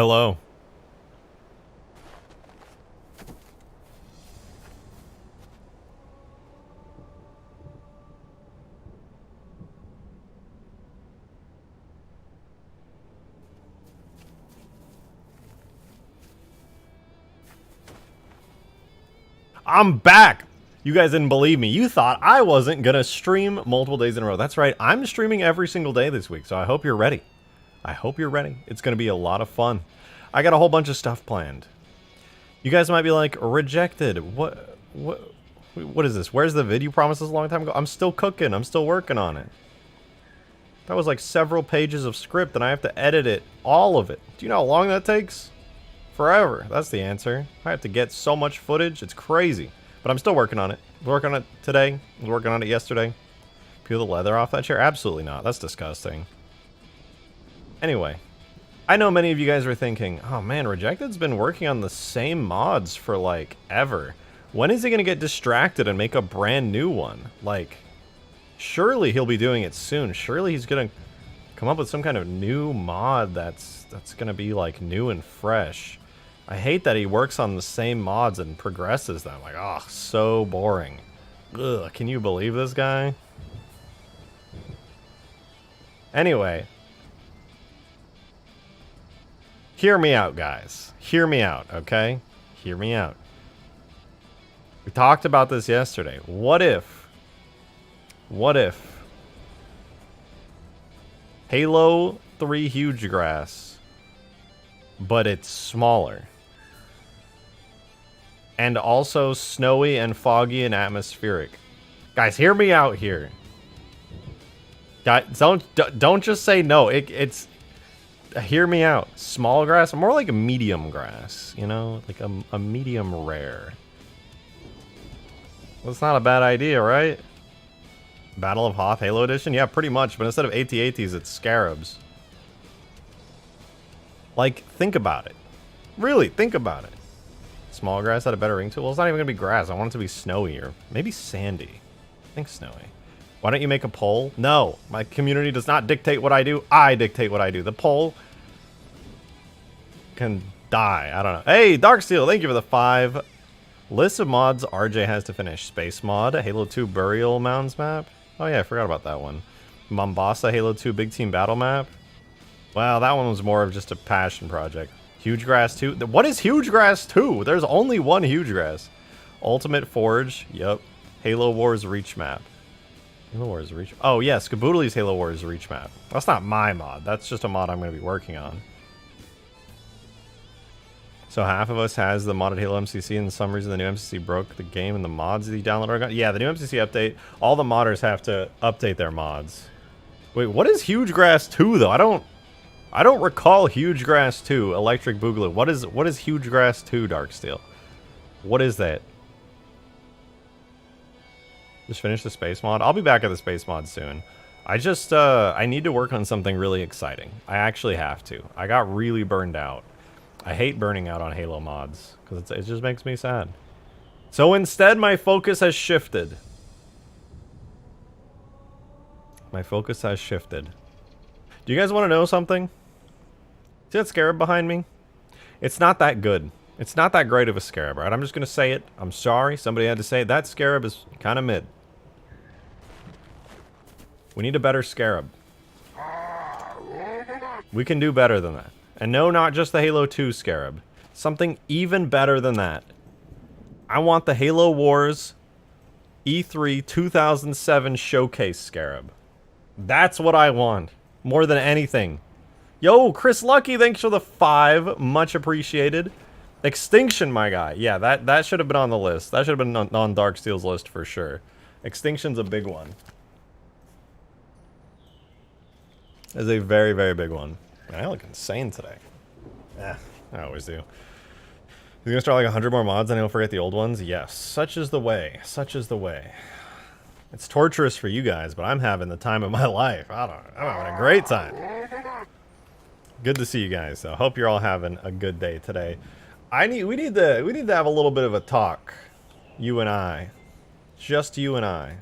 Hello. I'm back! You guys didn't believe me. You thought I wasn't gonna stream multiple days in a row. That's right, I'm streaming every single day this week, so I hope you're ready. I hope you're ready. It's gonna be a lot of fun. I got a whole bunch of stuff planned. You guys might be like, rejected. What is this? Where's the video promises a long time ago? I'm still cooking. I'm still working on it. That was like several pages of script, and I have to edit it, all of it. Do you know how long that takes? Forever. That's the answer. I have to get so much footage. It's crazy. But I'm still working on it. Working on it today. I was working on it yesterday. Peel the leather off that chair? Absolutely not. That's disgusting. Anyway. I know many of you guys are thinking, oh man, Rejected's been working on the same mods for like ever. When is he gonna get distracted and make a brand new one? Like, surely he'll be doing it soon. Surely he's gonna come up with some kind of new mod that's gonna be like new and fresh. I hate that he works on the same mods and progresses them. Like, oh, so boring. Ugh, can you believe this guy? Anyway. Hear me out, guys. Hear me out, okay? Hear me out. We talked about this yesterday. What if Halo 3 Hugegrass, but it's smaller, and also snowy and foggy and atmospheric? Guys, hear me out here. Guys, don't just say no. It's hear me out. Small grass, more like a medium grass, you know, like a medium rare. That's not a bad idea, right? Battle of Hoth Halo Edition? Yeah, pretty much, but instead of AT-ATs, it's Scarabs. Like, think about it. Really, think about it. Small grass had a better ring to it? Well, it's not even going to be grass. I want it to be snowy or maybe sandy. I think snowy. Why don't you make a poll? No, my community does not dictate what I do. I dictate what I do. The poll can die. I don't know. Hey, Darksteel, thank you for the 5. List of mods RJ has to finish. Space mod, Halo 2 Burial Mounds map. Oh yeah, I forgot about that one. Mombasa Halo 2 Big Team Battle map. Wow, that one was more of just a passion project. Hugegrass 2. What is Hugegrass 2? There's only one Hugegrass. Ultimate Forge. Yep. Halo Wars Reach map. Halo Wars Reach. Oh yeah, Skaboodley's Halo Wars Reach map. That's not my mod. That's just a mod I'm going to be working on. So half of us has the modded Halo MCC, and for some reason the new MCC broke the game and the mods that you downloaded. Yeah, the new MCC update. All the modders have to update their mods. Wait, what is Hugegrass 2 though? I don't recall Hugegrass 2. Electric Boogaloo. What is Hugegrass 2, Darksteel? What is that? Just finish the space mod. I'll be back at the space mod soon. I just I need to work on something really exciting. I actually have to. I got really burned out. I hate burning out on Halo mods because it just makes me sad. So instead, my focus has shifted. My focus has shifted. Do you guys want to know something? See that Scarab behind me? It's not that good. It's not that great of a Scarab, right? I'm just going to say it. I'm sorry. Somebody had to say it. That Scarab is kind of mid. We need a better Scarab. We can do better than that. And no, not just the Halo 2 Scarab. Something even better than that. I want the Halo Wars E3 2007 Showcase Scarab. That's what I want. More than anything. Yo, Chris Lucky, thanks for the 5. Much appreciated. Extinction, my guy. Yeah, that should have been on the list. That should have been on Darksteel's list for sure. Extinction's a big one. It's a very, very big one. Man, I look insane today. Yeah, I always do. He's gonna start like 100 more mods and he'll forget the old ones? Yes. Such is the way. Such is the way. It's torturous for you guys, but I'm having the time of my life. I'm having a great time. Good to see you guys, though. Hope you're all having a good day today. We need to have a little bit of a talk. You and I. Just you and I.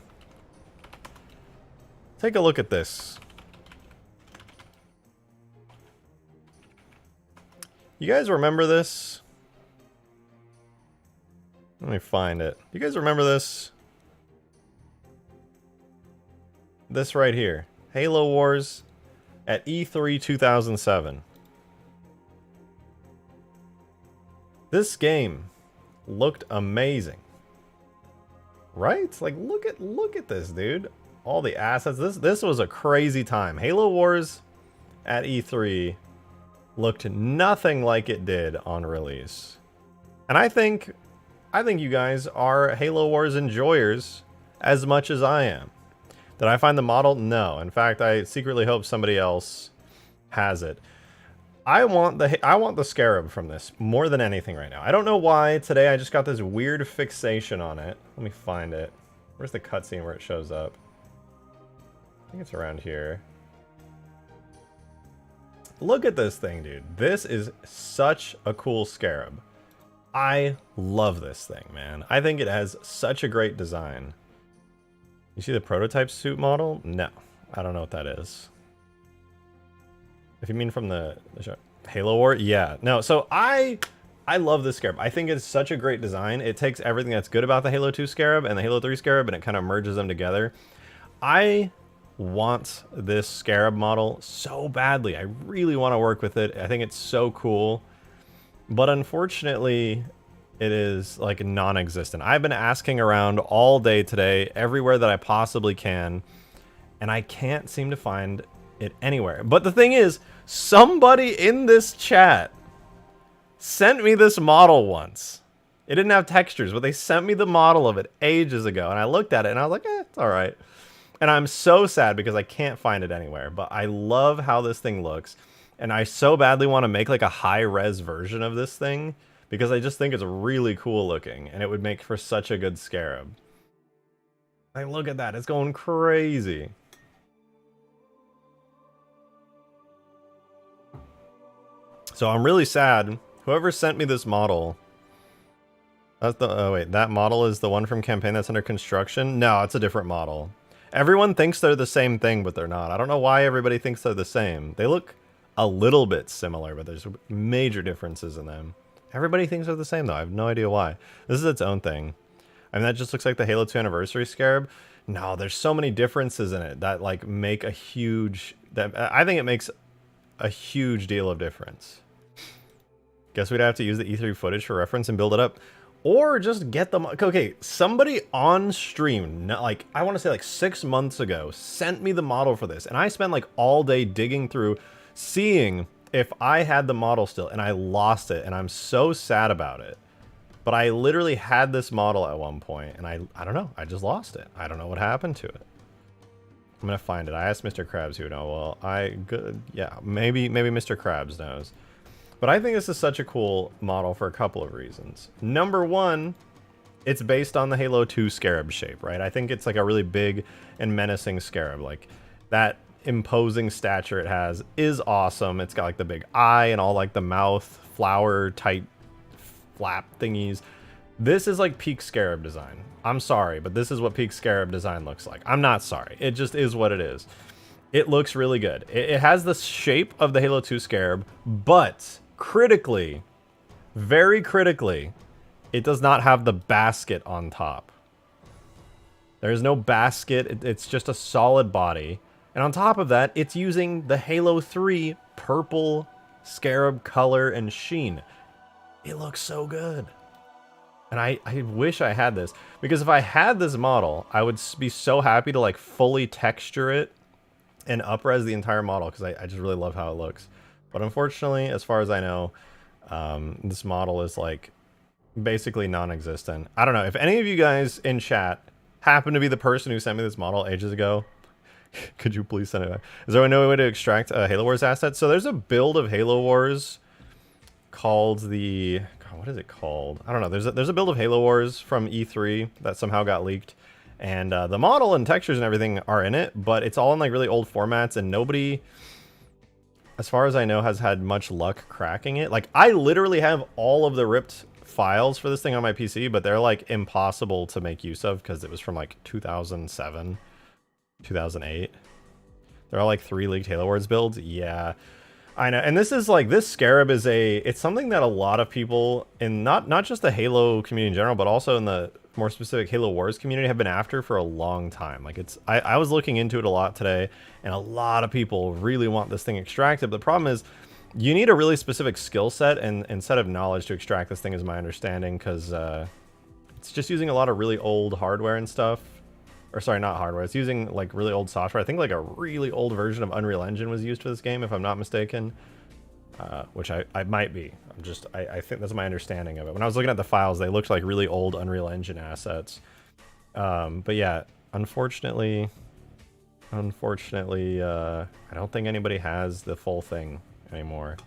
Take a look at this. You guys remember this? Let me find it. You guys remember this? This right here. Halo Wars at E3 2007. This game looked amazing. Right? Like look at this, dude. All the assets. This was a crazy time. Halo Wars at E3 looked nothing like it did on release. And I think you guys are Halo Wars enjoyers as much as I am. Did I find the model? No. In fact, I secretly hope somebody else has it. I want the Scarab from this more than anything right now. I don't know why. Today I just got this weird fixation on it. Let me find it. Where's the cutscene where it shows up? I think it's around here. Look at this thing, dude. This is such a cool Scarab. I love this thing, man. I think it has such a great design. You see the prototype suit model? No, I don't know what that is. If you mean from the show. Halo War? Yeah. No, so I love this Scarab. I think it's such a great design. It takes everything that's good about the Halo 2 Scarab and the Halo 3 Scarab and it kind of merges them together. I want this Scarab model so badly. I really want to work with it. I think it's so cool. But unfortunately, it is like non-existent. I've been asking around all day today, everywhere that I possibly can, and I can't seem to find it anywhere. But the thing is, somebody in this chat sent me this model once. It didn't have textures, but they sent me the model of it ages ago, and I looked at it and I was like, it's all right. And I'm so sad because I can't find it anywhere, but I love how this thing looks. And I so badly want to make like a high-res version of this thing because I just think it's really cool looking and it would make for such a good Scarab. Like, look at that. It's going crazy. So I'm really sad. Whoever sent me this model... That's the... Oh, wait. That model is the one from campaign that's under construction? No, it's a different model. Everyone thinks they're the same thing, but they're not. I don't know why everybody thinks they're the same. They look a little bit similar, but there's major differences in them. Everybody thinks they're the same, though. I have no idea why. This is its own thing. I mean, that just looks like the Halo 2 Anniversary Scarab. No, there's so many differences in it that, like, make a huge... I think it makes a huge deal of difference. Guess we'd have to use the E3 footage for reference and build it up. Or just get them... Okay, somebody on stream, like, I want to say like 6 months ago, sent me the model for this. And I spent like all day digging through, seeing if I had the model still. And I lost it. And I'm so sad about it. But I literally had this model at one point. And I don't know. I just lost it. I don't know what happened to it. I'm going to find it. I asked Mr. Krabs who know. Well, yeah, maybe Mr. Krabs knows. But I think this is such a cool model for a couple of reasons. Number one, it's based on the Halo 2 Scarab shape, right? I think it's like a really big and menacing Scarab. Like, that imposing stature it has is awesome. It's got like the big eye and all like the mouth flower type flap thingies. This is like peak Scarab design. I'm sorry, but this is what peak Scarab design looks like. I'm not sorry. It just is what it is. It looks really good. It has the shape of the Halo 2 Scarab, but... critically, very critically, it does not have the basket on top. There's no basket. It's just a solid body. And on top of that, it's using the Halo 3 purple Scarab color and sheen. It looks so good. And I wish I had this. Because if I had this model, I would be so happy to like fully texture it and up-res the entire model. Because I just really love how it looks. But unfortunately, as far as I know, this model is like basically non-existent. I don't know. If any of you guys in chat happen to be the person who sent me this model ages ago, could you please send it back? Is there no way to extract Halo Wars assets? So there's a build of Halo Wars called the... God, what is it called? I don't know. There's a build of Halo Wars from E3 that somehow got leaked. And the model and textures and everything are in it, but it's all in like really old formats and nobody... as far as I know, has had much luck cracking it. Like, I literally have all of the ripped files for this thing on my PC, but they're, like, impossible to make use of because it was from, like, 2007, 2008. They're all, like, 3 leaked Halo Wars builds. Yeah. I know, and this is like, this Scarab is it's something that a lot of people in not just the Halo community in general, but also in the more specific Halo Wars community have been after for a long time. Like I was looking into it a lot today, and a lot of people really want this thing extracted. But the problem is, you need a really specific skill set and set of knowledge to extract this thing, is my understanding, because it's just using a lot of really old hardware and stuff. Or sorry, not hardware. It's using like really old software. I think like a really old version of Unreal Engine was used for this game, if I'm not mistaken. Which I might be. I think that's my understanding of it. When I was looking at the files, they looked like really old Unreal Engine assets. But yeah, unfortunately, I don't think anybody has the full thing anymore.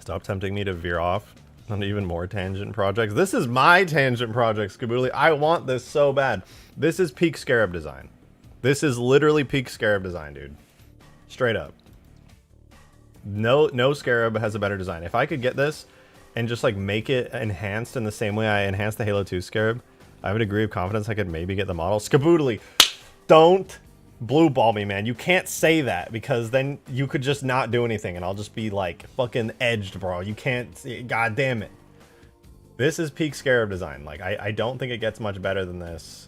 Stop tempting me to veer off on even more tangent projects. This is my tangent project, Skaboodly. I want this so bad. This is peak Scarab design. This is literally peak Scarab design, dude. Straight up. No Scarab has a better design. If I could get this and just like make it enhanced in the same way I enhanced the Halo 2 Scarab, I have a degree of confidence I could maybe get the model. Skaboodly, don't blue ball me, man. You can't say that, because then you could just not do anything and I'll just be like fucking edged, bro. You can't, god damn it. This is peak Scarab design. Like I don't think it gets much better than this.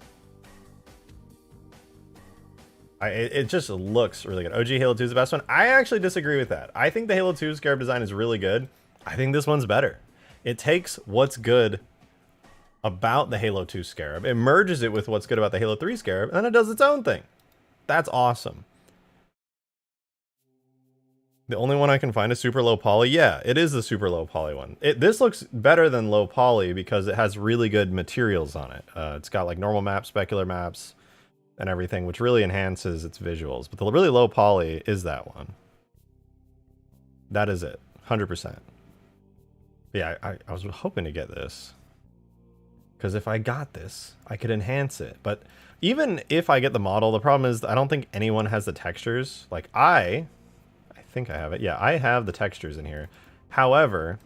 It just looks really good. OG Halo 2 is the best one. I actually disagree with that. I think the Halo 2 Scarab design is really good. I think this one's better. It takes what's good about the Halo 2 Scarab, it merges it with what's good about the Halo 3 Scarab, and then it does its own thing. That's awesome. The only one I can find is super low poly. Yeah, it is the super low poly one. This looks better than low poly because it has really good materials on it. It's got like normal maps, specular maps, and everything, which really enhances its visuals. But the really low poly is that one. That is it, 100%. Yeah, I was hoping to get this, because if I got this, I could enhance it. But even if I get the model, the problem is I don't think anyone has the textures. Like I think I have it. Yeah, I have the textures in here. However,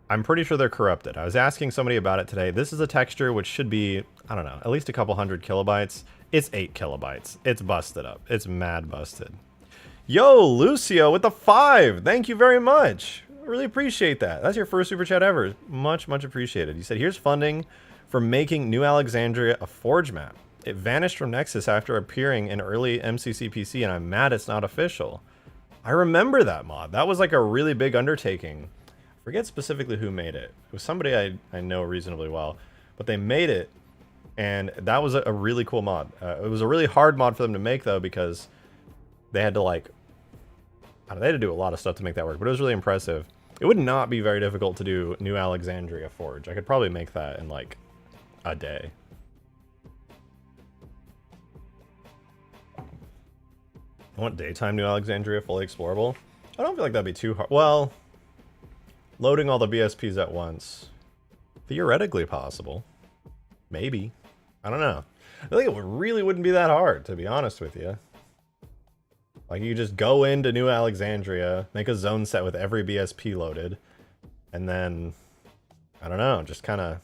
I'm pretty sure they're corrupted. I was asking somebody about it today. This is a texture which should be, I don't know, at least a couple hundred kilobytes. It's 8 kilobytes. It's busted up. It's mad busted. Yo, Lucio with the 5. Thank you very much. I really appreciate that. That's your first super chat ever. Much, much appreciated. You said, here's funding for making New Alexandria a Forge map. It vanished from Nexus after appearing in early MCC PC, and I'm mad it's not official. I remember that mod. That was like a really big undertaking. I forget specifically who made it. It was somebody I know reasonably well, but they made it, and that was a really cool mod. It was a really hard mod for them to make, though, because they had to like, I don't know, they had to do a lot of stuff to make that work, but it was really impressive. It would not be very difficult to do New Alexandria Forge. I could probably make that in like a day. I want daytime New Alexandria fully explorable. I don't feel like that'd be too hard. Well, loading all the BSPs at once, theoretically possible. Maybe. I don't know. I think it really wouldn't be that hard, to be honest with you. Like, you just go into New Alexandria, make a zone set with every BSP loaded, and then, I don't know, just kind of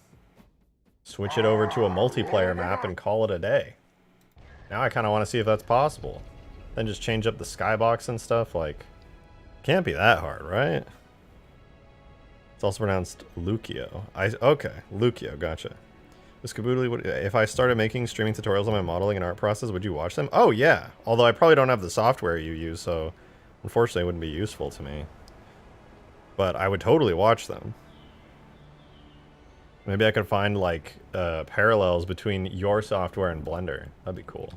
switch it over to a multiplayer map and call it a day. Now I kind of want to see if that's possible. Then just change up the skybox and stuff. Like, can't be that hard, right? It's also pronounced Lucio. Okay, Lucio, gotcha. Skaboodly, if I started making streaming tutorials on my modeling and art process, would you watch them? Oh yeah, although I probably don't have the software you use, so unfortunately it wouldn't be useful to me. But I would totally watch them. Maybe I could find like parallels between your software and Blender. That'd be cool.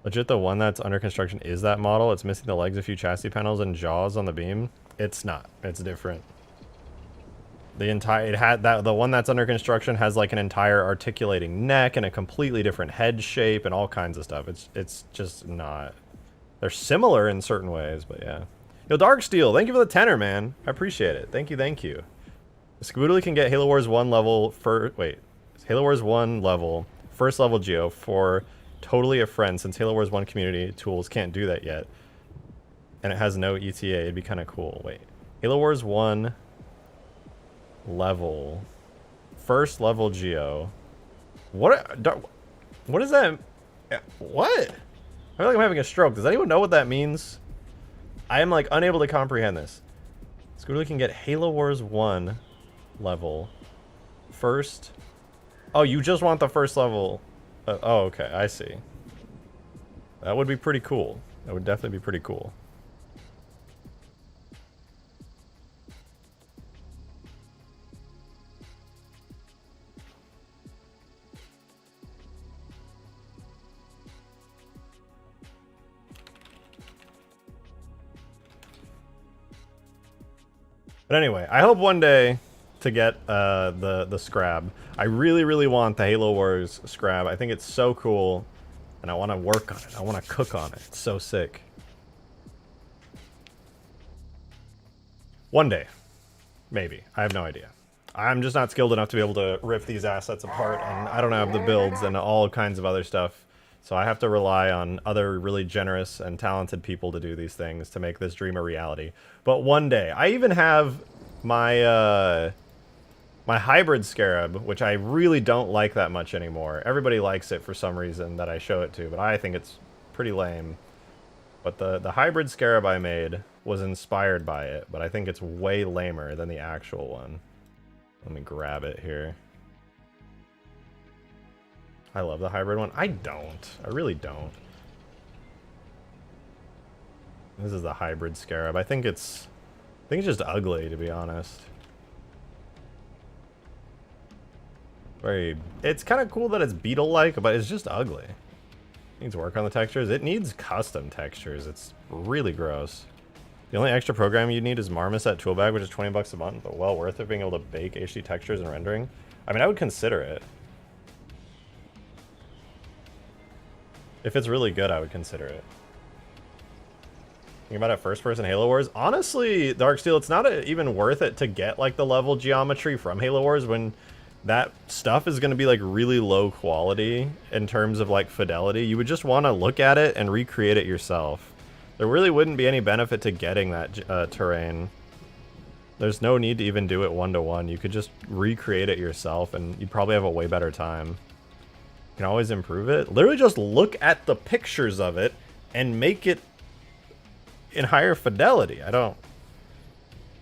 Legit, the one that's under construction is that model. It's missing the legs, a few chassis panels, and jaws on the beam. It's not. It's different. The one that's under construction has like an entire articulating neck and a completely different head shape and all kinds of stuff. It's just not. They're similar in certain ways, but yeah. Yo, Darksteel, thank you for the tenor, man. I appreciate it. Thank you, thank you. Skaboodly can get Halo Wars 1 level Halo Wars 1 level, first level Geo for totally a friend, since Halo Wars 1 community tools can't do that yet. And it has no ETA. It'd be kind of cool. Wait. Halo Wars 1 level, first level Geo. What? What is that? What? I feel like I'm having a stroke. Does anyone know what that means? I am like unable to comprehend this. Scooter can get Halo Wars 1 level. First. Oh, you just want the first level. Oh, okay. I see. That would be pretty cool. That would definitely be pretty cool. But anyway, I hope one day to get the Scarab. I really, really want the Halo Wars Scarab. I think it's so cool, and I want to work on it. I want to cook on it. It's so sick. One day. Maybe. I have no idea. I'm just not skilled enough to be able to rip these assets apart, and I don't have the builds and all kinds of other stuff. So I have to rely on other really generous and talented people to do these things to make this dream a reality. But one day, I even have my my hybrid Scarab, which I really don't like that much anymore. Everybody likes it for some reason that I show it to, but I think it's pretty lame. But the hybrid Scarab I made was inspired by it, but I think it's way lamer than the actual one. Let me grab it here. I love the hybrid one. I don't. I really don't. This is the hybrid Scarab. I think it's just ugly, to be honest. It's kind of cool that it's beetle-like, but it's just ugly. Needs work on the textures. It needs custom textures. It's really gross. The only extra program you need is Marmoset Toolbag, which is 20 bucks a month, but well worth it being able to bake HD textures and rendering. I mean, I would consider it. If it's really good, I would consider it. Think about it, first-person Halo Wars. Honestly, Darksteel, it's not even worth it to get like the level geometry from Halo Wars when that stuff is going to be like really low quality in terms of like fidelity. You would just want to look at it and recreate it yourself. There really wouldn't be any benefit to getting that terrain. There's no need to even do it one-to-one. You could just recreate it yourself and you'd probably have a way better time. You can always improve it. Literally just look at the pictures of it and make it in higher fidelity.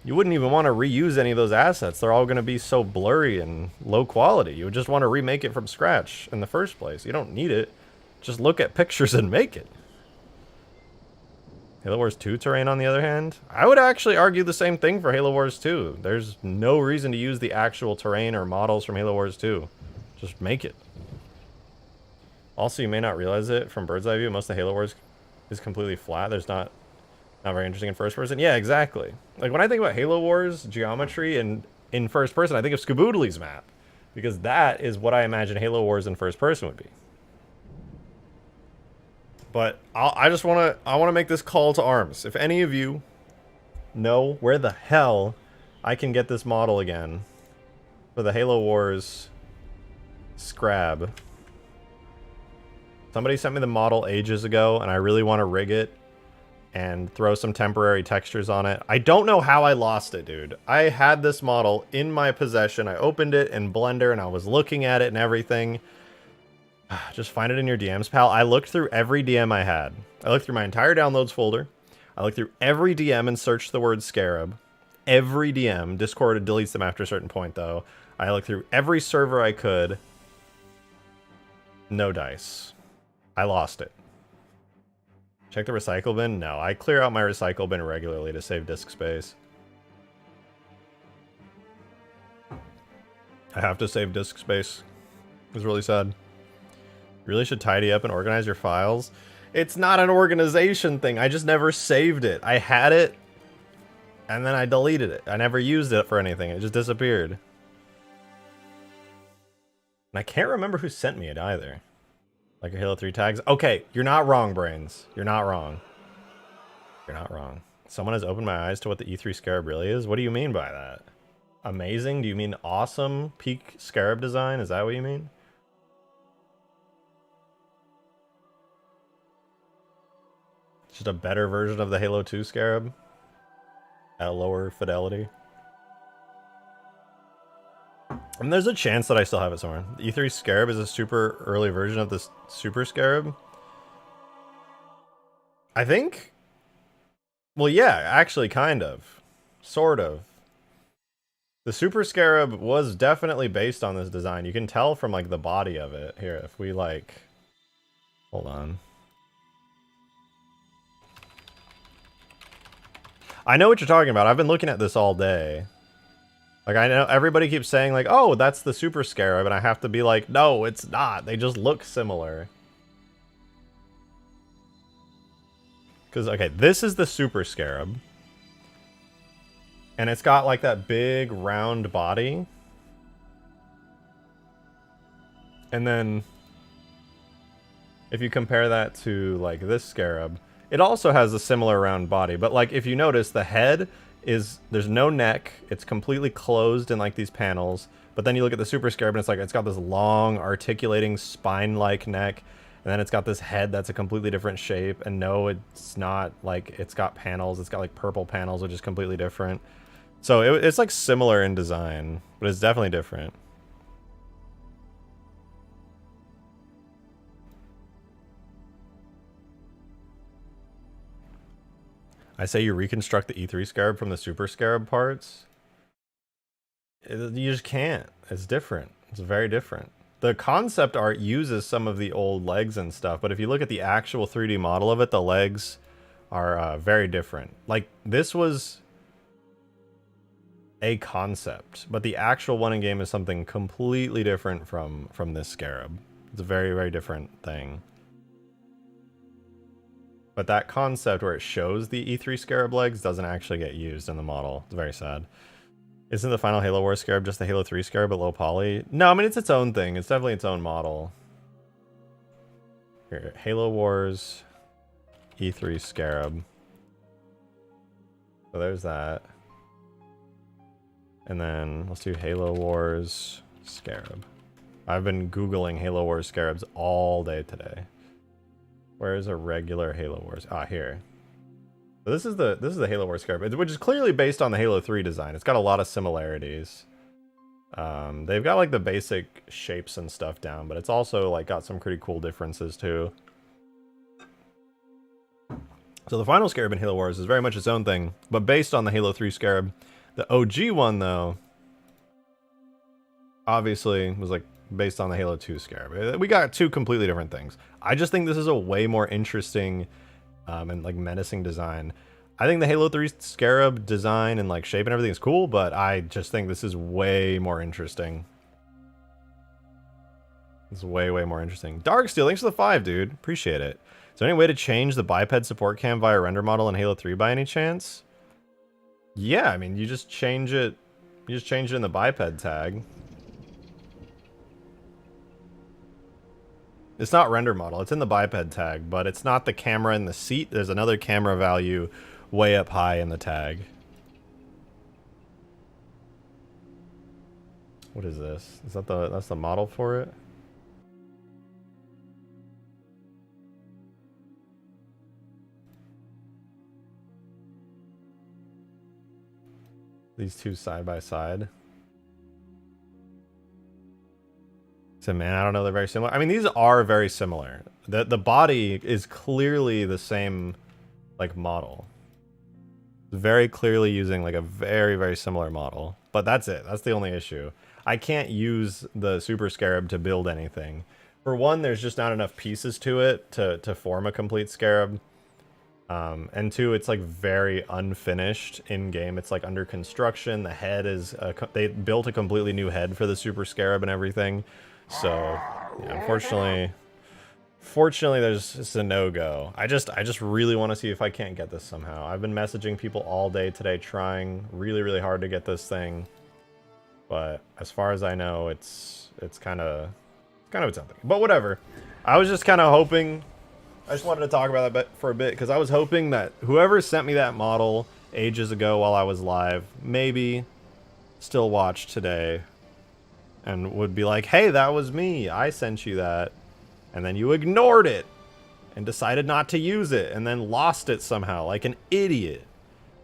You wouldn't even want to reuse any of those assets. They're all going to be so blurry and low quality. You would just want to remake it from scratch in the first place. You don't need it. Just look at pictures and make it. Halo Wars 2 terrain, on the other hand, I would actually argue the same thing for Halo Wars 2. There's no reason to use the actual terrain or models from Halo Wars 2. Just make it. Also, you may not realize it from bird's eye view. Most of the Halo Wars is completely flat. There's not very interesting in first person. Yeah, exactly. Like when I think about Halo Wars geometry and in first person, I think of Skaboodley's map, because that is what I imagine Halo Wars in first person would be. But I want to make this call to arms. If any of you know where the hell I can get this model again for the Halo Wars Scarab. Somebody sent me the model ages ago, and I really want to rig it and throw some temporary textures on it. I don't know how I lost it, dude. I had this model in my possession. I opened it in Blender, and I was looking at it and everything. Just find it in your DMs, pal. I looked through every DM I had. I looked through my entire downloads folder. I looked through every DM and searched the word Scarab. Every DM. Discord deletes them after a certain point, though. I looked through every server I could. No dice. I lost it. Check the recycle bin? No, I clear out my recycle bin regularly to save disk space. I have to save disk space. It's really sad. You really should tidy up and organize your files. It's not an organization thing. I just never saved it. I had it, and then I deleted it. I never used it for anything. It just disappeared. And I can't remember who sent me it either. Like a Halo 3 tags. Okay, you're not wrong, Brains. You're not wrong. You're not wrong. Someone has opened my eyes to what the E3 Scarab really is. What do you mean by that? Amazing? Do you mean awesome peak Scarab design? Is that what you mean? Just a better version of the Halo 2 Scarab at a lower fidelity. And there's a chance that I still have it somewhere. The E3 Scarab is a super early version of this Super Scarab. I think. Well, yeah, actually, kind of. Sort of. The Super Scarab was definitely based on this design. You can tell from, like, the body of it. Here, if we, like... Hold on. I know what you're talking about. I've been looking at this all day. Like, I know everybody keeps saying, like, oh, that's the Super Scarab, and I have to be like, no, it's not. They just look similar. Because, okay, this is the Super Scarab. And it's got, like, that big, round body. And then, if you compare that to, like, this Scarab, it also has a similar round body. But, like, if you notice, the head is, there's no neck. It's completely closed in, like, these panels. But then you look at the Super Scarab, and it's like, it's got this long, articulating, spine-like neck. And then it's got this head that's a completely different shape. And no, it's not, like, it's got panels. It's got, like, purple panels, which is completely different. So it's, like, similar in design, but it's definitely different. I say you reconstruct the E3 Scarab from the Super Scarab parts. You just can't. It's different. It's very different. The concept art uses some of the old legs and stuff, but if you look at the actual 3D model of it, the legs are very different. Like, this was a concept, but the actual one in game is something completely different from this Scarab. It's a very, very different thing. But that concept where it shows the E3 Scarab legs doesn't actually get used in the model. It's very sad. Isn't the final Halo Wars Scarab just the Halo 3 Scarab at low poly? No, I mean, it's its own thing. It's definitely its own model. Here, Halo Wars E3 Scarab. So there's that. And then let's do Halo Wars Scarab. I've been Googling Halo Wars Scarabs all day today. Where's a regular Halo Wars? Ah, here. So this is the Halo Wars Scarab, which is clearly based on the Halo 3 design. It's got a lot of similarities. They've got, like, the basic shapes and stuff down, but it's also, like, got some pretty cool differences too. So the final Scarab in Halo Wars is very much its own thing, but based on the Halo 3 Scarab. The OG one, though, obviously was, like, based on the Halo 2 Scarab. We got two completely different things. I just think this is a way more interesting and, like, menacing design. I think the Halo 3 Scarab design and, like, shape and everything is cool, but I just think this is way more interesting. It's way, way more interesting. Darksteel, thanks for the 5, dude. Appreciate it. Is there any way to change the biped support cam via render model in Halo 3 by any chance? Yeah, I mean, you just change it. You just change it in the biped tag. It's not render model. It's in the biped tag, but it's not the camera in the seat. There's another camera value way up high in the tag. What is this? Is that that's the model for it? These two side by side. So, man, I don't know. They're very similar. I mean, these are very similar. The body is clearly the same, like, model. Very clearly using, like, a very, very similar model. But that's it. That's the only issue. I can't use the Super Scarab to build anything. For one, there's just not enough pieces to it to form a complete Scarab. And two, it's, like, very unfinished in game. It's, like, under construction. The head is they built a completely new head for the Super Scarab and everything. So, yeah, fortunately, there's it's a no-go. I just really want to see if I can't get this somehow. I've been messaging people all day today, trying really, really hard to get this thing. But as far as I know, it's kind of its own thing. But whatever. I was just kind of hoping. I just wanted to talk about that for a bit, because I was hoping that whoever sent me that model ages ago while I was live, maybe still watched today and would be like, hey, that was me. I sent you that. And then you ignored it and decided not to use it and then lost it somehow like an idiot,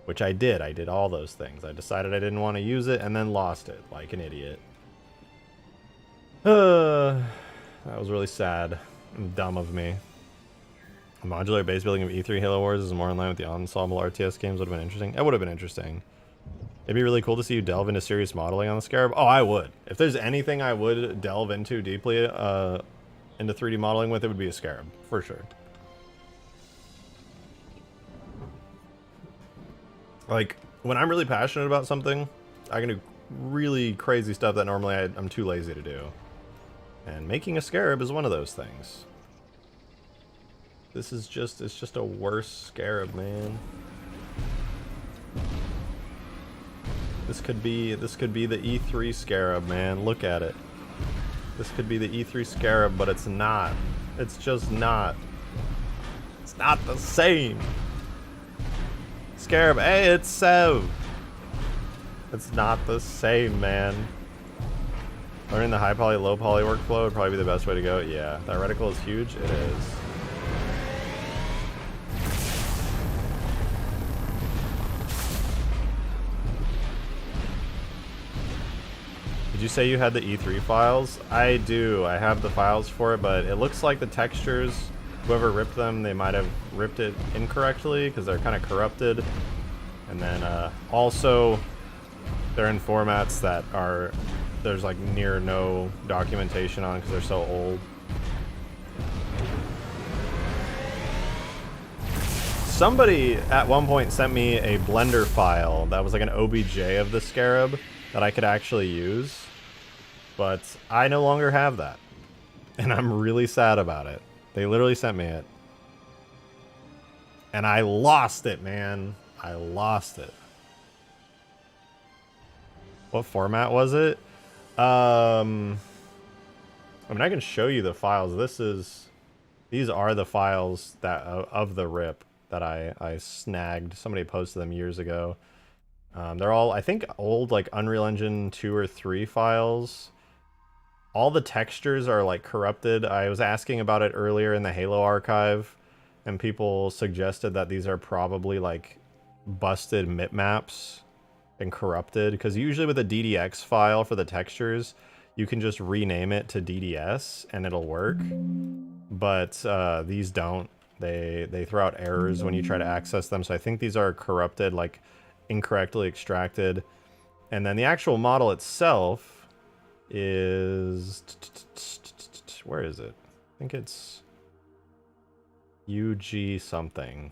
which I did. I did all those things. I decided I didn't want to use it and then lost it like an idiot. That was really sad and dumb of me. The modular base building of E3 Halo Wars is more in line with the ensemble RTS games. Would have been interesting. It would have been interesting. It'd be really cool to see you delve into serious modeling on the Scarab. Oh, I would. If there's anything I would delve into deeply into 3D modeling with, it would be a Scarab, for sure. Like, when I'm really passionate about something, I can do really crazy stuff that normally I'm too lazy to do. And making a Scarab is one of those things. This is just, it's just a worse Scarab, man. This could be the E3 Scarab, man. Look at it. This could be the E3 Scarab, but it's not. It's just not. It's not the same. Scarab, hey, it's so. It's not the same, man. Learning the high poly, low poly workflow would probably be the best way to go. Yeah, that reticle is huge. It is. Did you say you had the E3 files? I do. I have the files for it, but it looks like the textures, whoever ripped them, they might have ripped it incorrectly because they're kind of corrupted. And then also, they're in formats that are, there's like near no documentation on because they're so old. Somebody at one point sent me a Blender file that was like an OBJ of the Scarab that I could actually use. But I no longer have that. And I'm really sad about it. They literally sent me it. And I lost it, man. I lost it. What format was it? I mean, I can show you the files. These are the files that of the rip that I snagged. Somebody posted them years ago. They're all, I think, old like Unreal Engine 2 or 3 files. All the textures are like corrupted. I was asking about it earlier in the Halo archive, and people suggested that these are probably like busted mipmaps and corrupted, because usually with a DDX file for the textures, you can just rename it to DDS and it'll work. But these don't. They throw out errors when you try to access them. So I think these are corrupted, like incorrectly extracted. And then the actual model itself is, where is it? I think it's UG something.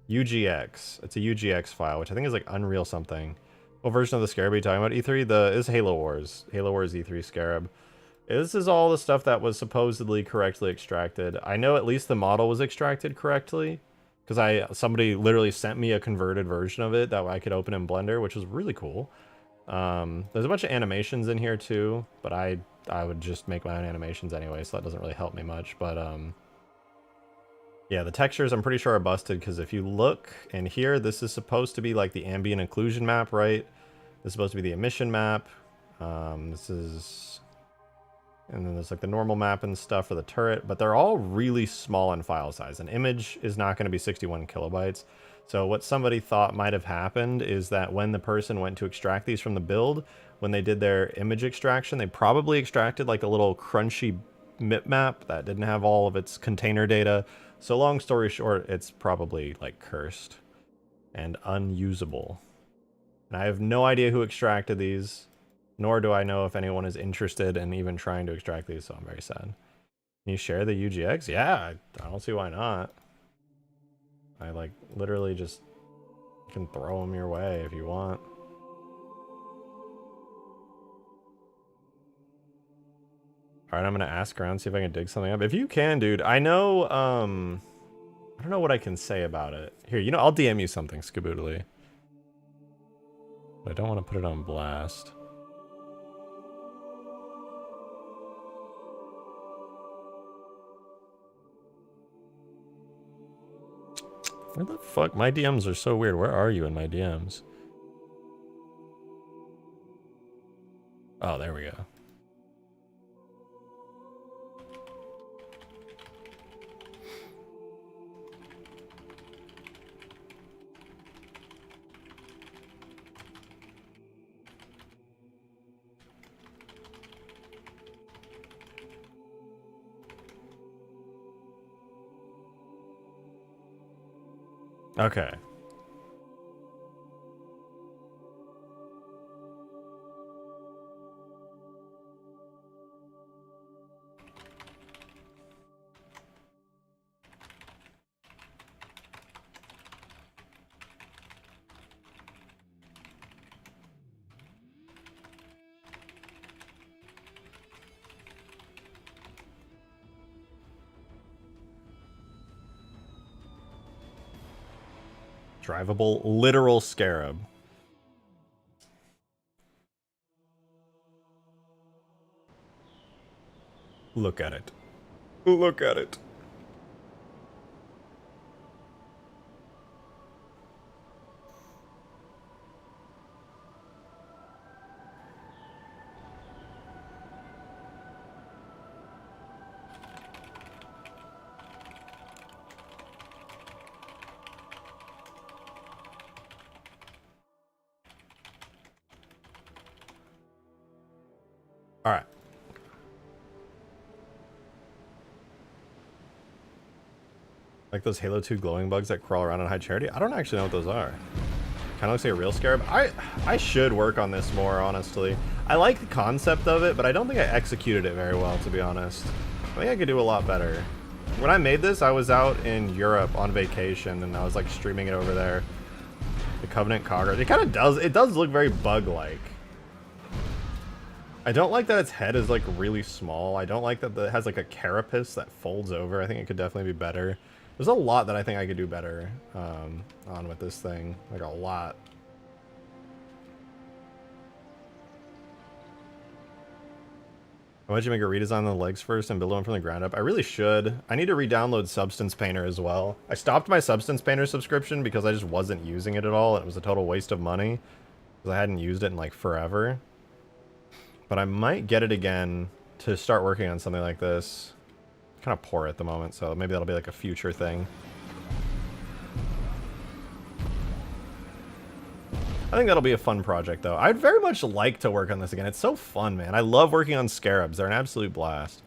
UGX. It's a UGX file, which I think is like Unreal something. What version of the Scarab are you talking about? E3? Is Halo Wars. Halo Wars E3 Scarab. This is all the stuff that was supposedly correctly extracted. I know at least the model was extracted correctly, because somebody literally sent me a converted version of it that I could open in Blender, which was really cool. There's a bunch of animations in here too, but I would just make my own animations anyway, so that doesn't really help me much. But yeah, the textures I'm pretty sure are busted, because if you look in here, this is supposed to be like the ambient occlusion map, right? This is supposed to be the emission map. This is, and then there's like the normal map and stuff for the turret, but they're all really small in file size. An image is not going to be 61 kilobytes. So what somebody thought might have happened is that when the person went to extract these from the build, when they did their image extraction, they probably extracted like a little crunchy mipmap that didn't have all of its container data. So long story short, it's probably like cursed and unusable. And I have no idea who extracted these, nor do I know if anyone is interested in even trying to extract these, so I'm very sad. Can you share the UGX? Yeah, I don't see why not. I like literally just can throw them your way if you want. Alright, I'm gonna ask around, see if I can dig something up. If you can, dude, I know, I don't know what I can say about it. Here, you know, I'll DM you something, Skaboodly. But I don't want to put it on blast. Where the fuck? My DMs are so weird. Where are you in my DMs? Oh, there we go. Okay. Drivable literal scarab. Look at it. Look at it. All right. Like those Halo 2 glowing bugs that crawl around on high charity? I don't actually know what those are. Kind of looks like a real scarab. I should work on this more, honestly. I like the concept of it, but I don't think I executed it very well, to be honest. I think I could do a lot better. When I made this, I was out in Europe on vacation, and I was like streaming it over there. The Covenant cockroach. It kind of does. It does look very bug-like. I don't like that its head is like really small. I don't like that it has like a carapace that folds over. I think it could definitely be better. There's a lot that I think I could do better on with this thing. Like a lot. Why don't you make a redesign of the legs first and build one from the ground up? I really should. I need to re-download Substance Painter as well. I stopped my Substance Painter subscription because I just wasn't using it at all. It was a total waste of money because I hadn't used it in like forever. But I might get it again to start working on something like this. Kind of poor at the moment, so maybe that'll be like a future thing. I think that'll be a fun project, though. I'd very much like to work on this again. It's so fun, man. I love working on scarabs. They're an absolute blast.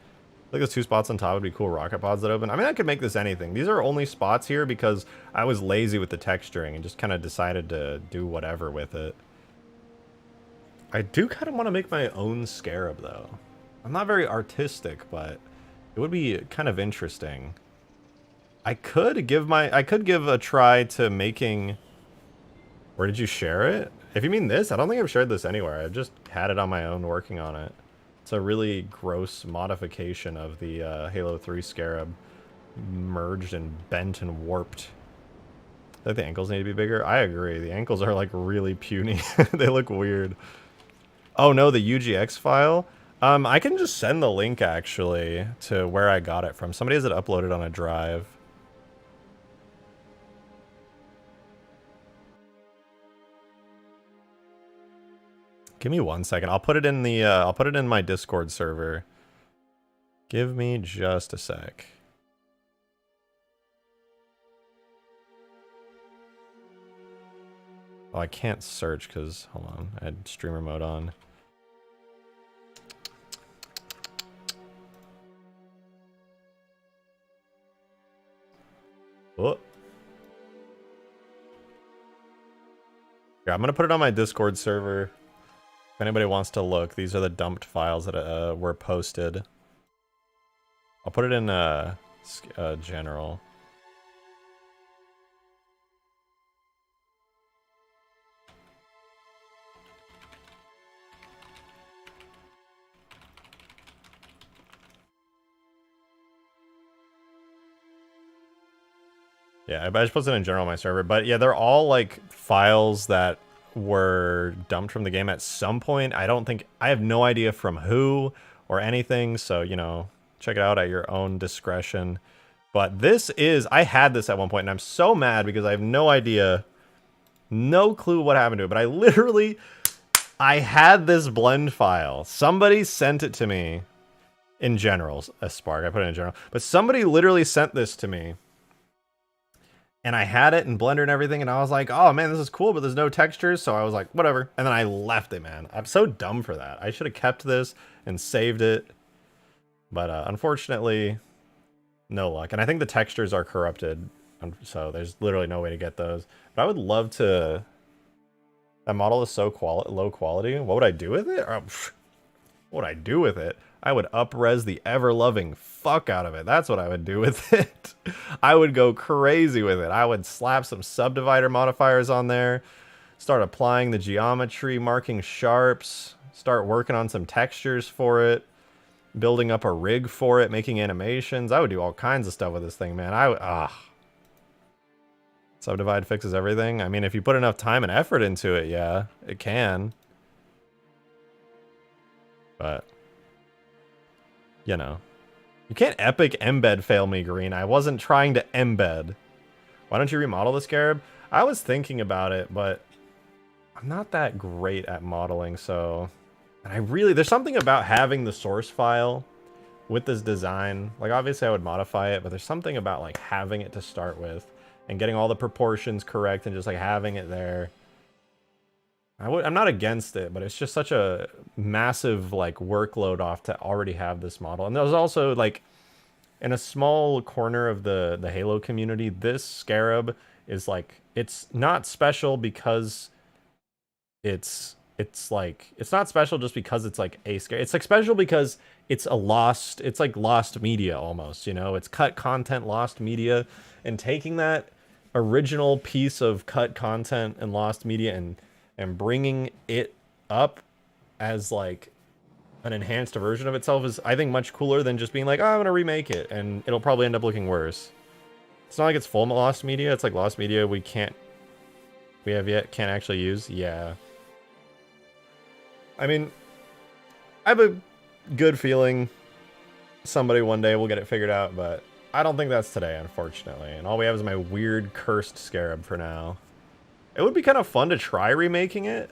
I think those 2 spots on top would be cool rocket pods that open. I mean, I could make this anything. These are only spots here because I was lazy with the texturing and just kind of decided to do whatever with it. I do kind of want to make my own scarab, though. I'm not very artistic, but it would be kind of interesting. I could give a try to making... Where did you share it? If you mean this, I don't think I've shared this anywhere. I've just had it on my own working on it. It's a really gross modification of the Halo 3 Scarab. Merged and bent and warped. I think the ankles need to be bigger. I agree. The ankles are like really puny. They look weird. Oh no, the UGX file? I can just send the link actually to where I got it from. Somebody has it uploaded on a drive. Give me 1 second. I'll put it in the I'll put it in my Discord server. Give me just a sec. Oh, I can't search because hold on, I had streamer mode on. Oh. Yeah, I'm gonna put it on my Discord server. If anybody wants to look, these are the dumped files that were posted. I'll put it in general. Yeah, I just posted it in general on my server. But yeah, they're all like files that were dumped from the game at some point. I have no idea from who or anything. So, you know, check it out at your own discretion. But this is, I had this at one point and I'm so mad because I have no idea, no clue what happened to it. But I had this blend file. Somebody sent it to me in general, a Spark. I put it in general. But somebody literally sent this to me. And I had it in Blender and everything, and I was like, oh man, this is cool, but there's no textures, so I was like, whatever. And then I left it, man. I'm so dumb for that. I should have kept this and saved it. But unfortunately, no luck. And I think the textures are corrupted So there's literally no way to get those. But I would love to... That model is so low quality. What would I do with it? What would I do with it? I would up-res the ever-loving fuck out of it. That's what I would do with it. I would go crazy with it. I would slap some subdivider modifiers on there, start applying the geometry, marking sharps, start working on some textures for it, building up a rig for it, making animations. I would do all kinds of stuff with this thing, man. Subdivide fixes everything. I mean, if you put enough time and effort into it, yeah, it can. But, you know. You can't epic embed fail me, Green. I wasn't trying to embed. Why don't you remodel the Scarab? I was thinking about it, but I'm not that great at modeling, so... And there's something about having the source file with this design. Like, obviously I would modify it, but there's something about, like, having it to start with and getting all the proportions correct and just, like, having it there. I'm not against it, but it's just such a massive, like, workload off to already have this model. And there's also, like, in a small corner of the Halo community, this Scarab is, like, it's not special because it's not special just because it's, like, a Scarab. It's, like, special because it's like lost media almost, you know? It's cut content, lost media, and taking that original piece of cut content and lost media and bringing it up as, like, an enhanced version of itself is, I think, much cooler than just being like, oh, I'm gonna remake it, and it'll probably end up looking worse. It's not like it's full lost media. It's like lost media we can't actually use. Yeah. I mean, I have a good feeling somebody one day will get it figured out, but I don't think that's today, unfortunately. And all we have is my weird cursed Scarab for now. It would be kind of fun to try remaking it.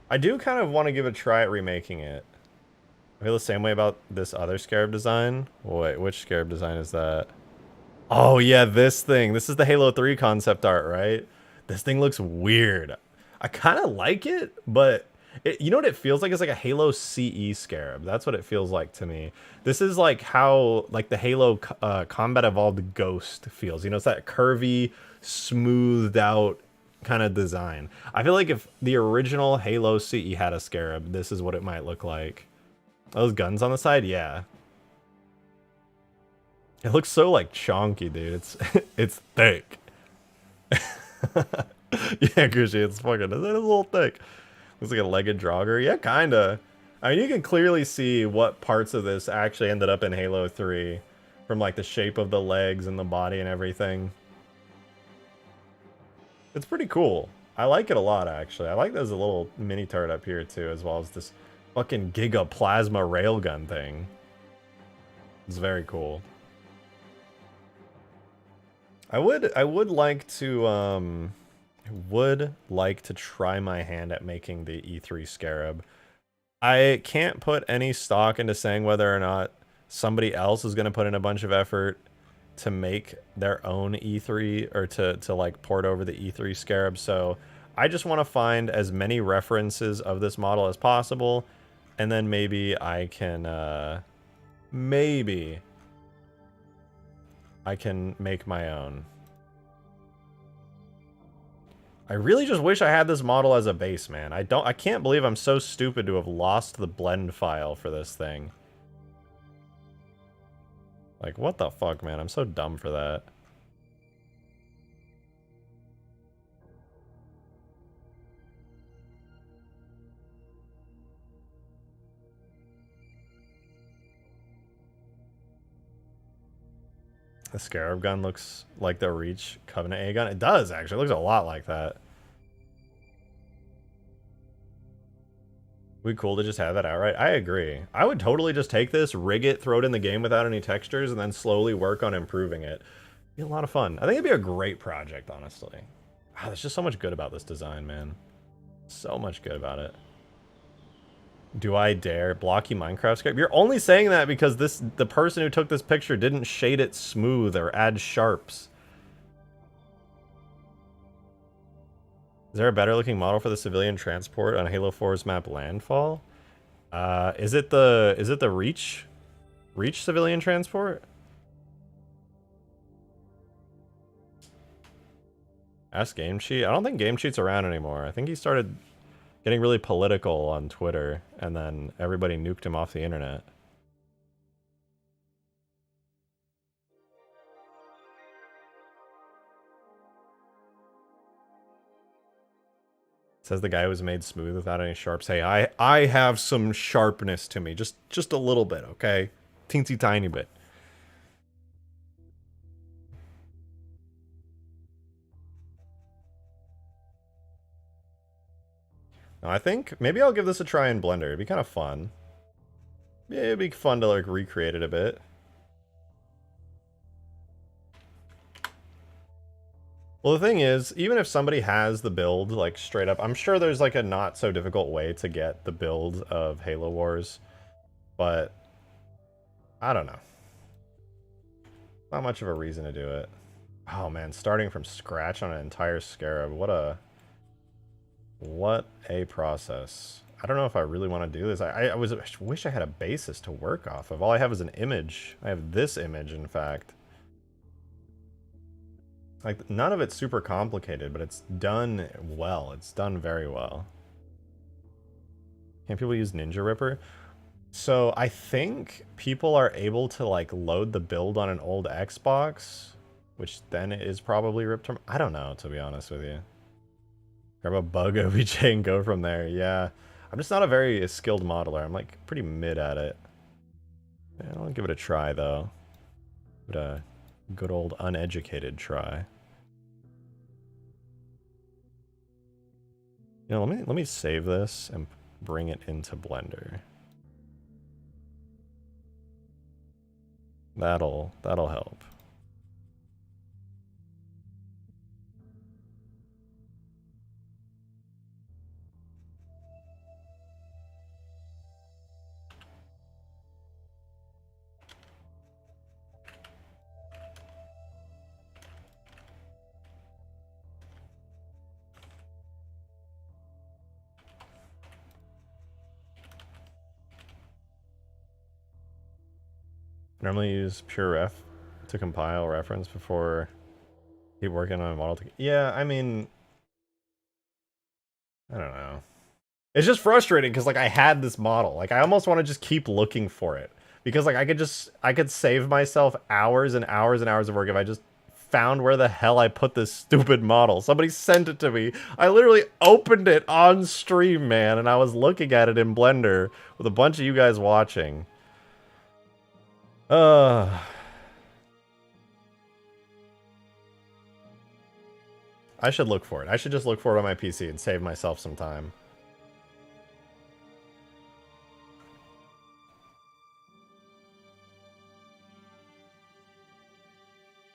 I do kind of want to give a try at remaking it. I feel the same way about this other Scarab design. Wait, which Scarab design is that? Oh yeah, this thing. This is the Halo 3 concept art, right? This thing looks weird. I kind of like it, but you know what it feels like? It's like a Halo CE Scarab. That's what it feels like to me. This is like how like the Halo Combat Evolved Ghost feels. You know, it's that curvy, smoothed out kind of design. I feel like if the original Halo CE had a Scarab, this is what it might look like. Those guns on the side, yeah. It looks so like chonky, dude. It's thick. Yeah, Gucci, it's fucking, it's a little thick. Looks like a legged jogger. Yeah, kinda. I mean, you can clearly see what parts of this actually ended up in Halo 3. From like the shape of the legs and the body and everything. It's pretty cool. I like it a lot, actually. I like there's a little mini turret up here, too, as well as this fucking Giga Plasma Railgun thing. It's very cool. I would like to try my hand at making the E3 Scarab. I can't put any stock into saying whether or not somebody else is going to put in a bunch of effort to make their own E3 or to like port over the E3 Scarab. So I just want to find as many references of this model as possible, and then maybe I can make my own. I really just wish I had this model as a base, man. I can't believe I'm so stupid to have lost the blend file for this thing. Like, what the fuck, man? I'm so dumb for that. The Scarab gun looks like the Reach Covenant A gun. It does, actually. It looks a lot like that. Would be cool to just have that outright. I agree. I would totally just take this, rig it, throw it in the game without any textures, and then slowly work on improving it. It'd be a lot of fun. I think it'd be a great project, honestly. Wow, there's just so much good about this design, man. So much good about it. Do I dare? Blocky Minecraft script? You're only saying that because the person who took this picture didn't shade it smooth or add sharps. Is there a better looking model for the civilian transport on Halo 4's map Landfall? Is it the Reach civilian transport? Ask Game Sheet? I don't think Game Sheet's around anymore. I think he started getting really political on Twitter, and then everybody nuked him off the internet. Says the guy who was made smooth without any sharps. Hey, I have some sharpness to me. Just a little bit, okay? Teensy tiny bit. Now, I think maybe I'll give this a try in Blender. It'd be kind of fun. Yeah, it'd be fun to like recreate it a bit. Well, the thing is, even if somebody has the build, like, straight up, I'm sure there's, like, a not-so-difficult way to get the build of Halo Wars, but I don't know. Not much of a reason to do it. Oh, man, starting from scratch on an entire Scarab, what a process. I don't know if I really want to do this. I wish I had a basis to work off of. All I have is an image. I have this image, in fact. Like, none of it's super complicated, but it's done well. It's done very well. Can people use Ninja Ripper? So, I think people are able to, like, load the build on an old Xbox, which then is probably ripped from... I don't know, to be honest with you. Grab a bug OBJ and go from there. Yeah. I'm just not a very skilled modeler. I'm, like, pretty mid at it. Yeah, I'll give it a try, though. Give it a good old uneducated try. You know, let me save this and bring it into Blender. That'll help. Normally use pure ref to compile reference before keep working on a model. Yeah, I mean, I don't know. It's just frustrating because like I had this model. Like I almost want to just keep looking for it because like I could save myself hours and hours and hours of work if I just found where the hell I put this stupid model. Somebody sent it to me. I literally opened it on stream, man, and I was looking at it in Blender with a bunch of you guys watching. I should look for it. I should just look for it on my PC and save myself some time.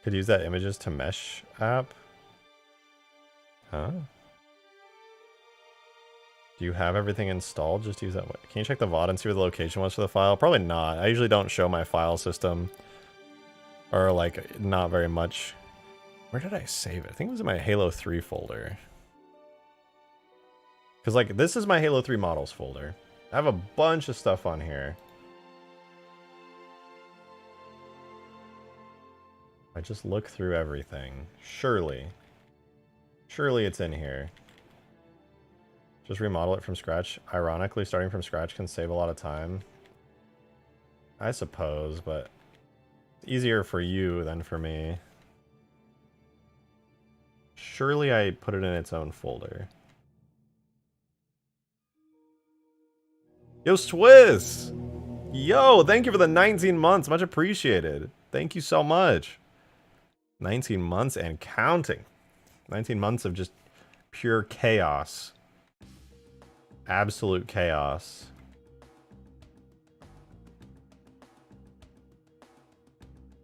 Could use that images to mesh app. Huh? Do you have everything installed? Just use that. Can you check the VOD and see where the location was for the file? Probably not. I usually don't show my file system. Or, like, not very much. Where did I save it? I think it was in my Halo 3 folder. Because, like, this is my Halo 3 models folder. I have a bunch of stuff on here. I just look through everything. Surely it's in here. Just remodel it from scratch. Ironically, starting from scratch can save a lot of time. I suppose, but it's easier for you than for me. Surely I put it in its own folder. Yo, Swiss! Yo, thank you for the 19 months. Much appreciated. Thank you so much. 19 months and counting. 19 months of just pure chaos. Absolute chaos.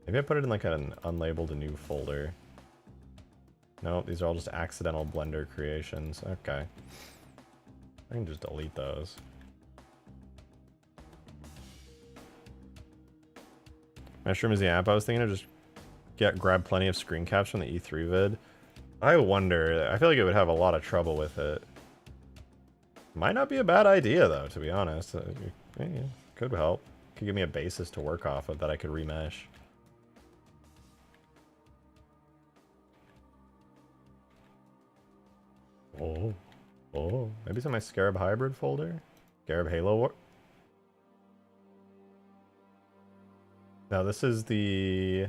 Maybe I put it in like an unlabeled new folder. Nope, these are all just accidental Blender creations. Okay. I can just delete those. Mushroom is the app I was thinking of. Just grab plenty of screen caps from the E3 vid. I wonder. I feel like it would have a lot of trouble with it. Might not be a bad idea, though, to be honest. Could help. Could give me a basis to work off of that I could remesh. Oh. Oh. Maybe it's in my Scarab Hybrid folder? Scarab Halo War? No, this is the...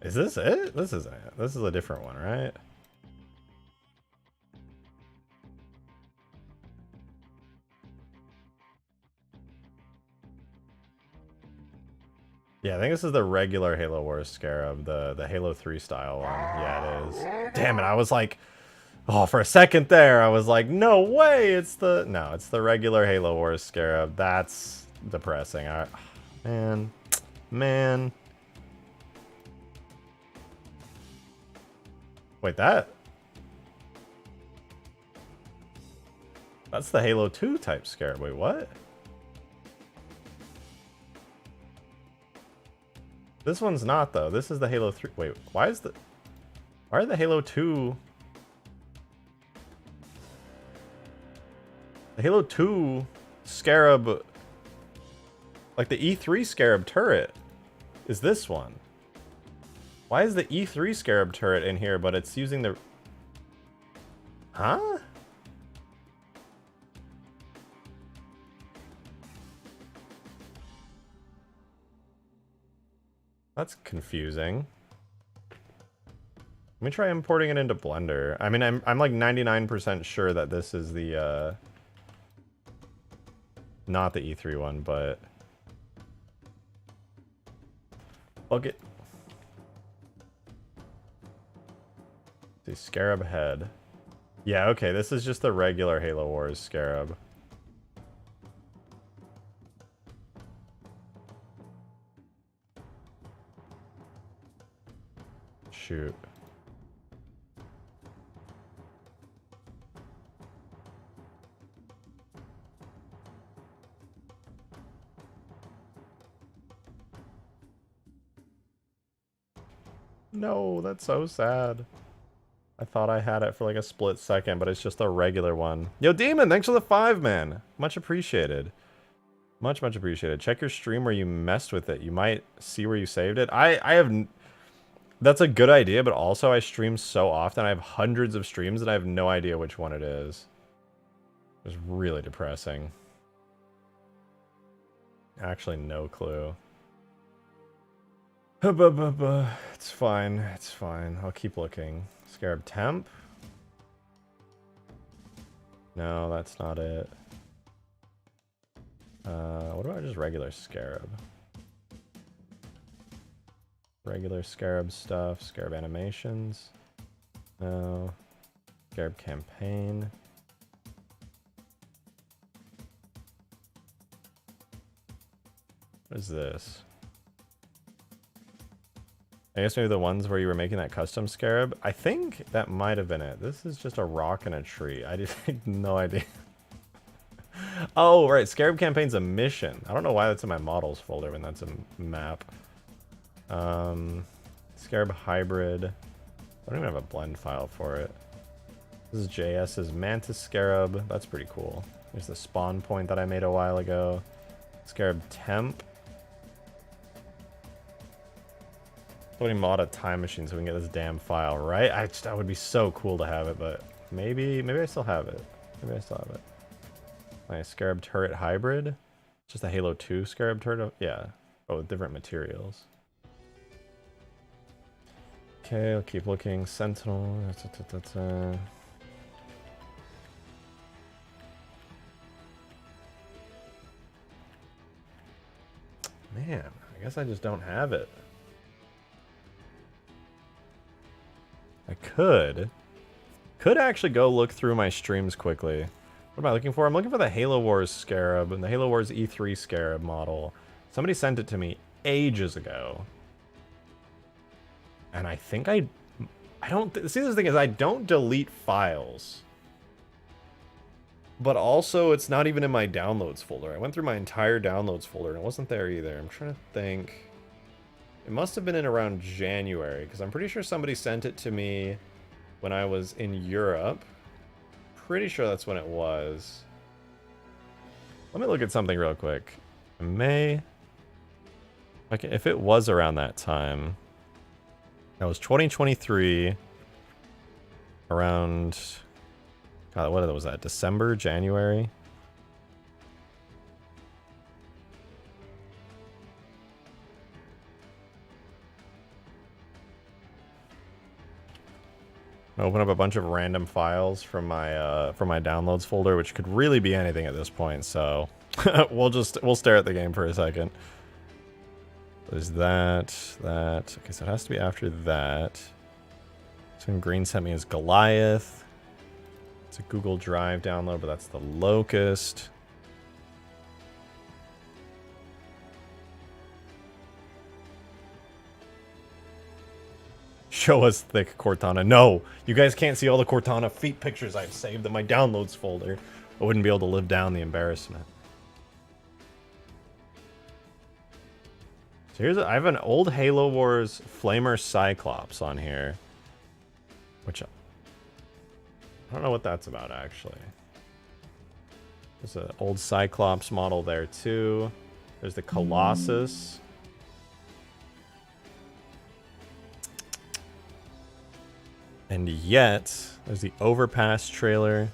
Is this it? This is a different one, right? Yeah, I think this is the regular Halo Wars Scarab, the Halo 3 style one. Yeah, it is. Damn it, I was like, oh, for a second there, I was like, no way, it's the regular Halo Wars Scarab. That's depressing. Man. Wait, that's the Halo 2 type Scarab. Wait, what? This one's not, though. This is the Halo 3. Wait, why are the Halo 2... The Halo 2 Scarab... Like the E3 Scarab turret is this one. Why is the E3 Scarab turret in here, but it's using the... Huh? That's confusing. Let me try importing it into Blender. I mean, I'm like 99% sure that this is the, not the E3 one, but... Okay. See, Scarab head. Yeah, okay, this is just the regular Halo Wars Scarab. Shoot. No, that's so sad. I thought I had it for like a split second, but it's just a regular one. Yo, Demon, thanks for the 5, man. Much appreciated. Much appreciated. Check your stream where you messed with it. You might see where you saved it. I have... That's a good idea, but also I stream so often. I have hundreds of streams and I have no idea which one it is. It's really depressing. Actually, no clue. It's fine. It's fine. I'll keep looking. Scarab Temp? No, that's not it. What about just regular Scarab? Regular Scarab stuff. Scarab animations. No. Scarab campaign. What is this? I guess maybe the ones where you were making that custom Scarab. I think that might have been it. This is just a rock and a tree. I just had no idea. Oh, right. Scarab campaign's a mission. I don't know why that's in my models folder when that's a map. Scarab hybrid. I don't even have a blend file for it. This is JS's Mantis Scarab. That's pretty cool. There's the spawn point that I made a while ago. Scarab temp. Somebody mod a time machine so we can get this damn file, right? That would be so cool to have it, but maybe I still have it. Maybe I still have it. Nice. Scarab turret hybrid. Just a Halo 2 Scarab turret. Yeah. Oh, with different materials. Okay, I'll keep looking. Sentinel. Man, I guess I just don't have it. I could actually go look through my streams quickly. What am I looking for? I'm looking for the Halo Wars Scarab and the Halo Wars E3 Scarab model. Somebody sent it to me ages ago. And I think I don't... See, the thing is, I don't delete files. But also, it's not even in my downloads folder. I went through my entire downloads folder and it wasn't there either. I'm trying to think. It must have been in around January, because I'm pretty sure somebody sent it to me when I was in Europe. Pretty sure that's when it was. Let me look at something real quick. May. Okay, if it was around that time. That was 2023. Around. God, what was that? December? January? Open up a bunch of random files from my downloads folder, which could really be anything at this point. So we'll stare at the game for a second. There's that. Okay, so it has to be after that. Some green sent me is Goliath. It's a Google Drive download, but that's the Locust. Show us thick Cortana. No, you guys can't see all the Cortana feet pictures I've saved in my downloads folder. I wouldn't be able to live down the embarrassment. So here's I have an old Halo Wars Flamer Cyclops on here, which I don't know what that's about actually. There's an old Cyclops model there too. There's the Colossus. And yet, there's the Overpass trailer.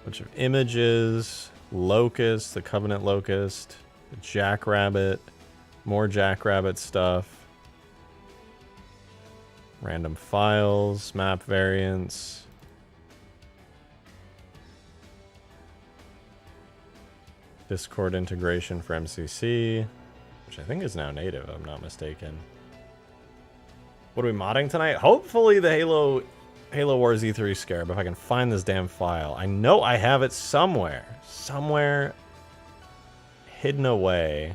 Bunch of images. Locust, the Covenant Locust. The Jackrabbit. More Jackrabbit stuff. Random files. Map variants. Discord integration for MCC. Which I think is now native, if I'm not mistaken. What are we modding tonight? Hopefully the Halo Wars E3 Scarab, if I can find this damn file. I know I have it somewhere. Somewhere hidden away.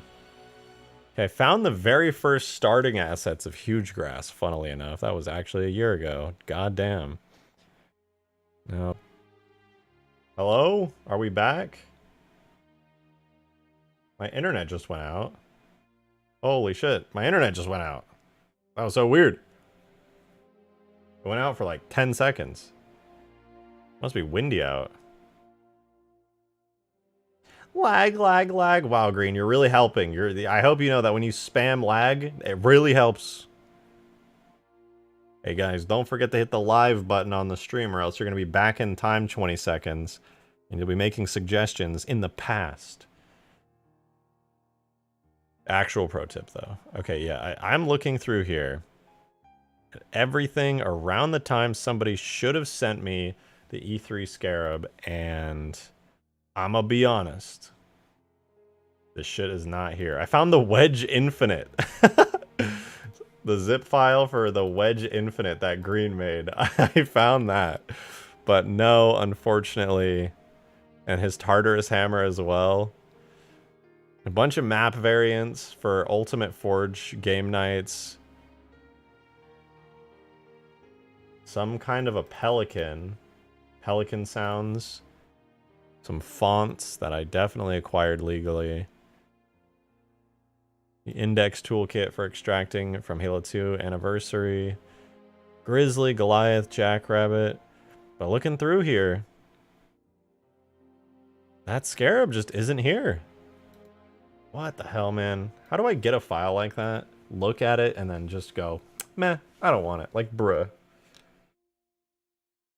Okay, I found the very first starting assets of Hugegrass, funnily enough. That was actually a year ago. God damn. No. Hello? Are we back? My internet just went out. Holy shit, my internet just went out. That was so weird. It went out for like 10 seconds. Must be windy out. Lag, lag, lag. Wow, Green, you're really helping. I hope you know that when you spam lag, it really helps. Hey guys, don't forget to hit the live button on the stream or else you're going to be back in time 20 seconds. And you'll be making suggestions in the past. Actual pro tip though. Okay, yeah, I'm looking through here. Everything around the time somebody should have sent me the E3 Scarab, and I'm gonna be honest, this shit is not here. I found the Wedge Infinite. The zip file for the Wedge Infinite that Green made. I found that. But no, unfortunately, and his Tartarus Hammer as well. A bunch of map variants for Ultimate Forge game nights. Some kind of a pelican. Pelican sounds. Some fonts that I definitely acquired legally. The index toolkit for extracting from Halo 2 Anniversary. Grizzly, Goliath, Jackrabbit. But looking through here, that Scarab just isn't here. What the hell, man? How do I get a file like that, look at it, and then just go, meh, I don't want it. Like, bruh.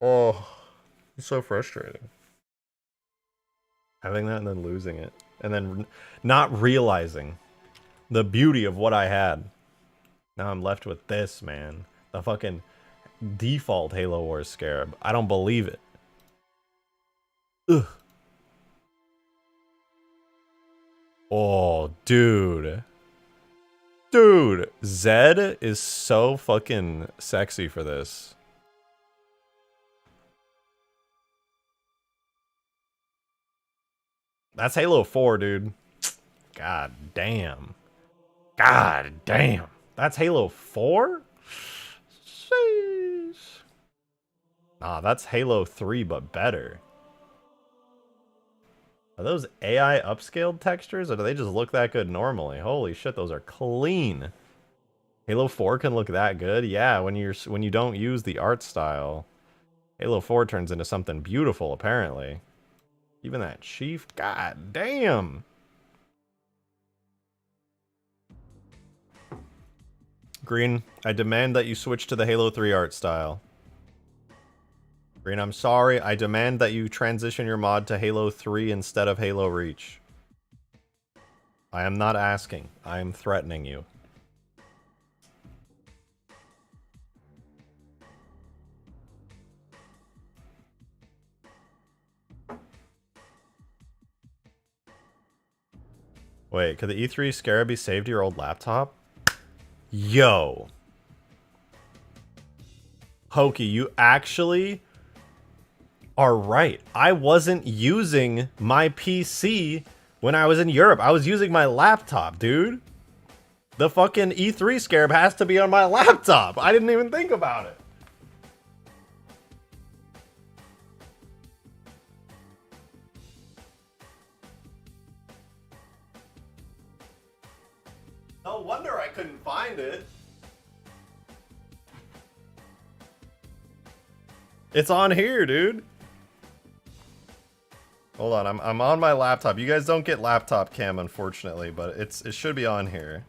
Oh, it's so frustrating. Having that and then losing it. And then not realizing the beauty of what I had. Now I'm left with this, man. The fucking default Halo Wars Scarab. I don't believe it. Ugh. Oh, dude. Dude, Zed is so fucking sexy for this. That's Halo 4, dude. God damn. God damn. That's Halo 4? Sheesh. Ah, that's Halo 3, but better. Are those AI upscaled textures, or do they just look that good normally? Holy shit, those are clean. Halo 4 can look that good? Yeah, when you don't use the art style. Halo 4 turns into something beautiful, apparently. Even that chief, god damn. Green, I demand that you switch to the Halo 3 art style. Green, I'm sorry. I demand that you transition your mod to Halo 3 instead of Halo Reach. I am not asking. I am threatening you. Wait, could the E3 Scarab be saved to your old laptop? Yo. Hokey, you actually are right. I wasn't using my PC when I was in Europe. I was using my laptop, dude. The fucking E3 Scarab has to be on my laptop. I didn't even think about it. No wonder I couldn't find it. It's on here, dude. Hold on, I'm on my laptop. You guys don't get laptop cam, unfortunately, but it should be on here.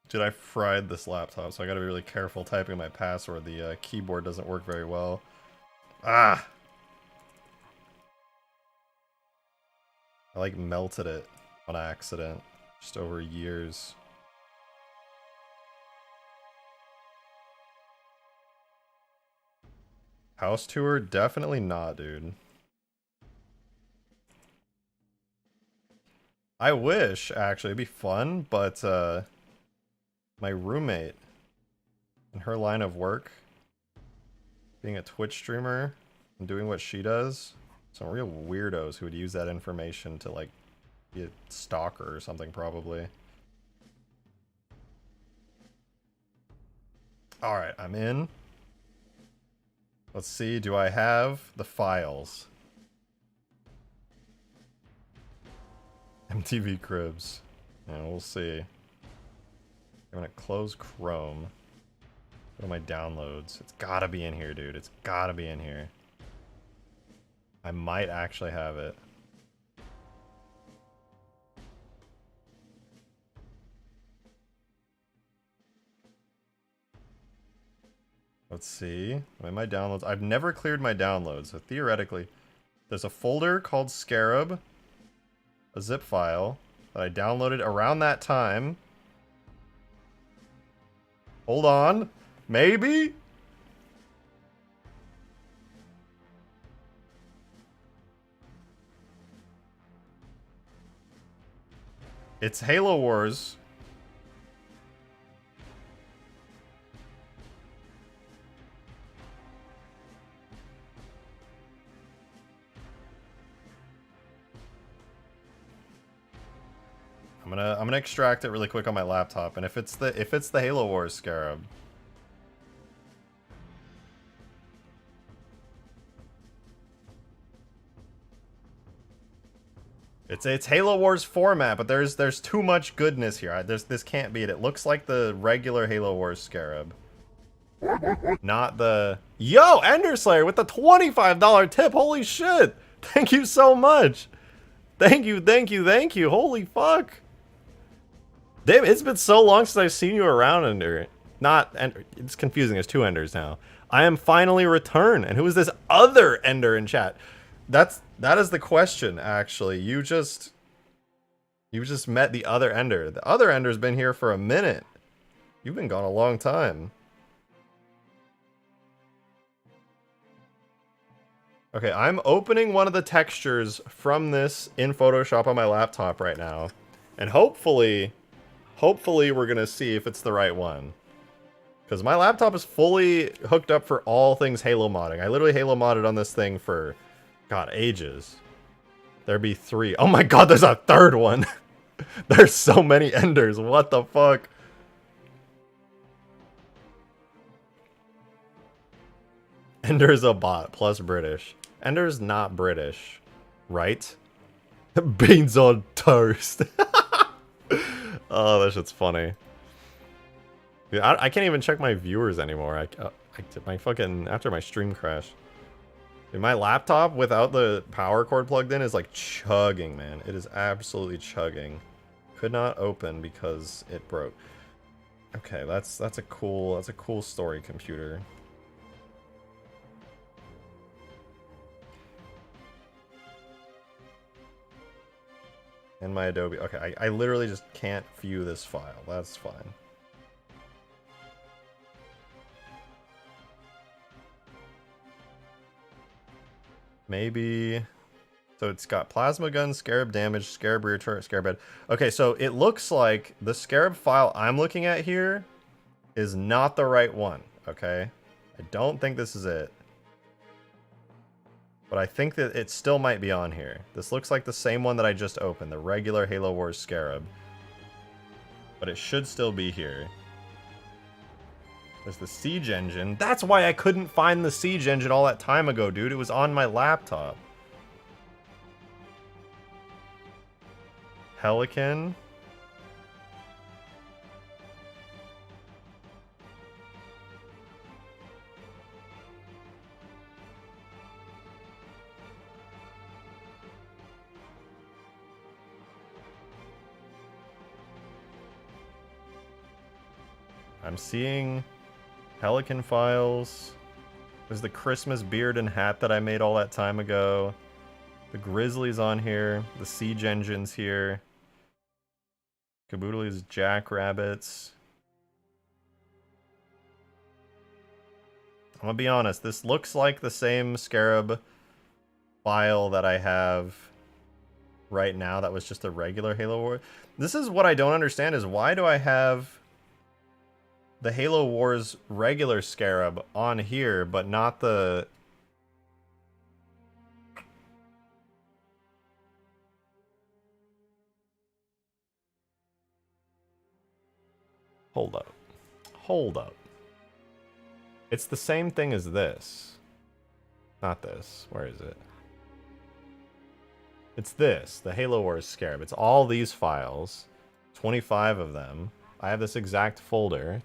Dude, I fried this laptop, so I gotta be really careful typing my password. The keyboard doesn't work very well. Ah! I like melted it on accident, just over years. House tour? Definitely not, dude. I wish, actually, it'd be fun, but my roommate in her line of work, being a Twitch streamer and doing what she does, some real weirdos who would use that information to like be a stalker or something, probably. Alright, I'm in. Let's see, do I have the files? MTV Cribs. Yeah, we'll see. I'm gonna close Chrome. Go to my downloads. It's gotta be in here, dude. It's gotta be in here. I might actually have it. Let's see. I'm in my downloads. I've never cleared my downloads, so theoretically, there's a folder called Scarab, a zip file that I downloaded around that time. Hold on. Maybe? It's Halo Wars. I'm gonna extract it really quick on my laptop, and if it's the Halo Wars Scarab. It's Halo Wars format, but there's too much goodness here. This can't be it. It looks like the regular Halo Wars Scarab. Not the... Yo, Enderslayer with the $25 tip. Holy shit. Thank you so much. Thank you, thank you, thank you. Holy fuck. Damn, it's been so long since I've seen you around, Ender. Not Ender. It's confusing. There's two Enders now. I am finally returned. And who is this other Ender in chat? That is the question, actually. You just met the other Ender. The other Ender's been here for a minute. You've been gone a long time. Okay, I'm opening one of the textures from this in Photoshop on my laptop right now. And hopefully we're gonna see if it's the right one. Because my laptop is fully hooked up for all things Halo modding. I literally Halo modded on this thing for, God, ages. There be 3. Oh my god, there's a 3rd one. There's so many Enders. What the fuck? Ender's a bot plus British. Ender's not British, right? Beans on toast. Oh, that shit's funny. Yeah, I can't even check my viewers anymore. My fucking after my stream crash. Dude, my laptop without the power cord plugged in is like chugging, man. It is absolutely chugging. Could not open because it broke. Okay, that's a cool story, computer. And my Adobe. Okay, I literally just can't view this file. That's fine. Maybe. So it's got plasma gun, scarab damage, scarab rear turret, scarab head. Okay, so it looks like the scarab file I'm looking at here is not the right one. Okay, I don't think this is it. But I think that it still might be on here. This looks like the same one that I just opened, the regular Halo Wars Scarab. But it should still be here. There's the Siege Engine. That's why I couldn't find the Siege Engine all that time ago, dude. It was on my laptop. Pelican. I'm seeing Pelican files. There's the Christmas beard and hat that I made all that time ago. The Grizzly's on here. The Siege Engine's here. Kaboodley's Jackrabbits. I'm gonna be honest, this looks like the same Scarab file that I have right now that was just a regular Halo War. This is what I don't understand is why do I have the Halo Wars regular Scarab on here, but not the... Hold up. Hold up. It's the same thing as this. Not this. Where is it? It's this, the Halo Wars Scarab. It's all these files. 25 of them. I have this exact folder.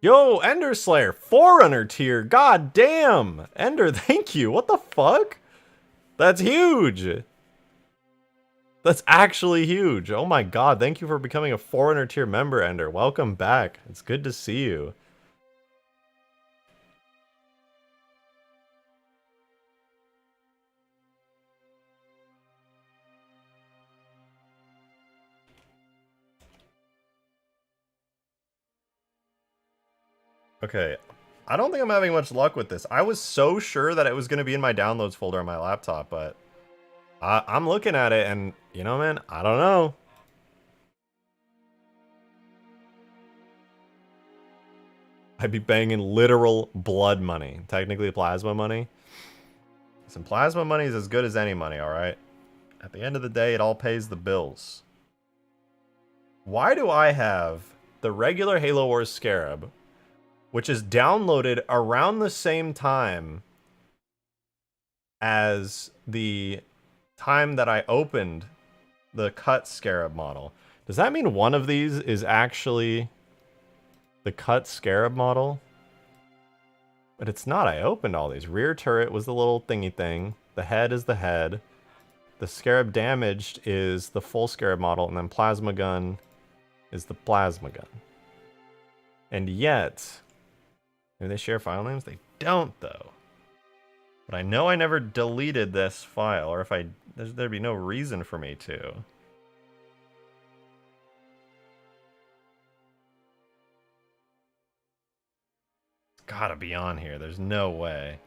Yo, Ender Slayer, Forerunner tier. God damn. Ender, thank you. What the fuck? That's huge. That's actually huge. Oh my god, thank you for becoming a Forerunner tier member, Ender. Welcome back. It's good to see you. Okay, I don't think I'm having much luck with this. I was so sure that it was going to be in my downloads folder on my laptop, but I'm looking at it and, you know, man, I don't know. I'd be banging literal blood money. Technically plasma money. Some plasma money is as good as any money, alright? At the end of the day, it all pays the bills. Why do I have the regular Halo Wars Scarab, which is downloaded around the same time as the time that I opened the cut Scarab model? Does that mean one of these is actually the cut Scarab model? But it's not. I opened all these. Rear turret was the little thingy thing. The head is the head. The Scarab damaged is the full Scarab model, and then plasma gun is the plasma gun. And yet, maybe they share file names? They don't, though. But I know I never deleted this file, or if I... there'd be no reason for me to. It's gotta be on here. There's no way.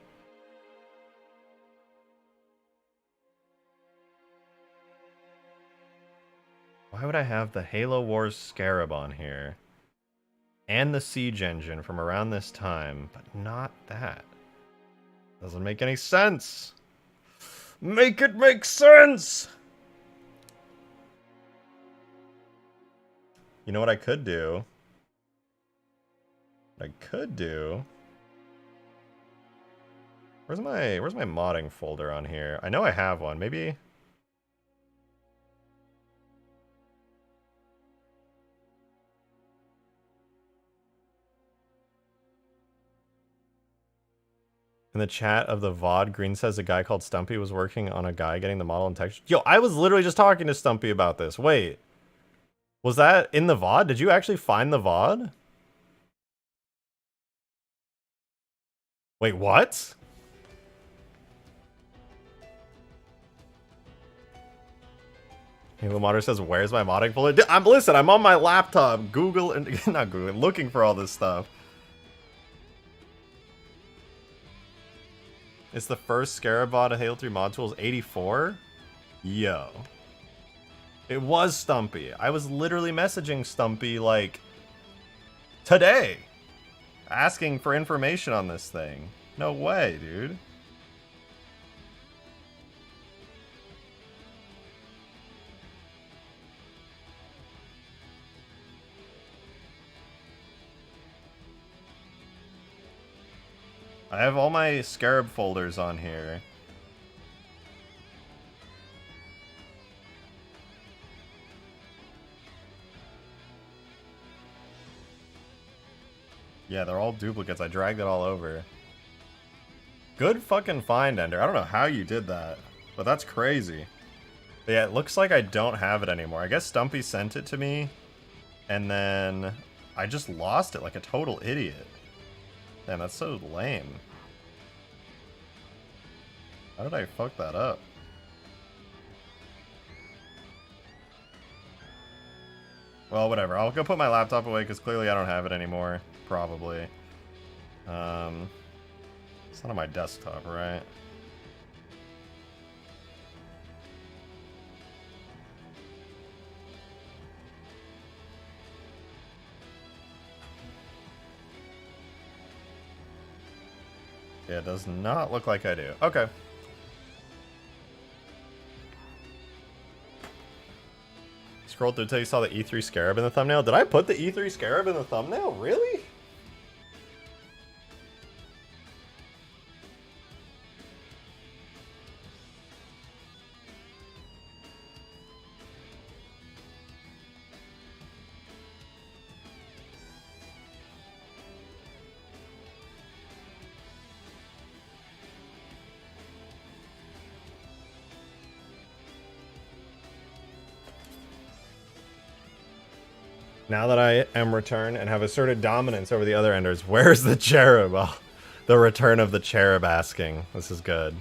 Why would I have the Halo Wars Scarab on here? and the siege engine from around this time, but not that. Doesn't make any sense. Make it make sense! You know what I could do? Where's my modding folder on here? I know I have one. Maybe. In the chat of the VOD, Green says a guy called Stumpy was working on a guy getting the model and texture. Yo, I was literally just talking to Stumpy about this. Wait. Was that in the VOD? Did you actually find the VOD? Wait, what? Halo Modder says, where's my modding folder? Listen, I'm on my laptop, not Googling, looking for all this stuff. It's the first Scarab VOD of Halo 3 mod tools, 84? Yo. It was Stumpy. I was literally messaging Stumpy, like, today. Asking for information on this thing. No way, dude. I have all my Scarab folders on here. Yeah, they're all duplicates. I dragged it all over. Good fucking find, Ender. I don't know how you did that, but that's crazy. But yeah, it looks like I don't have it anymore. I guess Stumpy sent it to me, and then I just lost it like a total idiot. Damn, that's so lame. How did I fuck that up? Well, whatever. I'll go put my laptop away because clearly I don't have it anymore. Probably. It's not on my desktop, right? Yeah, it does not look like I do. Okay. Scrolled through until you saw the E3 Scarab in the thumbnail. Did I put the E3 Scarab in the thumbnail? Really? Now that I am returned and have asserted dominance over the other enders, where's the cherub? Oh, the return of the cherub asking. This is good.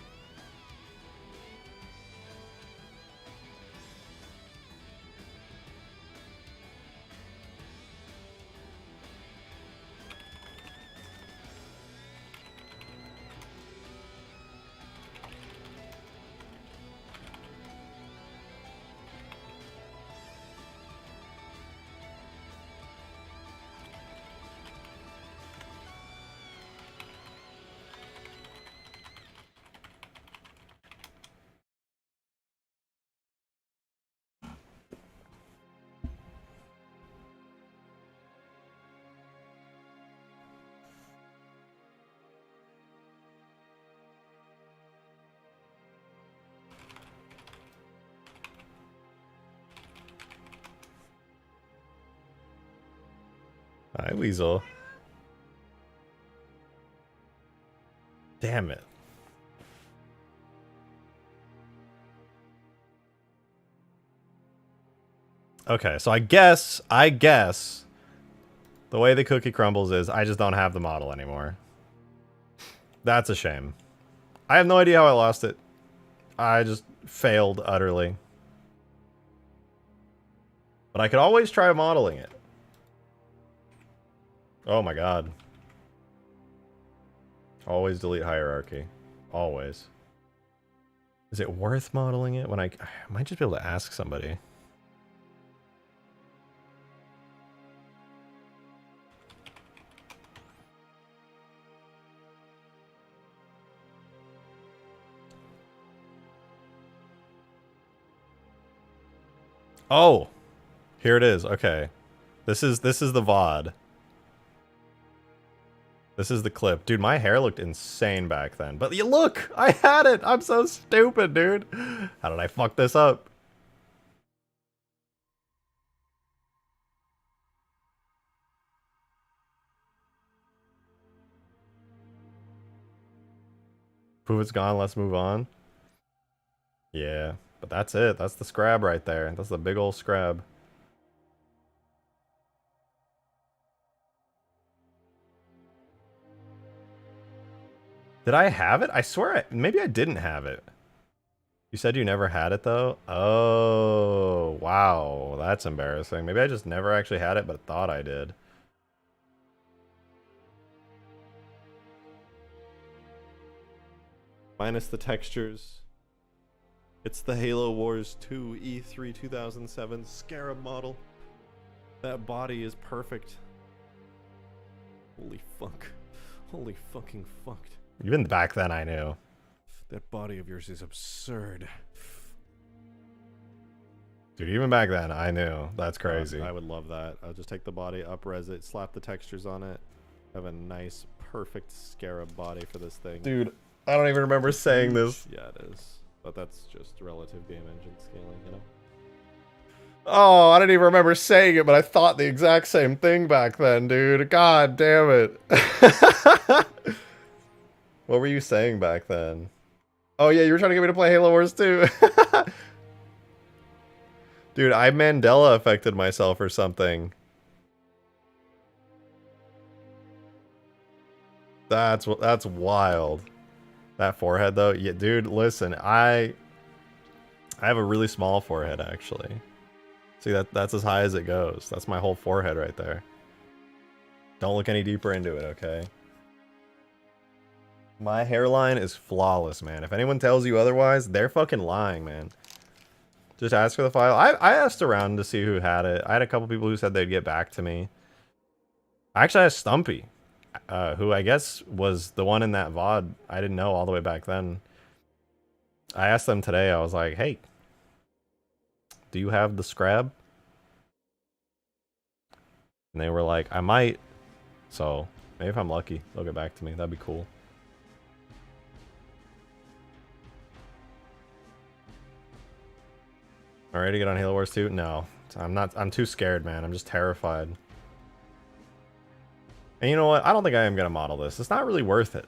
Hi, Weasel. Damn it. Okay, so I guess the way the cookie crumbles is I just don't have the model anymore. That's a shame. I have no idea how I lost it. I just failed utterly. But I could always try modeling it. Oh my god. Always delete hierarchy. Always. Is it worth modeling it when I might just be able to ask somebody. Oh, here it is. Okay. This is the VOD. This is the clip. Dude, my hair looked insane back then. But you look! I had it! I'm so stupid, dude. How did I fuck this up? Poof, it's gone. Let's move on. Yeah, but that's it. That's the Scarab right there. That's the big old Scarab. Did I have it? I swear maybe I didn't have it. You said you never had it though? Oh, wow. That's embarrassing. Maybe I just never actually had it but thought I did. Minus the textures. It's the Halo Wars 2 E3 2007 Scarab model. That body is perfect. Holy fuck. Holy fucking fucked. Even back then I knew. That body of yours is absurd. Dude, even back then I knew. That's crazy. I would love that. I'll just take the body, up-res it, slap the textures on it. Have a nice, perfect Scarab body for this thing. Dude, I don't even remember saying this. Yeah, it is. But that's just relative game engine scaling, you know? Oh, I didn't even remember saying it, but I thought the exact same thing back then, dude. God damn it. What were you saying back then? Oh yeah, you were trying to get me to play Halo Wars 2. Dude, I Mandela affected myself or something. That's wild. That forehead though, yeah, dude. Listen, I have a really small forehead actually. See that's as high as it goes. That's my whole forehead right there. Don't look any deeper into it, okay? My hairline is flawless, man. If anyone tells you otherwise, they're fucking lying, man. Just ask for the file. I asked around to see who had it. I had a couple people who said they'd get back to me. I actually asked Stumpy, who I guess was the one in that VOD. I didn't know all the way back then. I asked them today. I was like, hey, do you have the Scarab? And they were like, I might. So maybe if I'm lucky, they'll get back to me. That'd be cool. All right, to get on Halo Wars 2? No, I'm not. I'm too scared, man. I'm just terrified. And you know what? I don't think I am gonna model this. It's not really worth it.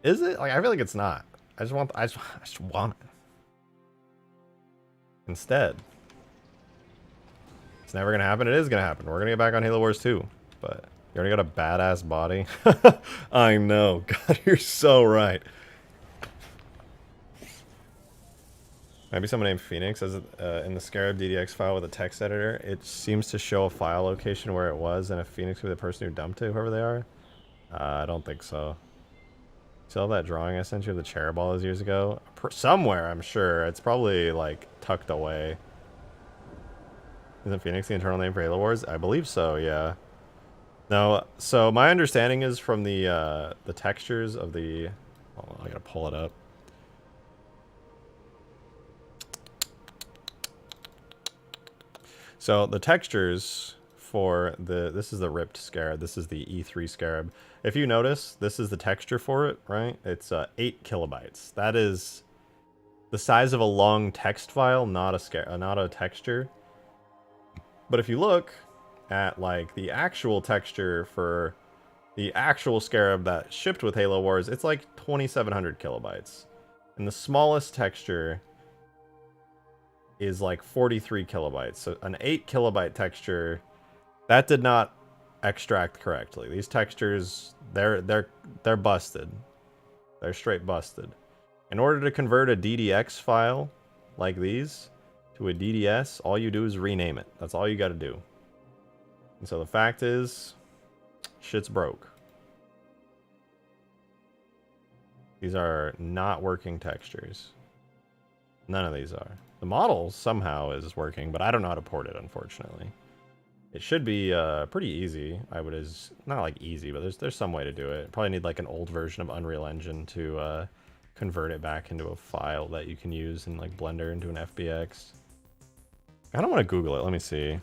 Is it? Like, I feel like it's not. I just want it. Instead, it's never gonna happen. It is gonna happen. We're gonna get back on Halo Wars 2. But you already got a badass body. I know. God, you're so right. Maybe someone named Phoenix as in the Scarab DDX file with a text editor. It seems to show a file location where it was, and if Phoenix were the person who dumped it, whoever they are. I don't think so. Still that drawing I sent you of the cherub all those years ago? Somewhere, I'm sure. It's probably like tucked away. Isn't Phoenix the internal name for Halo Wars? I believe so, yeah. No, so my understanding is from the textures of the... Hold on, I gotta pull it up. So the textures for this is the ripped Scarab. This is the E3 Scarab. If you notice, this is the texture for it, right? It's 8 kilobytes. That is the size of a long text file, not a texture. But if you look at like the actual texture for the actual Scarab that shipped with Halo Wars, it's like 2,700 kilobytes. And the smallest texture is like 43 kilobytes. So an 8 kilobyte texture, that did not extract correctly. These textures, they're busted. They're straight busted. In order to convert a DDX file like these to a DDS, all you do is rename it. That's all you got to do. And so the fact is, shit's broke. These are not working textures. None of these are. The model somehow is working, but I don't know how to port it, unfortunately. It should be pretty easy. Not like easy, but there's some way to do it. Probably need like an old version of Unreal Engine to convert it back into a file that you can use in like Blender into an FBX. I don't want to Google it. Let me see.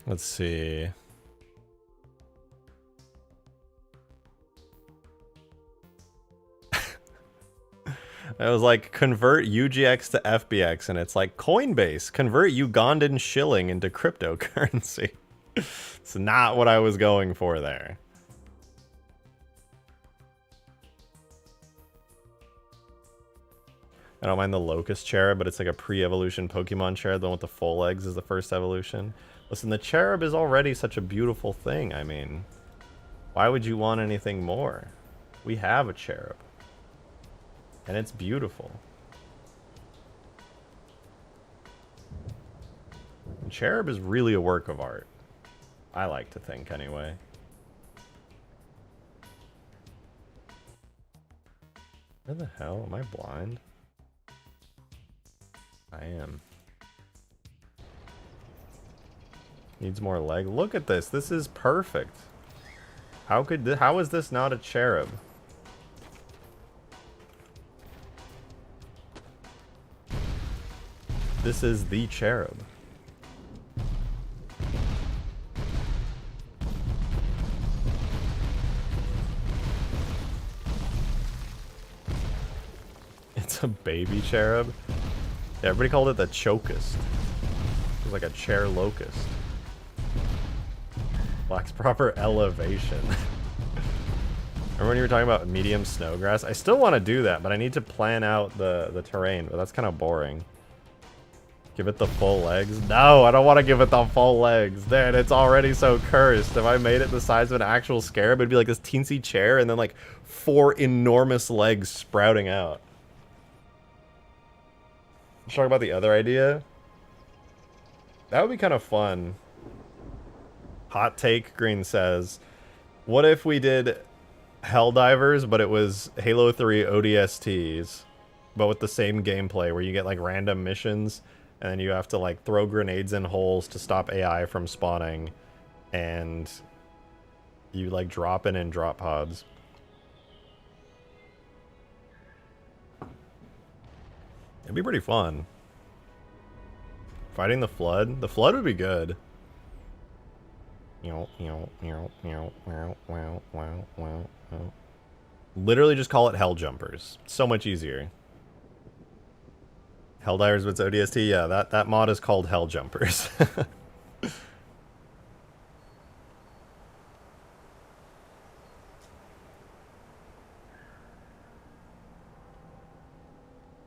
Let's see. It was like convert UGX to FBX, and it's like Coinbase, convert Ugandan shilling into cryptocurrency. It's not what I was going for there. I don't mind the Locust Cherub, but it's like a pre-evolution Pokemon Cherub. The one with the full legs is the first evolution. Listen, the Cherub is already such a beautiful thing. I mean, why would you want anything more? We have a Cherub. And it's beautiful. And Cherub is really a work of art. I like to think, anyway. Where the hell? Am I blind? I am. Needs more leg. Look at this. This is perfect. How is this not a Cherub? This is the Cherub. It's a baby Cherub. Yeah, everybody called it the Chocust. It was like a chair locust. Lacks proper elevation. Remember when you were talking about medium snowgrass? I still want to do that, but I need to plan out the terrain, but that's kind of boring. Give it the full legs? No, I don't want to give it the full legs. Dude, it's already so cursed. If I made it the size of an actual scarab, it'd be like this teensy chair and then like 4 enormous legs sprouting out. Talk about the other idea. That would be kind of fun. Hot take, Green says, what if we did Helldivers, but it was Halo 3 ODSTs, but with the same gameplay where you get like random missions and then you have to like throw grenades in holes to stop AI from spawning, and you like drop in drop pods. It'd be pretty fun. Fighting the Flood? The Flood would be good. Literally just call it Hell Jumpers. So much easier. Helldivers with ODST? Yeah, that mod is called Hell Jumpers.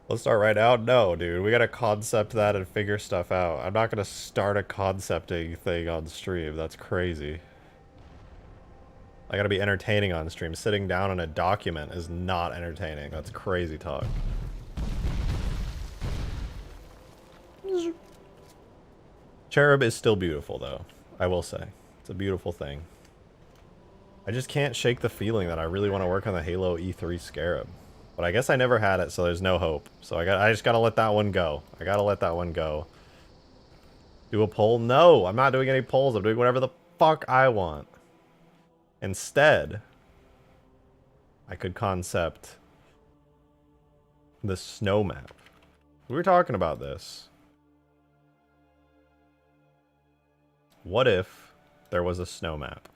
Let's start right out? No, dude. We gotta concept that and figure stuff out. I'm not gonna start a concepting thing on stream. That's crazy. I gotta be entertaining on stream. Sitting down on a document is not entertaining. That's crazy talk. Cherub is still beautiful, though. I will say. It's a beautiful thing. I just can't shake the feeling that I really want to work on the Halo E3 Scarab. But I guess I never had it, so there's no hope. So I just gotta let that one go. I gotta let that one go. Do a poll? No, I'm not doing any polls. I'm doing whatever the fuck I want. Instead, I could concept the snow map. We were talking about this. What if there was a snow map?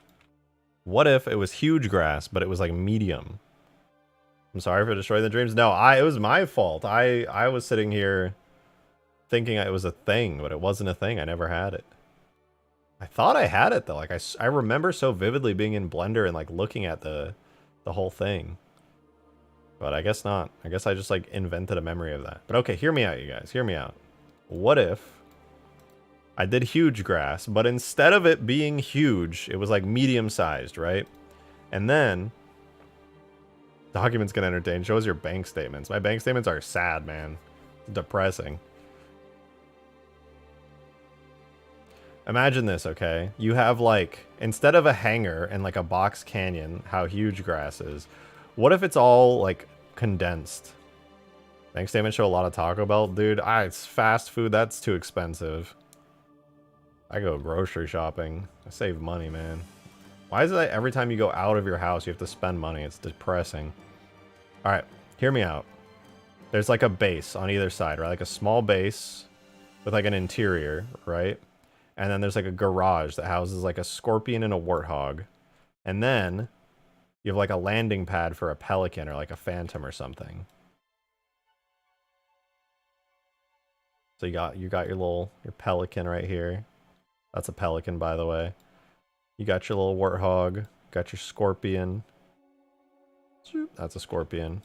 What if it was Hugegrass, but it was like medium? I'm sorry for destroying the dreams. No, it was my fault. I was sitting here thinking it was a thing, but it wasn't a thing. I never had it. I thought I had it though. Like I remember so vividly being in Blender and like looking at the whole thing. But I guess not. I guess I just like invented a memory of that. But okay, hear me out, you guys. Hear me out. What if I did Hugegrass, but instead of it being huge, it was like medium sized, right? And then documents can entertain. Shows your bank statements. My bank statements are sad, man. Depressing. Imagine this, okay? You have like, instead of a hangar and like a box canyon, how Hugegrass is, what if it's all like condensed? Thanks, Damon. Show a lot of Taco Bell. Dude, it's fast food. That's too expensive. I go grocery shopping. I save money, man. Why is it that every time you go out of your house, you have to spend money? It's depressing. All right, hear me out. There's like a base on either side, right? Like a small base with like an interior, right? And then there's like a garage that houses like a scorpion and a warthog. And then you have like a landing pad for a pelican or like a phantom or something. So you got your pelican right here. That's a pelican, by the way. You got your little warthog. Got your scorpion. That's a scorpion.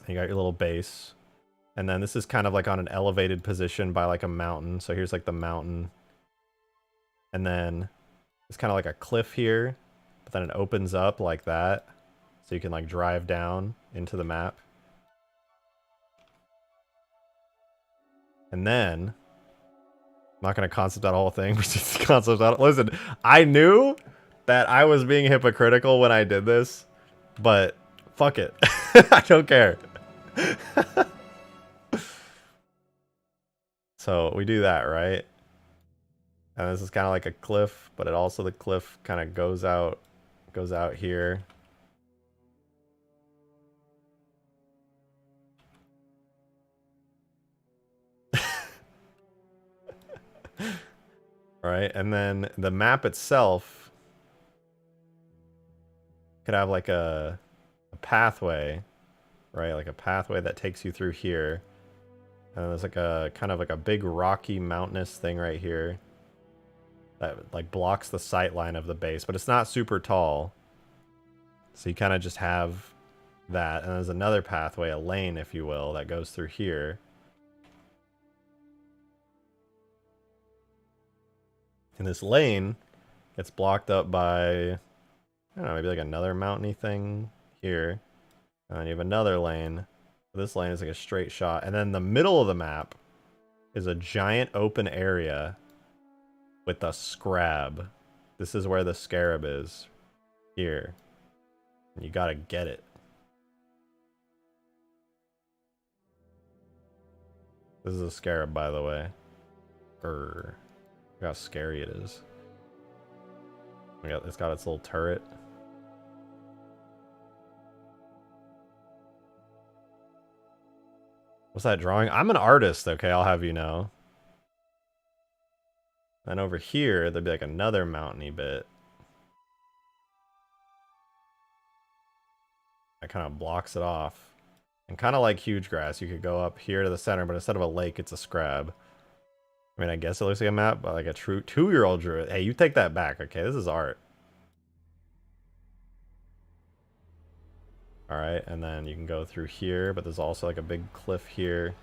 You got your little base. And then this is kind of like on an elevated position by like a mountain. So here's like the mountain. And then it's kind of like a cliff here. But then it opens up like that. So you can like drive down into the map. And then, I'm not going to concept out the whole thing, but just concept out. Listen, I knew that I was being hypocritical when I did this, but fuck it. I don't care. So we do that, right? And this is kind of like a cliff, but it also, the cliff kind of goes out here. Right, and then the map itself could have like a pathway, right? Like a pathway that takes you through here. And there's like a kind of like a big rocky mountainous thing right here that like blocks the sight line of the base, but it's not super tall. So you kind of just have that, and there's another pathway, a lane, if you will, that goes through here. And this lane gets blocked up by, I don't know, maybe like another mountainy thing here. And then you have another lane. This lane is like a straight shot. And then the middle of the map is a giant open area with a scarab. This is where the scarab is. Here. And you gotta get it. This is a scarab, by the way. Look how scary it is. It's got its little turret. What's that drawing? I'm an artist, okay? I'll have you know. And over here, there'd be like another mountainy bit. That kind of blocks it off. And kind of like Hugegrass, you could go up here to the center, but instead of a lake, it's a scarab. I mean, I guess it looks like a map, but like a true 2-year-old drew it. Hey, you take that back, okay? This is art. Alright, and then you can go through here, but there's also like a big cliff here.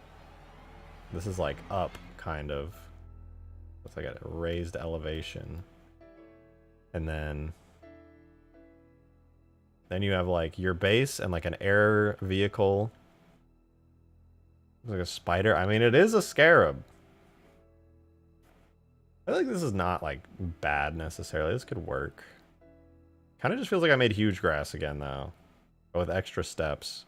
This is like up, kind of. It's like a raised elevation. And then you have like your base and like an air vehicle. It's like a spider. I mean, it is a scarab. I feel like this is not like bad necessarily. This could work. Kind of just feels like I made Hugegrass again though, with extra steps.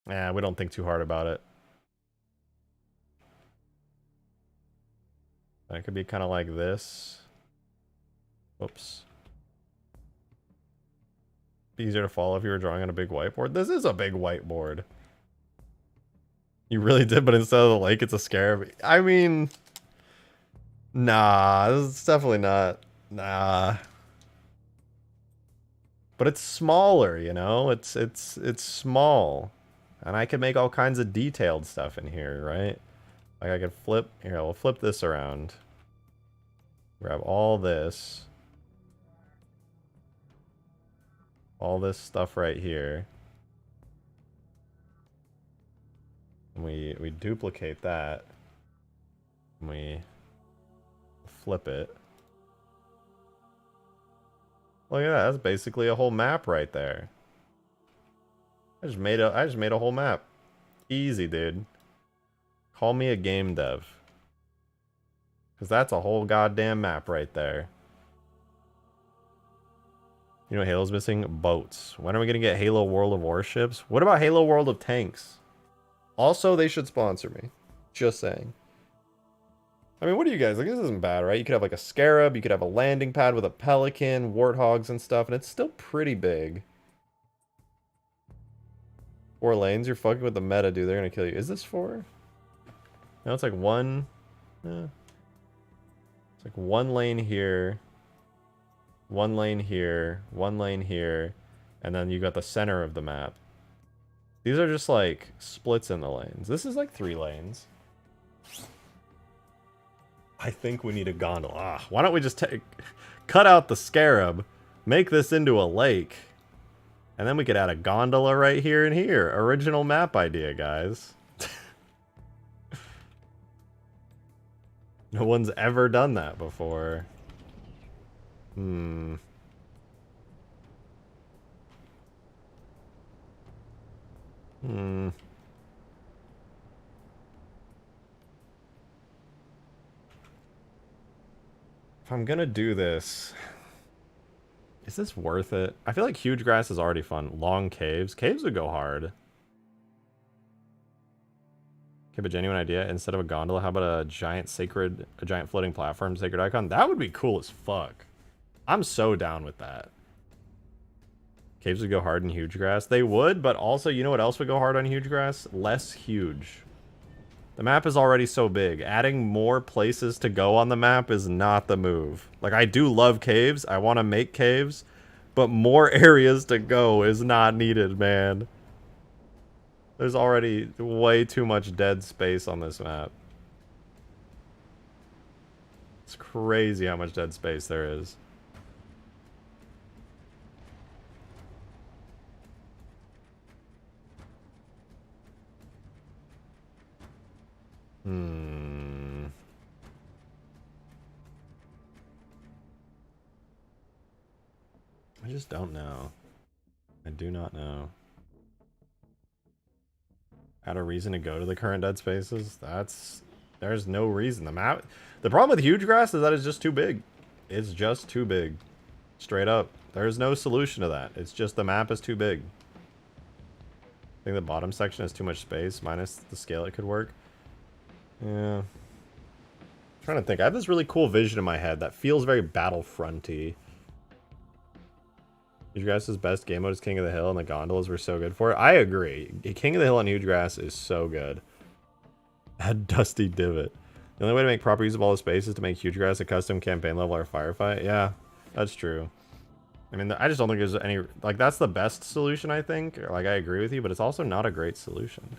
Yeah, we don't think too hard about it. It could be kind of like this. Whoops. Be easier to follow if you were drawing on a big whiteboard. This is a big whiteboard. You really did, but instead of the lake, it's a scarab. I mean, nah, this is definitely not. Nah. But it's smaller, you know? It's small. And I can make all kinds of detailed stuff in here, right? Like I could flip, here, we'll flip this around. Grab all this. All this stuff right here. And we duplicate that. And we flip it. Look at that, that's basically a whole map right there. I just made a whole map. Easy, dude. Call me a game dev. Because that's a whole goddamn map right there. You know what Halo's missing? Boats. When are we going to get Halo World of Warships? What about Halo World of Tanks? Also, they should sponsor me. Just saying. I mean, what do you guys like? This isn't bad, right? You could have like a Scarab, you could have a landing pad with a Pelican, warthogs and stuff, and it's still pretty big. 4 lanes, you're fucking with the meta, dude. They're gonna kill you. Is this 4? No, it's like 1. It's like 1 lane here, 1 lane here, 1 lane here, and then you got the center of the map. These are just like splits in the lanes. This is like 3 lanes. I think we need a gondola. Ah, why don't we just cut out the Scarab, make this into a lake, and then we could add a gondola right here and here. Original map idea, guys. No one's ever done that before. Hmm. If I'm gonna do this, is this worth it? I feel like Hugegrass is already fun. Long caves. Caves would go hard. Okay, but genuine idea. Instead of a gondola, how about a giant floating platform, sacred icon? That would be cool as fuck. I'm so down with that. Caves would go hard in Hugegrass. They would, but also, you know what else would go hard on Hugegrass? Less huge. The map is already so big. Adding more places to go on the map is not the move. Like, I do love caves. I want to make caves. But more areas to go is not needed, man. There's already way too much dead space on this map. It's crazy how much dead space there is. I just don't know. I do not know. Add a reason to go to the current dead spaces? There's no reason. The problem with Hugegrass is that it's just too big. It's just too big. Straight up. There's no solution to that. It's just the map is too big. I think the bottom section has too much space, minus the scale it could work. Yeah. I'm trying to think. I have this really cool vision in my head that feels very Battlefront-y. Hugegrass's best game mode is King of the Hill, and the gondolas were so good for it. I agree. King of the Hill on Hugegrass is so good. Add Dusty Divot. The only way to make proper use of all the space is to make Hugegrass a custom campaign level or firefight. Yeah, that's true. I mean, I just don't think there's any... Like, that's the best solution, I think. Like, I agree with you, but it's also not a great solution.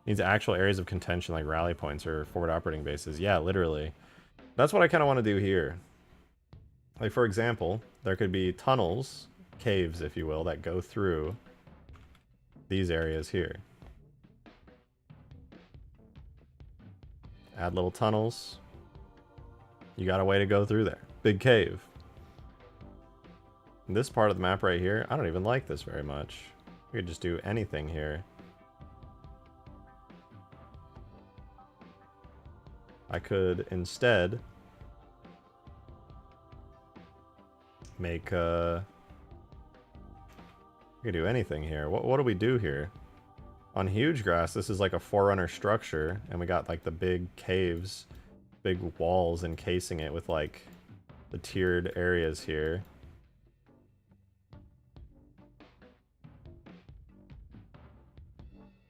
It needs actual areas of contention, like rally points or forward operating bases. Yeah, literally. That's what I kind of want to do here. Like, for example, there could be tunnels... caves, if you will, that go through these areas here. Add little tunnels. You got a way to go through there. Big cave. And this part of the map right here, I don't even like this very much. We could just do anything here. I could instead make a... We could do anything here. What do we do here? On Hugegrass, this is like a forerunner structure, and we got like the big caves, big walls encasing it with like the tiered areas here.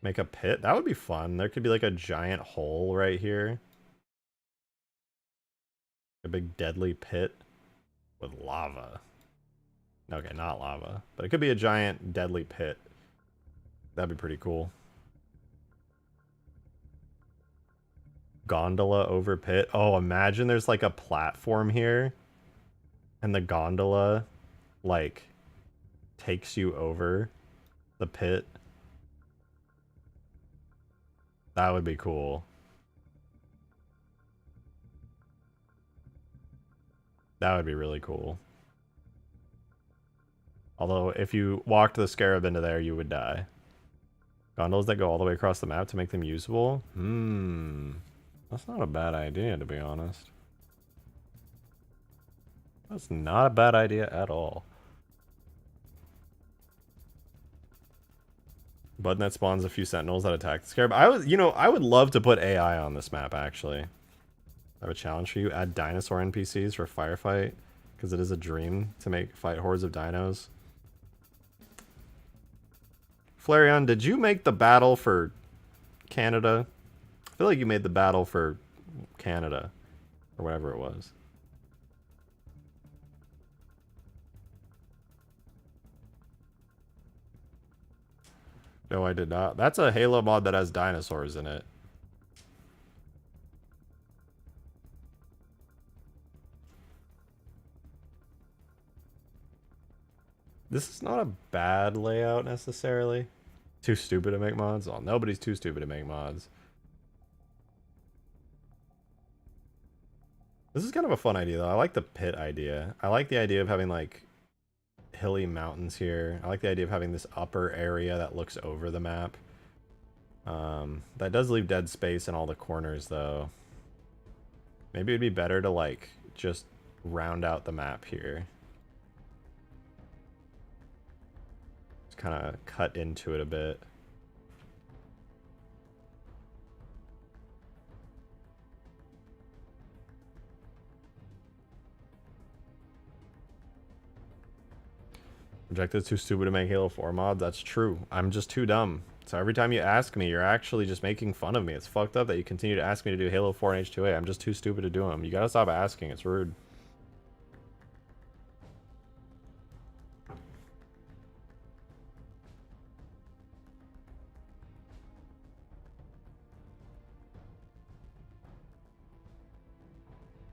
Make a pit? That would be fun. There could be like a giant hole right here. A big deadly pit with lava. Okay, not lava. But it could be a giant deadly pit. That'd be pretty cool. Gondola over pit. Oh, imagine there's like a platform here. And the gondola, like, takes you over the pit. That would be cool. That would be really cool. Although, if you walked the Scarab into there, you would die. Gondolas that go all the way across the map to make them usable? That's not a bad idea, to be honest. That's not a bad idea at all. Button that spawns a few sentinels that attack the scarab. I would love to put AI on this map, actually. I have a challenge for you. Add dinosaur NPCs for firefight, because it is a dream to make fight hordes of dinos. Flareon, did you make the battle for Canada? I feel like you made the battle for Canada, or whatever it was. No, I did not. That's a Halo mod that has dinosaurs in it. This is not a bad layout, necessarily. Too stupid to make mods? Oh, nobody's too stupid to make mods. This is kind of a fun idea, though. I like the pit idea. I like the idea of having, like, hilly mountains here. I like the idea of having this upper area that looks over the map. That does leave dead space in all the corners, though. Maybe it'd be better to, like, just round out the map here. Just kind of cut into it a bit. Objective's too stupid to make Halo 4 mods. That's true. I'm just too dumb. So every time you ask me, you're actually just making fun of me. It's fucked up that you continue to ask me to do Halo 4 and H2A. I'm just too stupid to do them. You gotta stop asking. It's rude.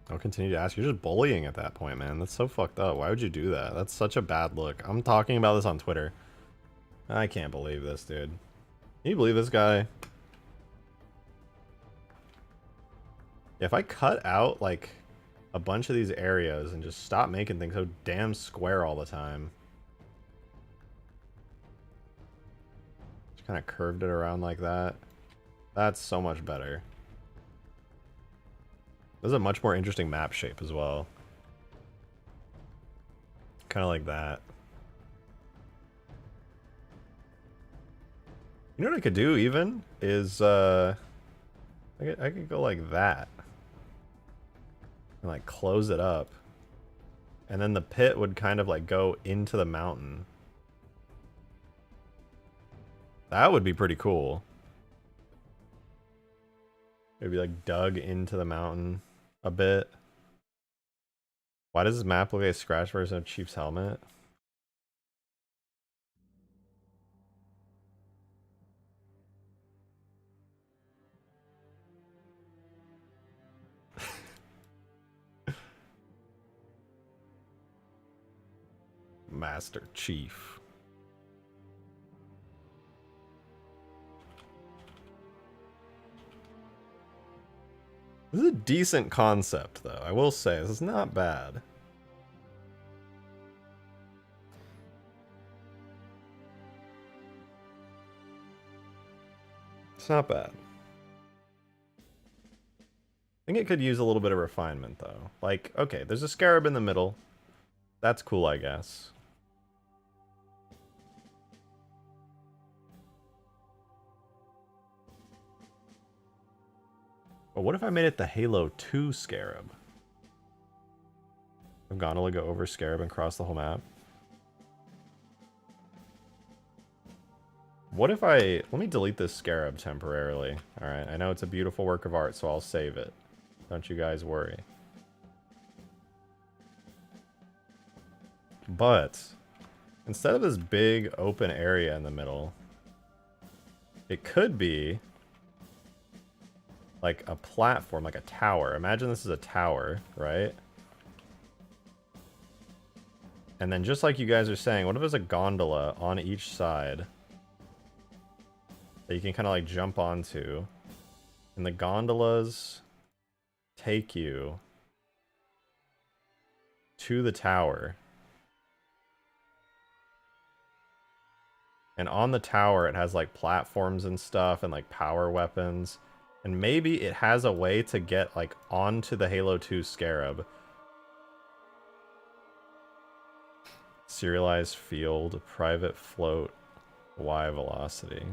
I'll continue to ask. You're just bullying at that point, man. That's so fucked up. Why would you do that? That's such a bad look. I'm talking about this on Twitter. I can't believe this, dude. Can you believe this guy? If I cut out, like, a bunch of these areas and just stop making things so damn square all the time. Just kind of curved it around like that. That's so much better. This is a much more interesting map shape as well. Kind of like that. You know what I could do even? Is, I could go like that. And like close it up. And then the pit would kind of like go into the mountain. That would be pretty cool. Maybe like dug into the mountain a bit. Why does this map look like a scratch version of Chief's helmet? Master Chief. This is a decent concept, though. I will say, this is not bad. It's not bad. I think it could use a little bit of refinement, though. Like, okay, there's a scarab in the middle. That's cool, I guess. But what if I made it the Halo 2 Scarab? Have Gondola go over Scarab and cross the whole map? What if I... Let me delete this Scarab temporarily. Alright, I know it's a beautiful work of art, so I'll save it. Don't you guys worry. But, instead of this big open area in the middle, it could be like a platform, like a tower. Imagine this is a tower, right? And then just like you guys are saying, what if there's a gondola on each side that you can kind of like jump onto, and the gondolas take you to the tower. And on the tower, it has like platforms and stuff and like power weapons. And maybe it has a way to get like onto the Halo 2 Scarab. Serialized field, private float, Y velocity.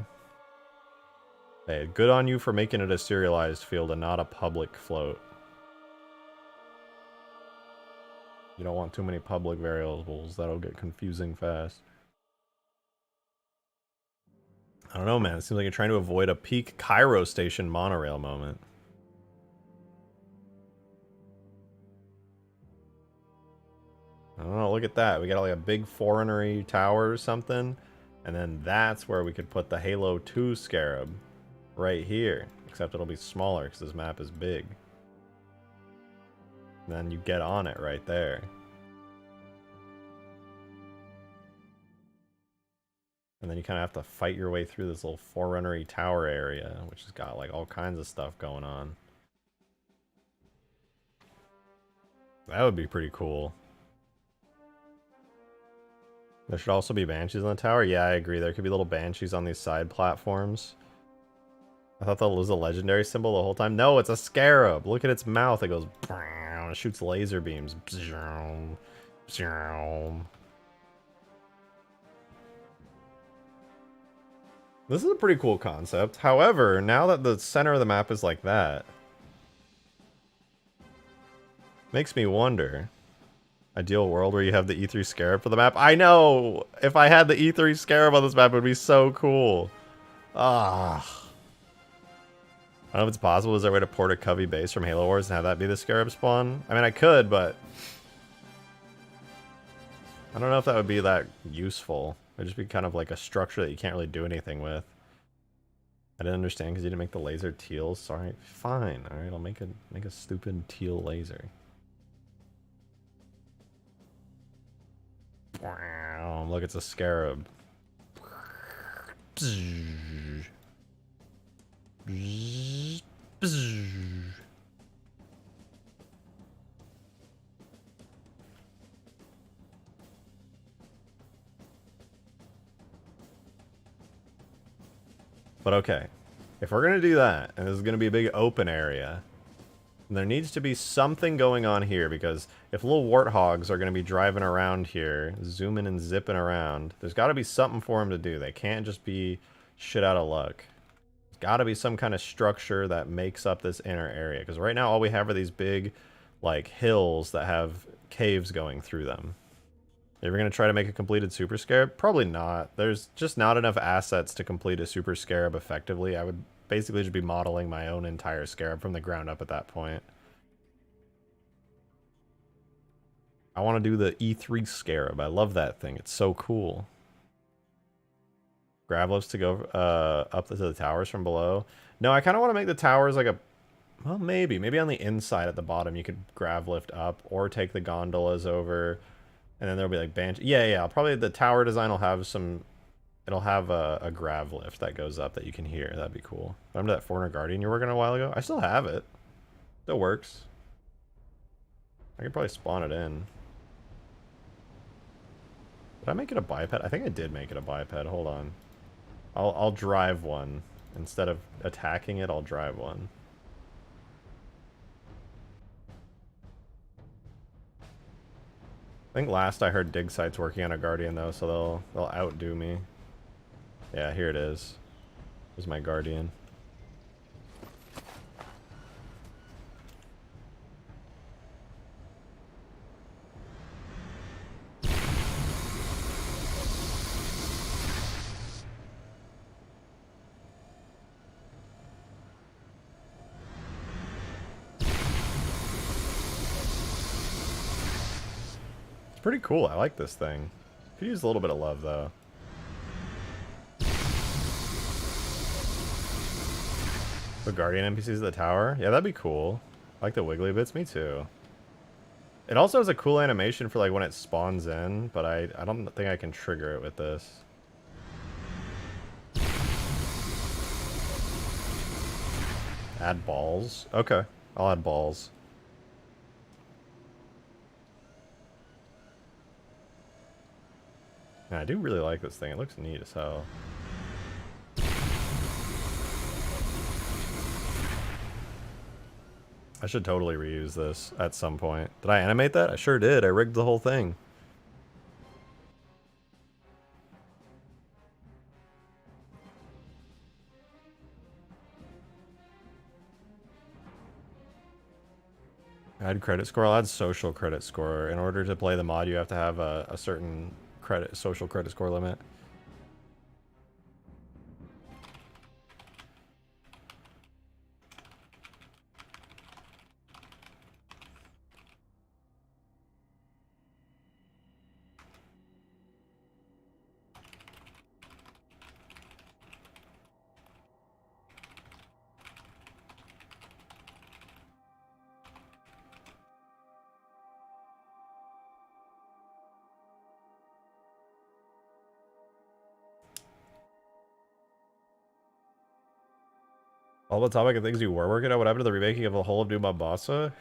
Hey, good on you for making it a serialized field and not a public float. You don't want too many public variables, that'll get confusing fast. I don't know, man. It seems like you're trying to avoid a peak Cairo station monorail moment. I don't know, look at that. We got like a big foreignery tower or something. And then that's where we could put the Halo 2 Scarab. Right here. Except it'll be smaller because this map is big. And then you get on it right there. And then you kind of have to fight your way through this little forerunnery tower area, which has got like all kinds of stuff going on. That would be pretty cool. There should also be banshees on the tower. Yeah, I agree. There could be little banshees on these side platforms. I thought that was a legendary symbol the whole time. No, it's a scarab. Look at its mouth. It goes, it shoots laser beams. This is a pretty cool concept. However, now that the center of the map is like that, makes me wonder. Ideal world where you have the E3 Scarab for the map. I know! If I had the E3 Scarab on this map, it would be so cool. Ah. I don't know if it's possible. Is there a way to port a Covey base from Halo Wars and have that be the Scarab spawn? I mean, I could, but I don't know if that would be that useful. It'd just be kind of like a structure that you can't really do anything with. I didn't understand because you didn't make the laser teal. Sorry. Fine. Alright, I'll make a stupid teal laser. Wow, look, it's a scarab. But okay, if we're gonna do that, and this is gonna be a big open area, there needs to be something going on here, because if little warthogs are going to be driving around here, zooming and zipping around, there's got to be something for them to do. They can't just be shit out of luck. There's got to be some kind of structure that makes up this inner area, because right now all we have are these big, like, hills that have caves going through them. Are we going to try to make a completed Super Scarab? Probably not. There's just not enough assets to complete a Super Scarab effectively. I would basically just be modeling my own entire Scarab from the ground up at that point. I want to do the E3 Scarab. I love that thing. It's so cool. Grav lifts to go up to the towers from below. No, I kind of want to make the towers like a... Well, maybe. Maybe on the inside at the bottom you could grav lift up or take the gondolas over. And then there'll be like bench. Yeah. Probably the tower design will have some... It'll have a grav lift that goes up that you can hear. That'd be cool. Remember that Foreigner Guardian you were working on a while ago? I still have it. Still works. I could probably spawn it in. Did I make it a biped? I think I did make it a biped. Hold on. I'll drive one. Instead of attacking it, I'll drive one. I think last I heard dig site's working on a Guardian though, so they'll outdo me. Yeah, here it is. Here's my Guardian. It's pretty cool. I like this thing. Could use a little bit of love though. The Guardian NPCs at the tower? Yeah, that'd be cool. I like the wiggly bits. Me too. It also has a cool animation for like when it spawns in, but I don't think I can trigger it with this. Add balls? Okay, I'll add balls. Yeah, I do really like this thing. It looks neat as hell. I should totally reuse this at some point. Did I animate that? I sure did. I rigged the whole thing. Add credit score. I'll add social credit score. In order to play the mod, you have to have a certain social credit score limit. All the topic of things you were working on. What happened to the remaking of the whole of New Mombasa?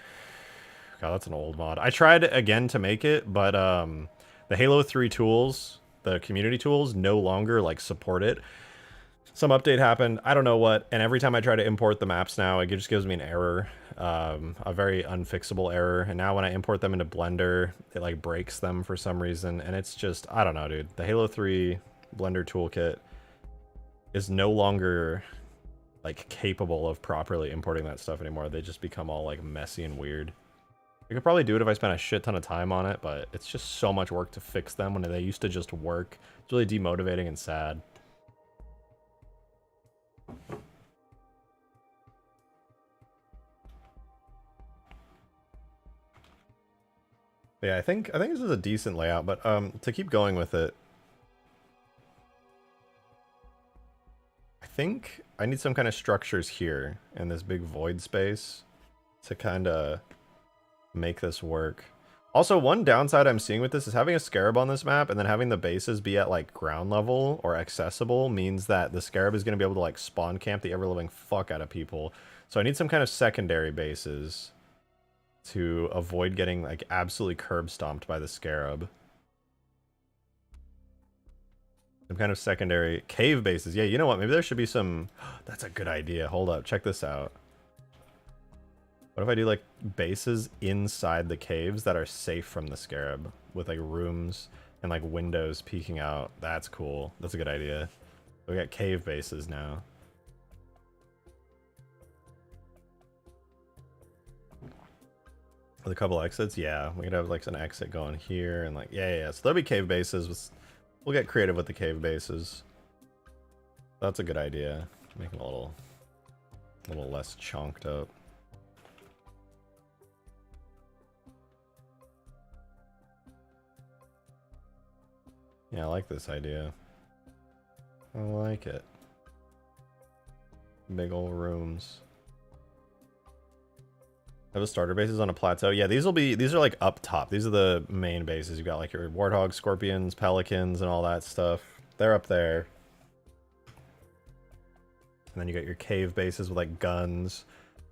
God, that's an old mod. I tried again to make it, but the Halo 3 tools, the community tools, no longer like support it. Some update happened, I don't know what, and every time I try to import the maps now, it just gives me an error, a very unfixable error. And now when I import them into Blender, it like breaks them for some reason, and it's just, I don't know, dude. The Halo 3 Blender toolkit is no longer like capable of properly importing that stuff anymore. They just become all like messy and weird. I could probably do it if I spent a shit ton of time on it, but it's just so much work to fix them when they used to just work. It's really demotivating and sad. But yeah, I think this is a decent layout, but to keep going with it, I think I need some kind of structures here in this big void space to kind of make this work. Also, one downside I'm seeing with this is having a scarab on this map and then having the bases be at like ground level or accessible means that the scarab is going to be able to like spawn camp the ever-living fuck out of people. So I need some kind of secondary bases to avoid getting like absolutely curb stomped by the scarab. Some kind of secondary cave bases. Yeah, you know what? Maybe there should be some... That's a good idea. Hold up. Check this out. What if I do like bases inside the caves that are safe from the scarab with like rooms and like windows peeking out? That's cool. That's a good idea. We got cave bases now. With a couple exits, yeah. We could have like an exit going here and like yeah. So there'll be cave bases. We'll get creative with the cave bases. That's a good idea. Make them a little less chonked up. Yeah, I like this idea. I like it. Big old rooms. Have a starter bases on a plateau. Yeah, these are like up top. These are the main bases. You've got like your warthogs, scorpions, pelicans, and all that stuff. They're up there. And then you got your cave bases with like guns.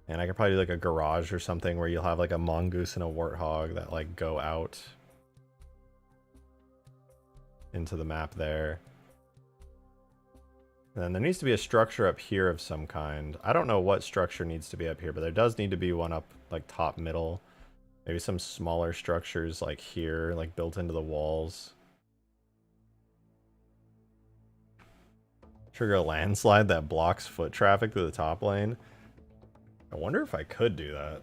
And I could probably do like a garage or something where you'll have like a mongoose and a warthog that like go out into the map there. And then there needs to be a structure up here of some kind. I don't know what structure needs to be up here, but there does need to be one up like top middle. Maybe some smaller structures like here, like built into the walls. Trigger a landslide that blocks foot traffic through the top lane. I wonder if I could do that.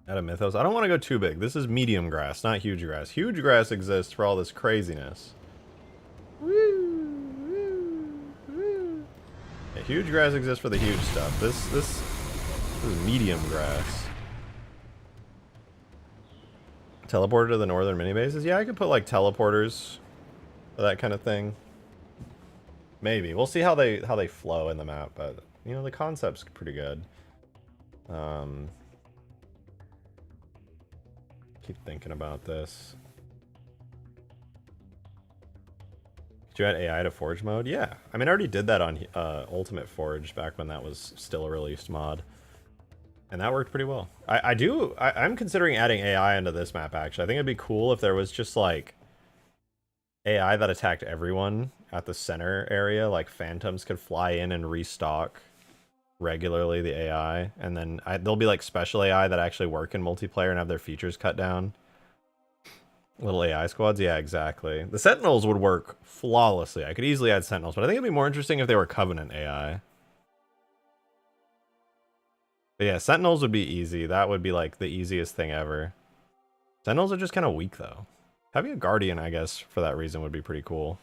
Add a mythos. I don't want to go too big. This is medium grass, not huge grass. Huge grass exists for all this craziness. Yeah, huge grass exists for the huge stuff. This is medium grass. Teleporter to the northern mini bases. Yeah, I could put like teleporters for that kind of thing. Maybe we'll see how they flow in the map, but you know the concept's pretty good. Keep thinking about this. Did you add AI to Forge mode? Yeah, I mean I already did that on Ultimate Forge back when that was still a released mod, and that worked pretty well. I'm considering adding AI into this map actually. I think it'd be cool if there was just like AI that attacked everyone at the center area, like phantoms could fly in and restock regularly the AI, and then there'll be like special AI that actually work in multiplayer and have their features cut down. Little AI squads, yeah, exactly. The Sentinels would work flawlessly. I could easily add Sentinels, but I think it'd be more interesting if they were Covenant AI. But yeah, Sentinels would be easy. That would be like the easiest thing ever. Sentinels are just kind of weak though. Having a Guardian, I guess, for that reason would be pretty cool.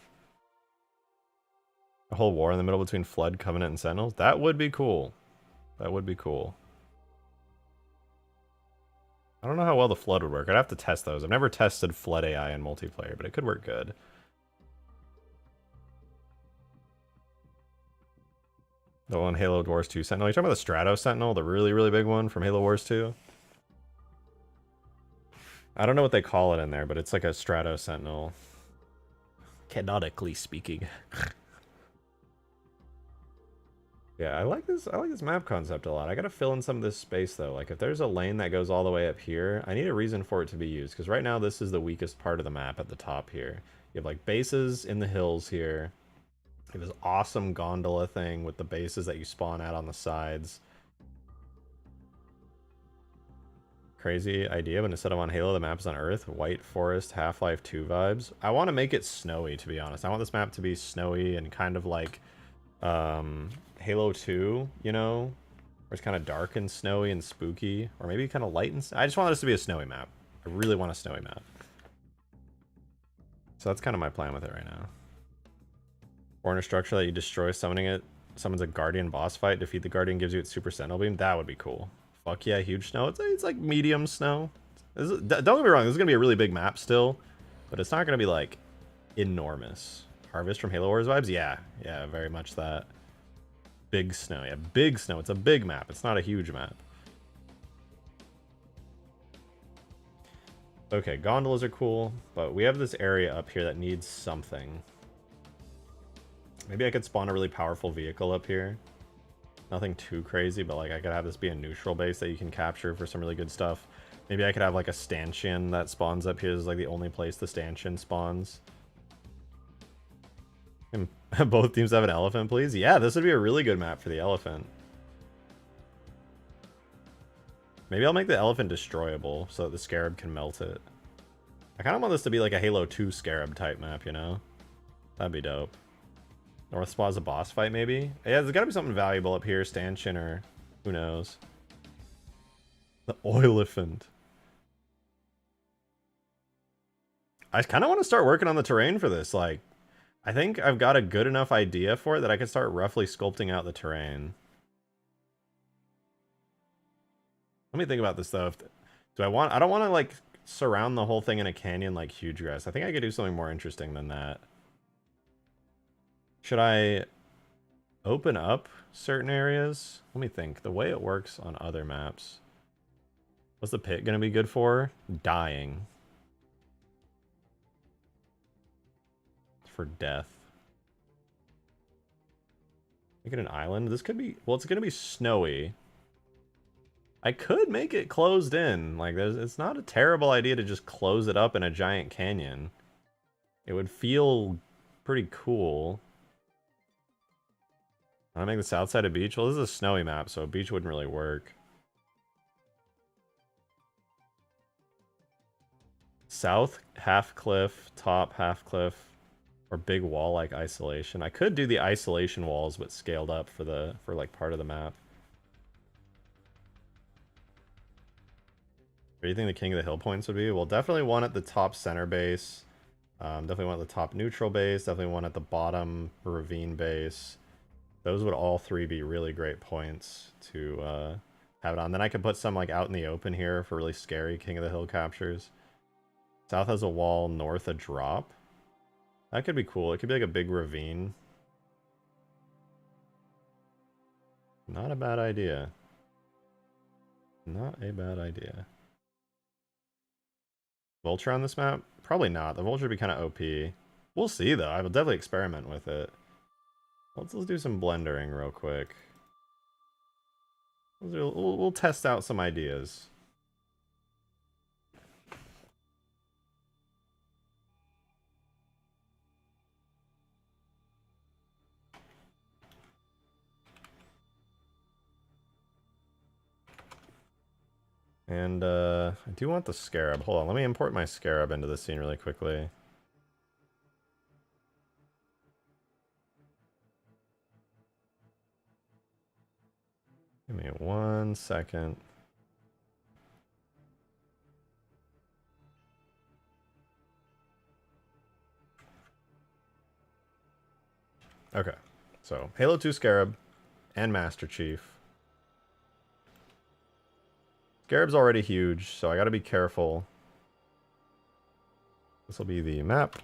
A whole war in the middle between Flood, Covenant, and Sentinels? That would be cool. That would be cool. I don't know how well the Flood would work. I'd have to test those. I've never tested Flood AI in multiplayer, but it could work good. The one Halo Wars 2 Sentinel. You're talking about the Strato Sentinel, the really, really big one from Halo Wars 2? I don't know what they call it in there, but it's like a Strato Sentinel. Canonically speaking. Yeah, I like this map concept a lot. I gotta fill in some of this space though. Like if there's a lane that goes all the way up here, I need a reason for it to be used. Because right now this is the weakest part of the map at the top here. You have like bases in the hills here. You have this awesome gondola thing with the bases that you spawn at on the sides. Crazy idea, but instead of on Halo, the map is on Earth. White Forest, Half-Life 2 vibes. I want to make it snowy, to be honest. I want this map to be snowy and kind of like Halo 2, you know? Where it's kind of dark and snowy and spooky. Or maybe kind of light and... I just want this to be a snowy map. I really want a snowy map. So that's kind of my plan with it right now. Corner structure that you destroy, summoning it. Summons a Guardian boss fight. Defeat the Guardian, gives you its Super Sentinel Beam. That would be cool. Fuck yeah, huge snow. It's like medium snow. Don't get me wrong, this is going to be a really big map still. But it's not going to be like enormous. Harvest from Halo Wars vibes? Yeah, very much that. Big snow. Yeah, big snow. It's a big map. It's not a huge map. Okay, gondolas are cool, but we have this area up here that needs something. Maybe I could spawn a really powerful vehicle up here. Nothing too crazy, but like I could have this be a neutral base that you can capture for some really good stuff. Maybe I could have like a stanchion that spawns up here. This is like the only place the stanchion spawns. And both teams have an elephant, please? Yeah, this would be a really good map for the elephant. Maybe I'll make the elephant destroyable so that the Scarab can melt it. I kind of want this to be like a Halo 2 Scarab type map, you know? That'd be dope. North Spa's a boss fight, maybe? Yeah, there's gotta be something valuable up here, stanchion or who knows. The Oiliphant. I kind of want to start working on the terrain for this. Like, I think I've got a good enough idea for it that I can start roughly sculpting out the terrain. Let me think about this though. I don't want to like surround the whole thing in a canyon like Hugegrass. I think I could do something more interesting than that. Should I open up certain areas? Let me think. The way it works on other maps. What's the pit going to be good for? Dying. For death. Make it an island. This could be... Well, it's going to be snowy. I could make it closed in. Like, it's not a terrible idea to just close it up in a giant canyon. It would feel pretty cool. I make the south side a beach. Well, this is a snowy map, so a beach wouldn't really work. South half cliff, top half cliff, or big wall like isolation. I could do the isolation walls, but scaled up for like part of the map. What do you think the king of the hill points would be? Well, definitely one at the top center base. Definitely one at the top neutral base. Definitely one at the bottom ravine base. Those would all three be really great points to have it on. Then I could put some like out in the open here for really scary King of the Hill captures. South has a wall, north a drop. That could be cool. It could be like a big ravine. Not a bad idea. Not a bad idea. Vulture on this map? Probably not. The Vulture would be kind of OP. We'll see though. I will definitely experiment with it. Let's do some blendering real quick. We'll test out some ideas. And I do want the Scarab. Hold on, let me import my Scarab into the scene really quickly. Give me 1 second. Okay, so Halo 2 Scarab and Master Chief. Scarab's already huge, so I gotta be careful. This will be the map.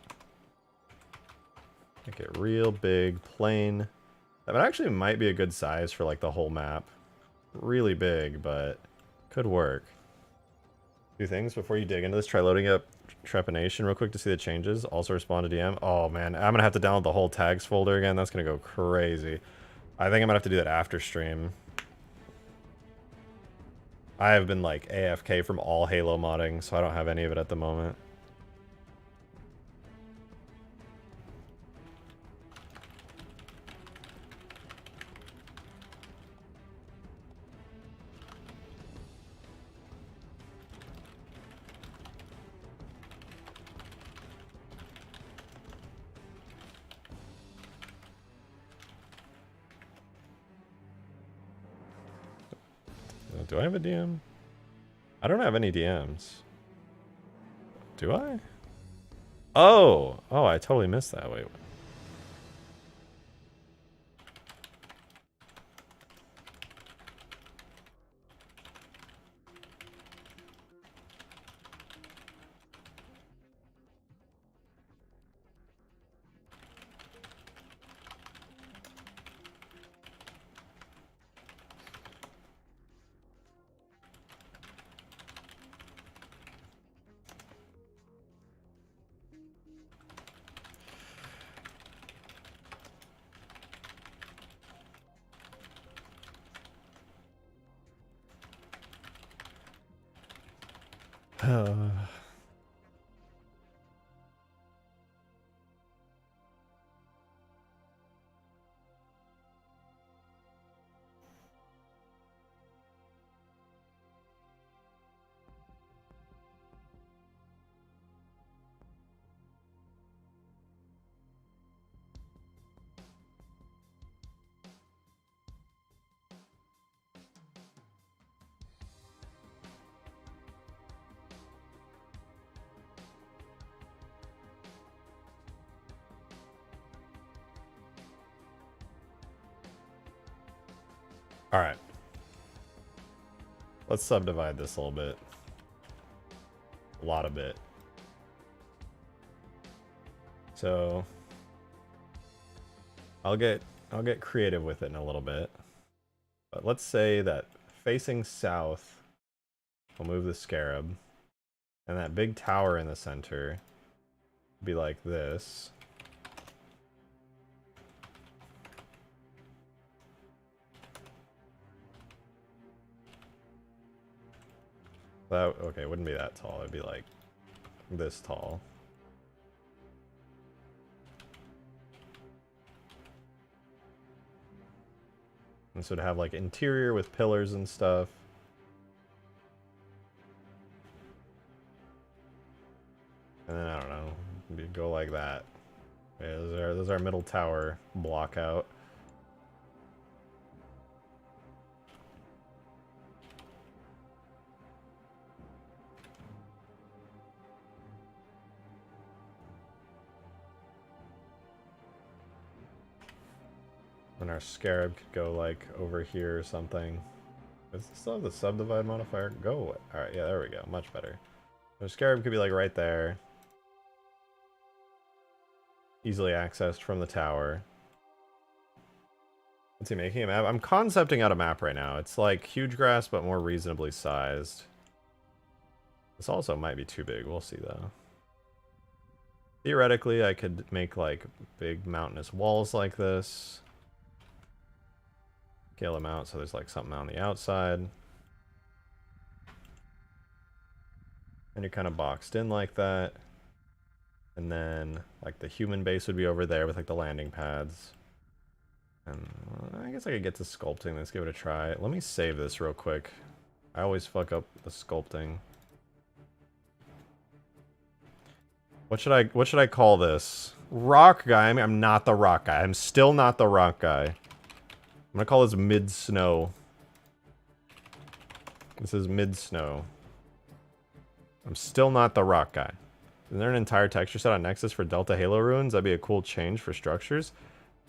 Make it real big, plain. That actually might be a good size for like the whole map. Really big, but could work. Two things before you dig into this. Try loading up Trepanation real quick to see the changes. Also respond to DM. Oh man, I'm gonna have to download the whole tags folder again. That's gonna go crazy. I think I'm gonna have to do that after stream. I have been like AFK from all Halo modding, so I don't have any of it at the moment. Do I have a DM? I don't have any DMs. Do I? Oh! Oh, I totally missed that. Wait. Alright. Let's subdivide this a little bit. A lot of bit. So I'll get creative with it in a little bit. But let's say that facing south, we'll move the Scarab. And that big tower in the center will be like this. That, okay, it wouldn't be that tall. It'd be like this tall. This would have like interior with pillars and stuff. And then I don't know, maybe go like that. Yeah, there's our middle tower block out. And our Scarab could go like over here or something. Does it still have the subdivide modifier? Go. Alright, yeah, there we go. Much better. Our Scarab could be like right there. Easily accessed from the tower. What's he making a map? I'm concepting out a map right now. It's like Hugegrass, but more reasonably sized. This also might be too big. We'll see though. Theoretically, I could make like big mountainous walls like this. Scale them out so there's like something on the outside. And you're kind of boxed in like that. And then like the human base would be over there with like the landing pads. And I guess I could get to sculpting. Let's give it a try. Let me save this real quick. I always fuck up the sculpting. What should I call this? Rock guy. I mean, I'm not the rock guy. I'm still not the rock guy. I'm gonna call this mid-snow. This is mid-snow. I'm still not the rock guy. Is there an entire texture set on Nexus for Delta Halo ruins? That'd be a cool change for structures.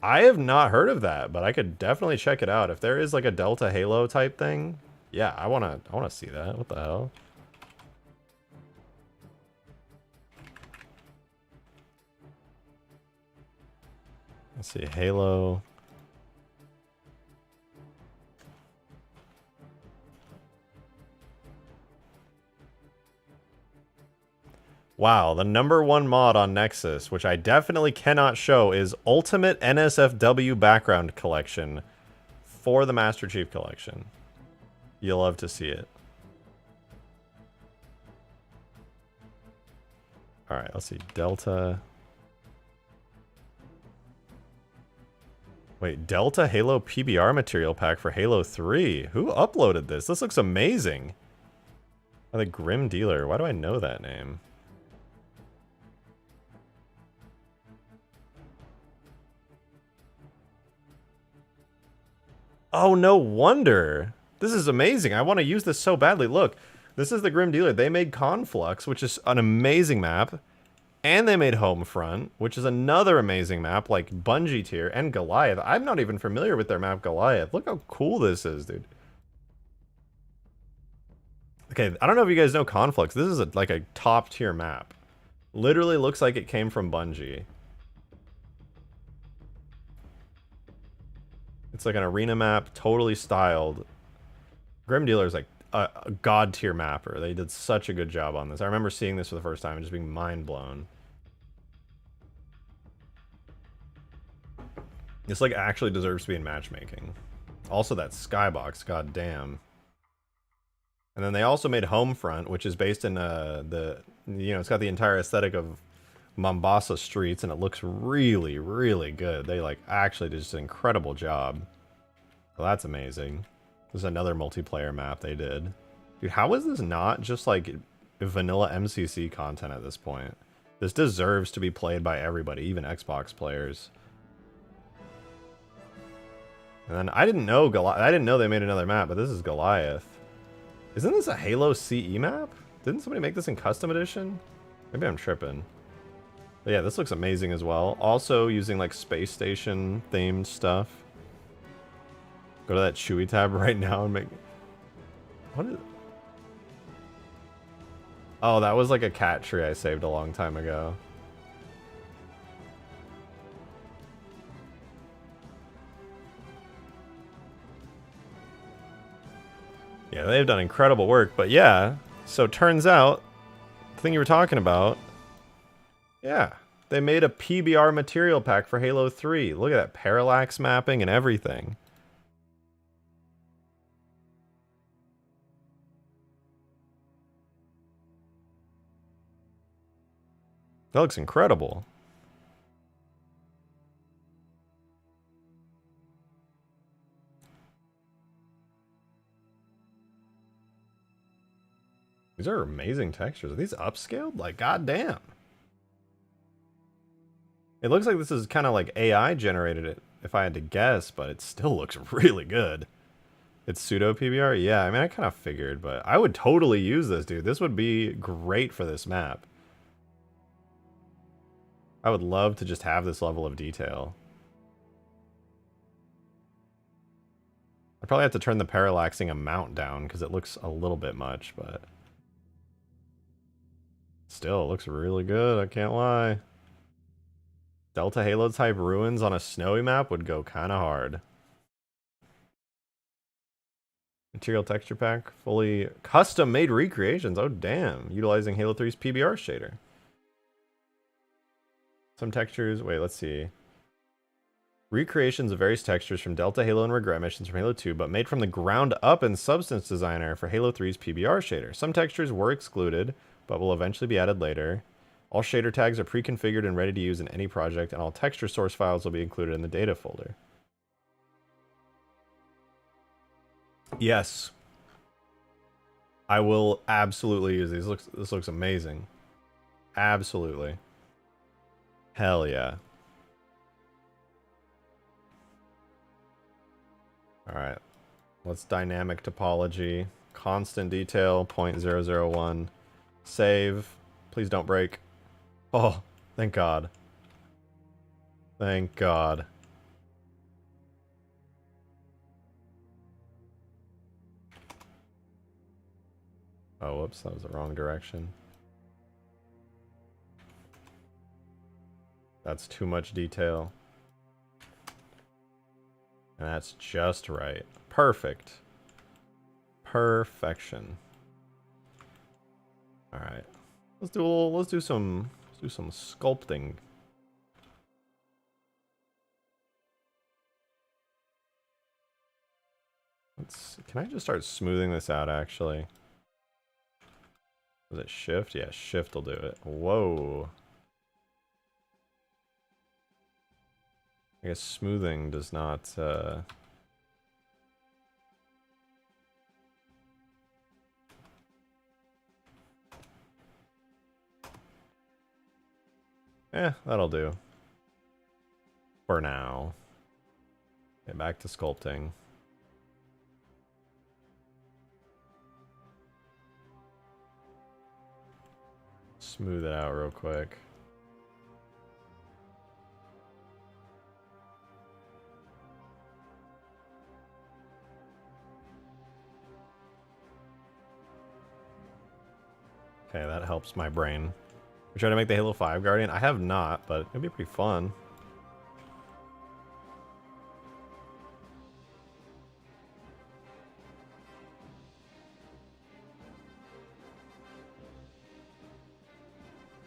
I have not heard of that, but I could definitely check it out. If there is like a Delta Halo type thing, yeah, I wanna see that. What the hell? Let's see, Halo. Wow, the #1 mod on Nexus, which I definitely cannot show, is Ultimate NSFW Background Collection for the Master Chief Collection. You'll love to see it. Alright, let's see. Delta. Wait, Delta Halo PBR material pack for Halo 3. Who uploaded this? This looks amazing. Oh, the Grim Dealer. Why do I know that name? Oh, no wonder. This is amazing. I want to use this so badly. Look, this is the Grim Dealer. They made Conflux, which is an amazing map. And they made Homefront, which is another amazing map, like Bungie tier, and Goliath. I'm not even familiar with their map Goliath. Look how cool this is, dude. Okay, I don't know if you guys know Conflux. This is like a top tier map. Literally looks like it came from Bungie. It's like an arena map, totally styled. Grim Dealer is like a god tier mapper. They did such a good job on this. I remember seeing this for the first time and just being mind blown. This like actually deserves to be in matchmaking. Also that skybox, god damn. And then they also made Homefront, which is based in it's got the entire aesthetic of Mombasa streets, and it looks really, really good. They like actually did just an incredible job. Well, that's amazing. This is another multiplayer map they did. Dude, how is this not just like vanilla MCC content at this point? This deserves to be played by everybody, even Xbox players. And then I didn't know they made another map, but this is Goliath. Isn't this a Halo CE map? Didn't somebody make this in custom edition? Maybe I'm tripping. But yeah, this looks amazing as well. Also using like space station themed stuff. Go to that Chewy tab right now and make... What is... Oh, that was like a cat tree I saved a long time ago. Yeah, they've done incredible work, but yeah. So turns out, the thing you were talking about, yeah, they made a PBR material pack for Halo 3. Look at that parallax mapping and everything. That looks incredible. These are amazing textures. Are these upscaled? Like, goddamn. It looks like this is kind of like AI generated it, if I had to guess, but it still looks really good. It's pseudo PBR? Yeah, I mean, I kind of figured, but I would totally use this, dude. This would be great for this map. I would love to just have this level of detail. I'd probably have to turn the parallaxing amount down because it looks a little bit much, but... Still, it looks really good, I can't lie. Delta Halo type ruins on a snowy map would go kind of hard. Material texture pack, fully custom made recreations. Oh damn, utilizing Halo 3's PBR shader. Some textures, wait, let's see. Recreations of various textures from Delta Halo and Regret missions from Halo 2, but made from the ground up in Substance Designer for Halo 3's PBR shader. Some textures were excluded, but will eventually be added later. All shader tags are pre-configured and ready to use in any project, and all texture source files will be included in the data folder. Yes. I will absolutely use these. This looks amazing. Absolutely. Hell yeah. Alright. Let's dynamic topology. Constant detail, 0.001. Save. Please don't break. Oh, thank God. Thank God. Oh, whoops, that was the wrong direction. That's too much detail. And that's just right. Perfect. Perfection. All right. Let's do some sculpting. Can I just start smoothing this out actually? Was it shift? Yeah, shift will do it. Whoa. I guess smoothing does not that'll do. For now. Get back to sculpting. Smooth it out real quick. Okay, that helps my brain. We try to make the Halo 5 Guardian. I have not, but it'd be pretty fun.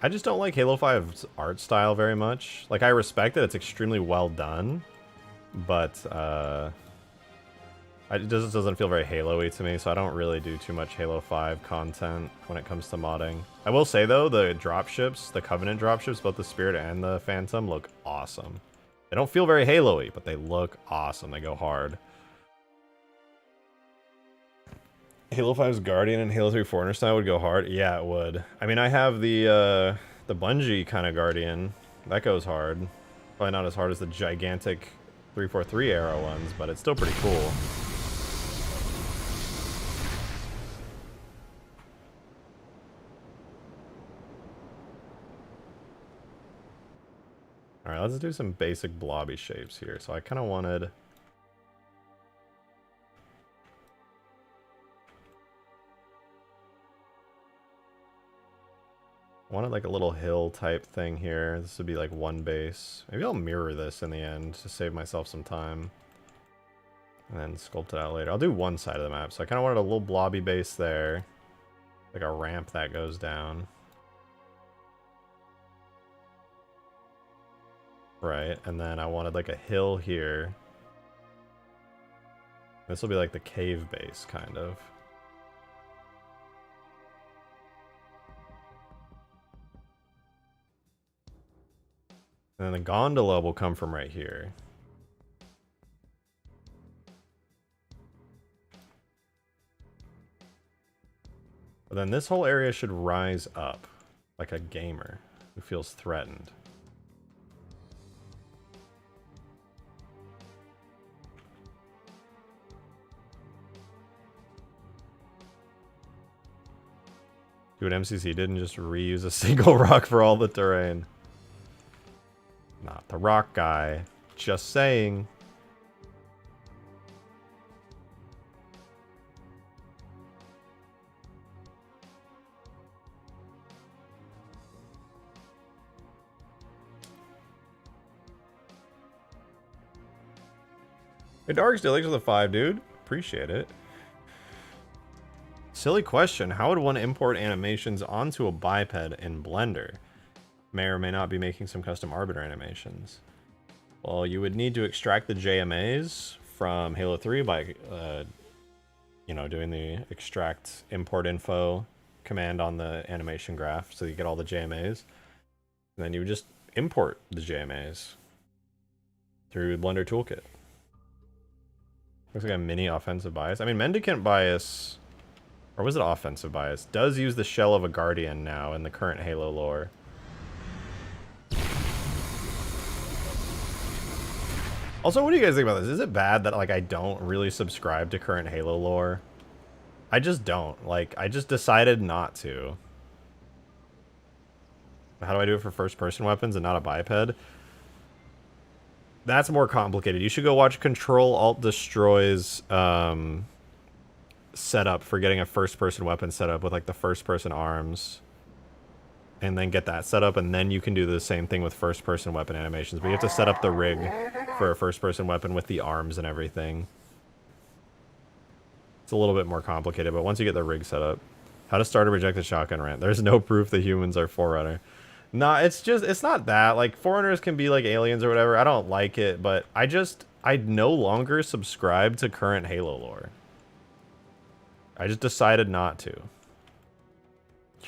I just don't like Halo 5's art style very much. Like, I respect it. It's extremely well done. But, it just doesn't feel very Halo-y to me, so I don't really do too much Halo 5 content when it comes to modding. I will say, though, the dropships, the Covenant dropships, both the Spirit and the Phantom, look awesome. They don't feel very Halo-y, but they look awesome. They go hard. Halo 5's Guardian and Halo 3 Foreigner style would go hard? Yeah, it would. I mean, I have the Bungie kind of Guardian. That goes hard. Probably not as hard as the gigantic 343 arrow ones, but it's still pretty cool. Alright, let's do some basic blobby shapes here. So I kind of wanted... like a little hill type thing here. This would be like one base. Maybe I'll mirror this in the end to save myself some time. And then sculpt it out later. I'll do one side of the map. So I kind of wanted a little blobby base there. Like a ramp that goes down. Right, and then I wanted like a hill here. This will be like the cave base, kind of. And then the gondola will come from right here. But then this whole area should rise up like a gamer who feels threatened. Do what MCC did and just reuse a single rock for all the terrain. Not the rock guy. Just saying. Hey, Dark, still thanks for the 5, dude. Appreciate it. Silly question. How would one import animations onto a biped in Blender? May or may not be making some custom arbiter animations. Well, you would need to extract the JMAs from Halo 3 by, you know, doing the extract import info command on the animation graph so you get all the JMAs. And then you would just import the JMAs through Blender Toolkit. Looks like a mini offensive bias. I mean, Mendicant bias, or was it offensive bias, does use the shell of a Guardian now in the current Halo lore. Also, what do you guys think about this? Is it bad that like I don't really subscribe to current Halo lore? I just don't. Like, I just decided not to. How do I do it for first-person weapons and not a biped? That's more complicated. You should go watch Control Alt Destroy's setup for getting a first-person weapon setup with like the first-person arms, and then get that set up, and then you can do the same thing with first-person weapon animations. But you have to set up the rig for a first-person weapon with the arms and everything. It's a little bit more complicated, but once you get the rig set up. How to start a rejected shotgun rant. There's no proof that humans are Forerunner. Nah, it's not that. Like, Foreigners can be like aliens or whatever. I don't like it, but I no longer subscribe to current Halo lore. I just decided not to.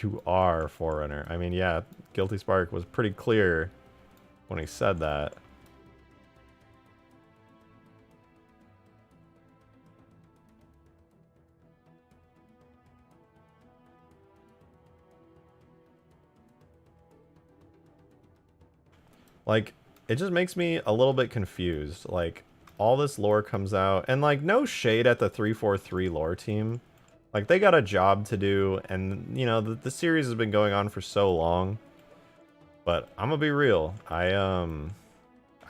You are Forerunner. I mean, yeah, Guilty Spark was pretty clear when he said that. Like, it just makes me a little bit confused. Like, all this lore comes out, and like, no shade at the 343 lore team. Like, they got a job to do, and, you know, the series has been going on for so long. But I'm gonna be real. I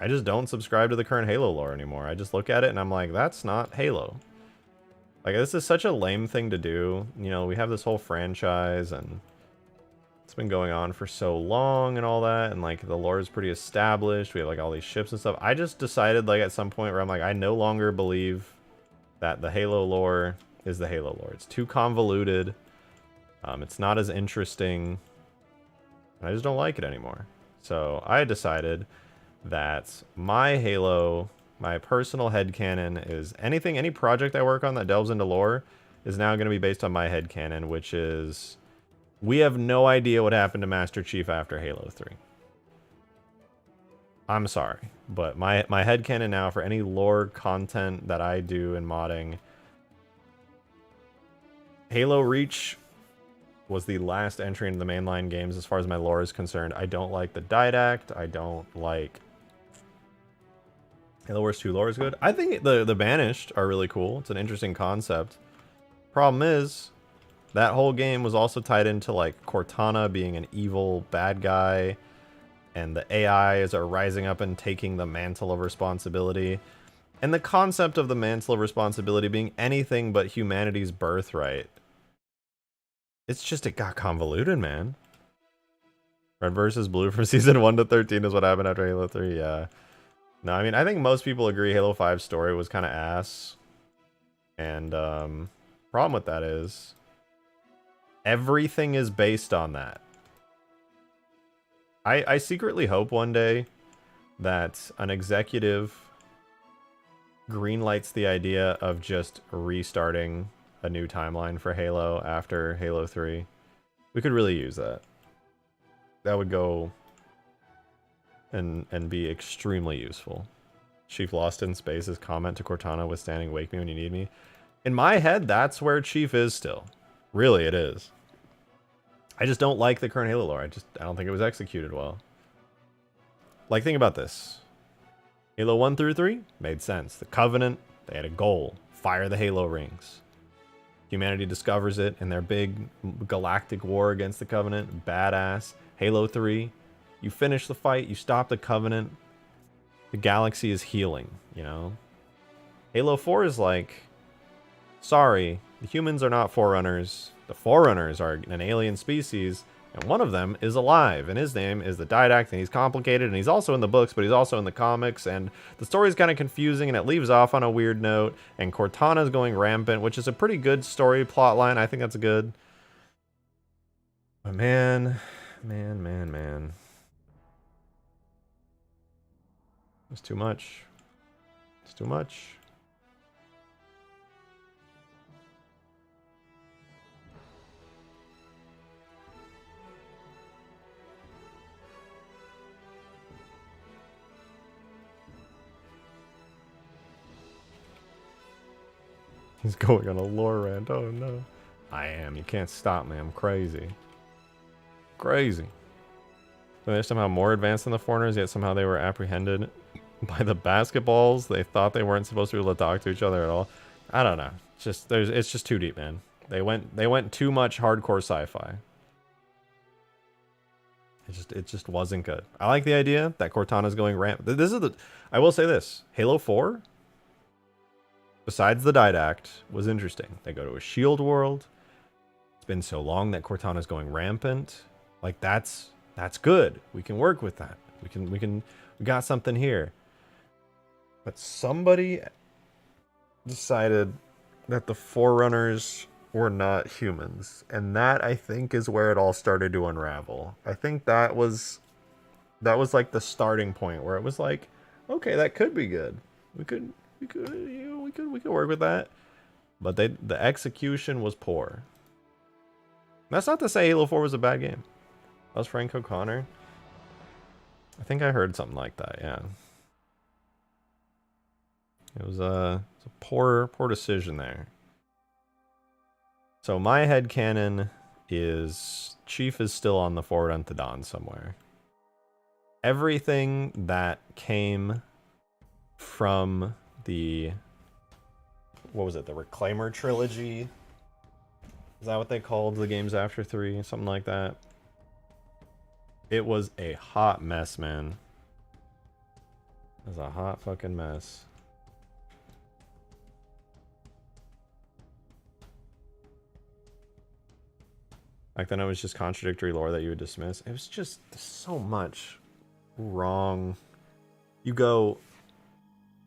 just don't subscribe to the current Halo lore anymore. I just look at it and I'm like, that's not Halo. Like, this is such a lame thing to do. You know, we have this whole franchise, and it's been going on for so long and all that, and like the lore is pretty established. We have like all these ships and stuff. I just decided like at some point where I'm like, I no longer believe that the Halo lore is the Halo lore. It's too convoluted. It's not as interesting. I just don't like it anymore. So I decided that my Halo, my personal headcanon is any project I work on that delves into lore is now going to be based on my headcanon, which is we have no idea what happened to Master Chief after Halo 3. I'm sorry, but my headcanon now for any lore content that I do in modding, Halo Reach was the last entry into the mainline games as far as my lore is concerned. I don't like the Didact. I don't like Halo Wars 2 lore is good. I think the Banished are really cool. It's an interesting concept. Problem is, that whole game was also tied into like Cortana being an evil bad guy, and the AIs are rising up and taking the mantle of responsibility. And the concept of the mantle of responsibility being anything but humanity's birthright. It's just, it got convoluted, man. Red versus Blue from Season 1 to 13 is what happened after Halo 3, yeah. No, I mean, I think most people agree Halo 5's story was kind of ass. And, problem with that is, everything is based on that. I secretly hope one day that an executive greenlights the idea of just restarting a new timeline for Halo after Halo 3. We could really use that. That would go and be extremely useful. Chief Lost in Space's comment to Cortana withstanding "Wake me when you need me." In my head, that's where Chief is still. Really, it is. I just don't like the current Halo lore. I don't think it was executed well. Like, think about this. Halo 1 through 3 made sense. The Covenant, they had a goal. Fire the Halo rings. Humanity discovers it in their big galactic war against the Covenant. Badass. Halo 3, you finish the fight, you stop the Covenant. The galaxy is healing, you know? Halo 4 is like, sorry, the humans are not Forerunners. The Forerunners are an alien species, and one of them is alive, and his name is the Didact, and he's complicated, and he's also in the books, but he's also in the comics, and the story's kind of confusing, and it leaves off on a weird note, and Cortana's going rampant, which is a pretty good story plot line. I think that's good. But man. It's too much. It's too much. He's going on a lore rant. Oh no. I am. You can't stop me. I'm crazy. Crazy. So they're somehow more advanced than the foreigners, yet somehow they were apprehended by the basketballs. They thought they weren't supposed to be able to talk to each other at all. I don't know. It's just too deep, man. They went too much hardcore sci-fi. It just wasn't good. I like the idea that Cortana's going ramp. This is the. I will say this: Halo 4, besides the didact, was interesting. They go to a shield world. It's been so long that Cortana's going rampant. Like that's good. We can work with that. We got something here. But somebody decided that the Forerunners were not humans, and that I think is where it all started to unravel. I think that was like the starting point where it was like, okay, that could be good. We could work with that. But the execution was poor. That's not to say Halo 4 was a bad game. That was Frank O'Connor. I think I heard something like that, yeah. It was a poor decision there. So my headcanon is Chief is still on the Forward Unto Dawn somewhere. Everything that came from the, what was it, the Reclaimer trilogy? Is that what they called the games after 3? Something like that. It was a hot mess, man. It was a hot fucking mess. Back then it was just contradictory lore that you would dismiss. It was just so much wrong. You go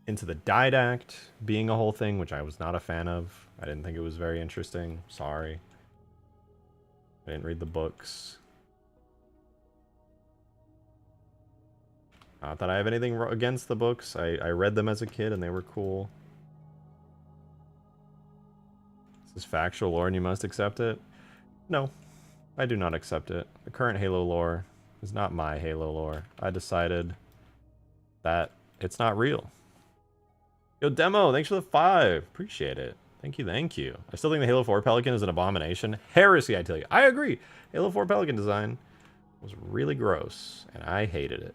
into the didact being a whole thing, which I was not a fan of. I didn't think it was very interesting. Sorry. I didn't read the books. Not that I have anything against the books. I read them as a kid and they were cool. This is factual lore and you must accept it? No. I do not accept it. The current Halo lore is not my Halo lore. I decided that it's not real. Yo, Demo, thanks for the 5. Appreciate it. Thank you, thank you. I still think the Halo 4 Pelican is an abomination. Heresy, I tell you. I agree. Halo 4 Pelican design was really gross, and I hated it.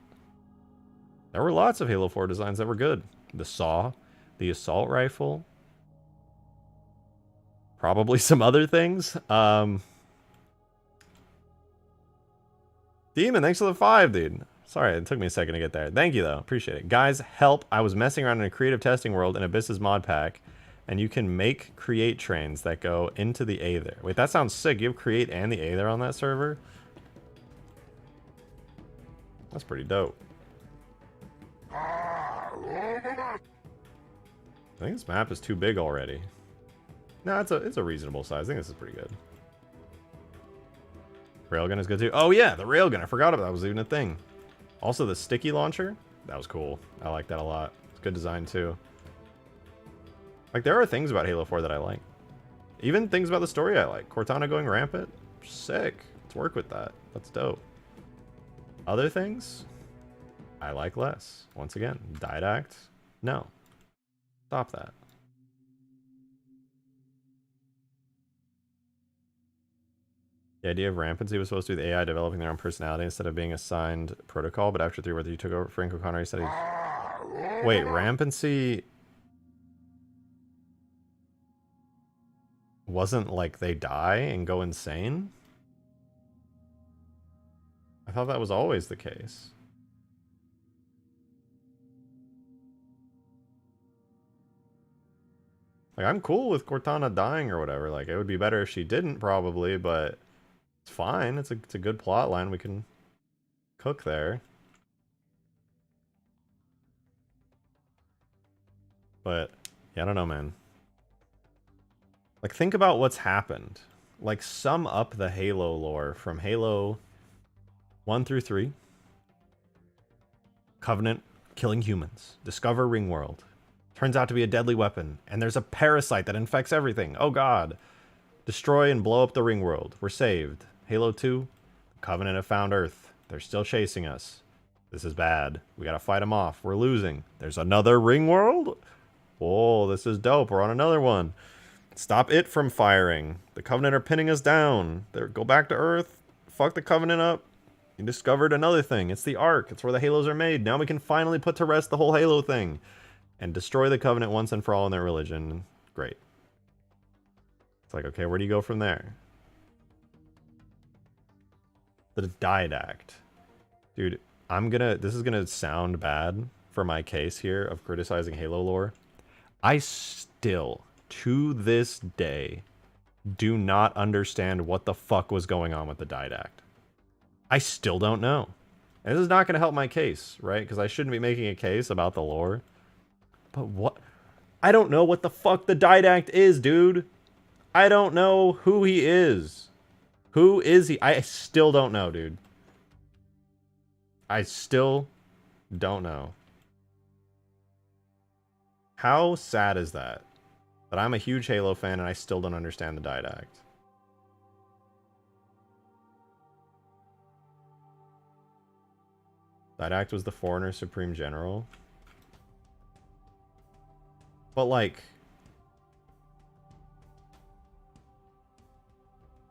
There were lots of Halo 4 designs that were good. The saw, the assault rifle, probably some other things. Demon, thanks for the 5, dude. Sorry, it took me a second to get there. Thank you, though. Appreciate it. Guys, help. I was messing around in a creative testing world in Abyss's mod pack, and you can make create trains that go into the Aether. Wait, that sounds sick. You have create and the Aether on that server? That's pretty dope. I think this map is too big already. No, it's a reasonable size. I think this is pretty good. Railgun is good too. Oh yeah, the railgun. I forgot about that was even a thing. Also the sticky launcher. That was cool. I like that a lot. It's good design too. Like there are things about Halo 4 that I like. Even things about the story I like. Cortana going rampant. Sick. Let's work with that. That's dope. Other things I like less. Once again, didact. No. Stop that. The idea of rampancy was supposed to be the AI developing their own personality instead of being assigned protocol, but after 3 whether you took over Frank O'Connor, he said he... Wait, rampancy wasn't like they die and go insane? I thought that was always the case. Like, I'm cool with Cortana dying or whatever. Like, it would be better if she didn't, probably, but it's fine. It's a good plot line. We can cook there. But, yeah, I don't know, man. Like, think about what's happened. Like, sum up the Halo lore from Halo 1 through 3. Covenant killing humans. Discover Ringworld. Turns out to be a deadly weapon. And there's a parasite that infects everything. Oh god. Destroy and blow up the Ringworld. We're saved. Halo 2. The Covenant have found Earth. They're still chasing us. This is bad. We gotta fight them off. We're losing. There's another Ringworld? Whoa, this is dope. We're on another one. Stop it from firing. The Covenant are pinning us down. Go back to Earth. Fuck the Covenant up. You discovered another thing. It's the Ark. It's where the Halos are made. Now we can finally put to rest the whole Halo thing. And destroy the Covenant once and for all in their religion. Great. It's like, okay, where do you go from there? The didact. Dude, this is gonna sound bad for my case here of criticizing Halo lore. I still, to this day, do not understand what the fuck was going on with the didact. I still don't know. And this is not gonna help my case, right? Because I shouldn't be making a case about the lore. But what? I don't know what the fuck the didact is, dude. I don't know who he is. Who is he? I still don't know, dude. I still don't know. How sad is that? That I'm a huge Halo fan and I still don't understand the didact. Didact was the Foreigner Supreme General. But like...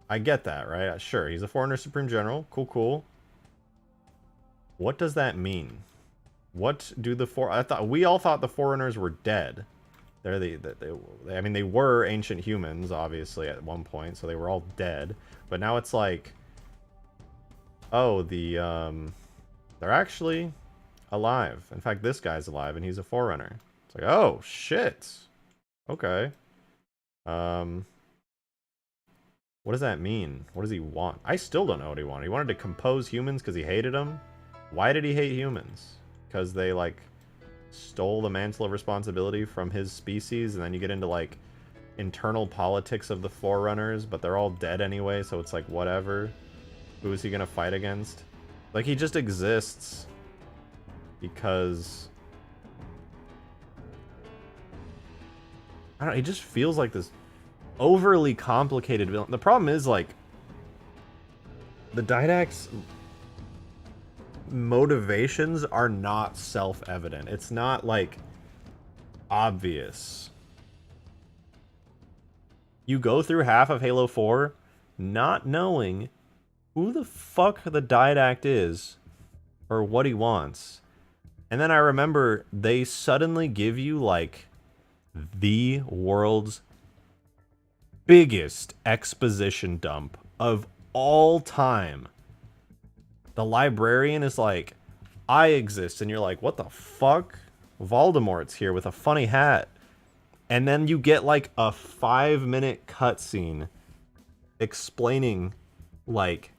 I get that, right? Sure, he's a Foreigner Supreme General. Cool, cool. What does that mean? What do the we all thought the Foreigners were dead. I mean, they were ancient humans, obviously, at one point, so they were all dead. But now it's like, oh, they're actually alive. In fact, this guy's alive, and he's a Forerunner. It's like, oh, shit. Okay. What does that mean? What does he want? I still don't know what he wanted. He wanted to compose humans because he hated them? Why did he hate humans? Because they, like, stole the mantle of responsibility from his species, and then you get into, like, internal politics of the Forerunners, but they're all dead anyway, so it's like, whatever. Who is he gonna fight against? Like, he just exists because... I don't know, he just feels like this overly complicated villain. The problem is, like, the Didact's motivations are not self-evident. It's not, like, obvious. You go through half of Halo 4 not knowing who the fuck the Didact is or what he wants. And then I remember they suddenly give you, like, the world's biggest exposition dump of all time. The librarian is like, I exist, and you're like, what the fuck? Voldemort's here with a funny hat. And then you get like a 5-minute cutscene explaining like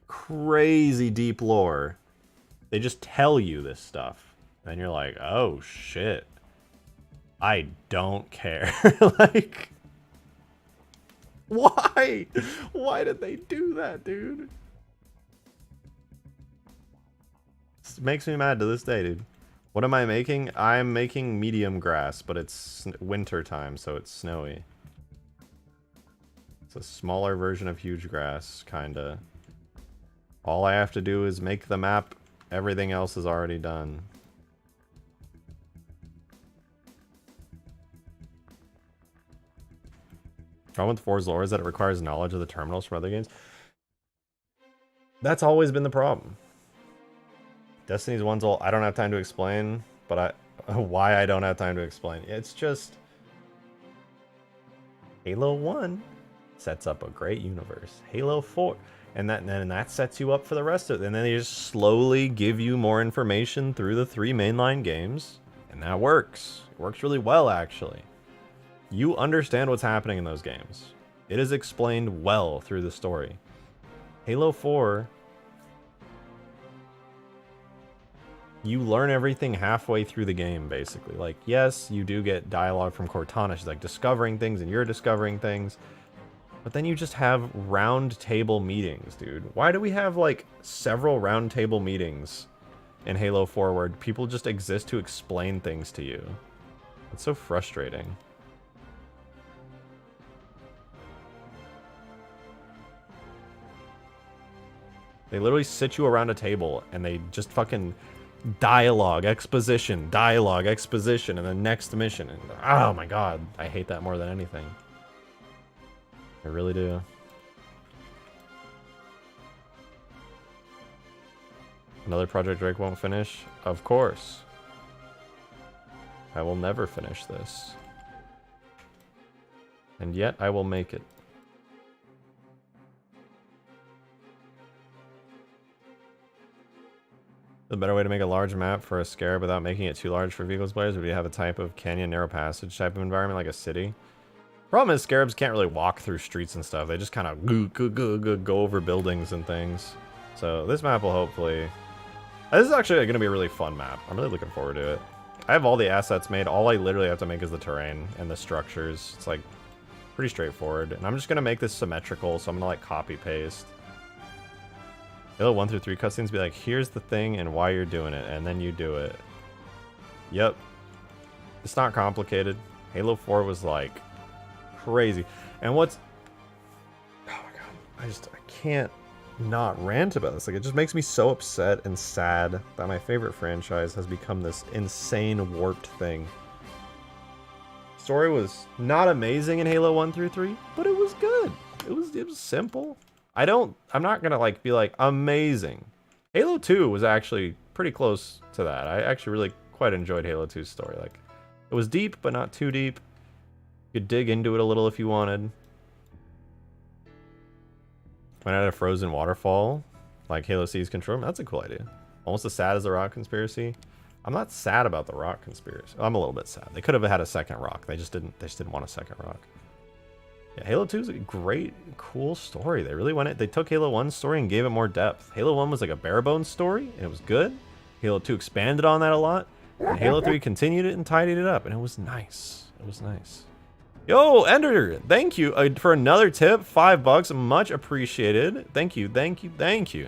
crazy deep lore. They just tell you this stuff. And you're like, oh shit. I don't care. Like, why? Why did they do that, dude? It makes me mad to this day, dude. What am I making? I'm making medium grass, but it's winter time, so it's snowy. It's a smaller version of Hugegrass, kinda. All I have to do is make the map. Everything else is already done. Problem with 4's lore is that it requires knowledge of the terminals from other games. That's always been the problem. Destiny's 1's all I don't have time to explain, but why I don't have time to explain. It's just Halo 1 sets up a great universe. Halo 4 and that sets you up for the rest of it. And then they just slowly give you more information through the 3 mainline games, and that works. It works really well, actually. You understand what's happening in those games. It is explained well through the story. Halo 4, you learn everything halfway through the game, basically. Like, yes, you do get dialogue from Cortana. She's like discovering things and you're discovering things. But then you just have round table meetings, dude. Why do we have, like, several round table meetings in Halo 4 where people just exist to explain things to you? It's so frustrating. They literally sit you around a table and they just fucking dialogue, exposition, and then next mission. And oh my god, I hate that more than anything. I really do. Another project Drake won't finish? Of course. I will never finish this. And yet I will make it. The better way to make a large map for a Scarab without making it too large for vehicles players would you have a type of canyon, narrow passage type of environment like a city. Problem is Scarabs can't really walk through streets and stuff. They just kind of go over buildings and things. So this map will hopefully... This is actually going to be a really fun map. I'm really looking forward to it. I have all the assets made. All I literally have to make is the terrain and the structures. It's like pretty straightforward. And I'm just going to make this symmetrical, so I'm going to like copy paste. Halo 1 through 3 cutscenes be like, here's the thing and why you're doing it, and then you do it. Yep. It's not complicated. Halo 4 was like crazy. And what's... Oh my god. I can't not rant about this. Like, it just makes me so upset and sad that my favorite franchise has become this insane warped thing. Story was not amazing in Halo 1 through 3, but it was good. It was simple. I'm not gonna like be like amazing. Halo 2 was actually pretty close to that. I actually really quite enjoyed Halo 2's story. Like, it was deep, but not too deep. You could dig into it a little if you wanted. Went out a frozen waterfall, like Halo C's control room. That's a cool idea. Almost as sad as the rock conspiracy. I'm not sad about the rock conspiracy. I'm a little bit sad. They could have had a second rock. They just didn't want a second rock. Yeah, Halo 2 is a great, cool story. They really went it. They took Halo 1's story and gave it more depth. Halo 1 was like a bare bones story, and it was good. Halo 2 expanded on that a lot, and Halo 3 continued it and tidied it up, and it was nice. It was nice. Yo, Ender, thank you for another tip. $5, much appreciated. Thank you, thank you, thank you.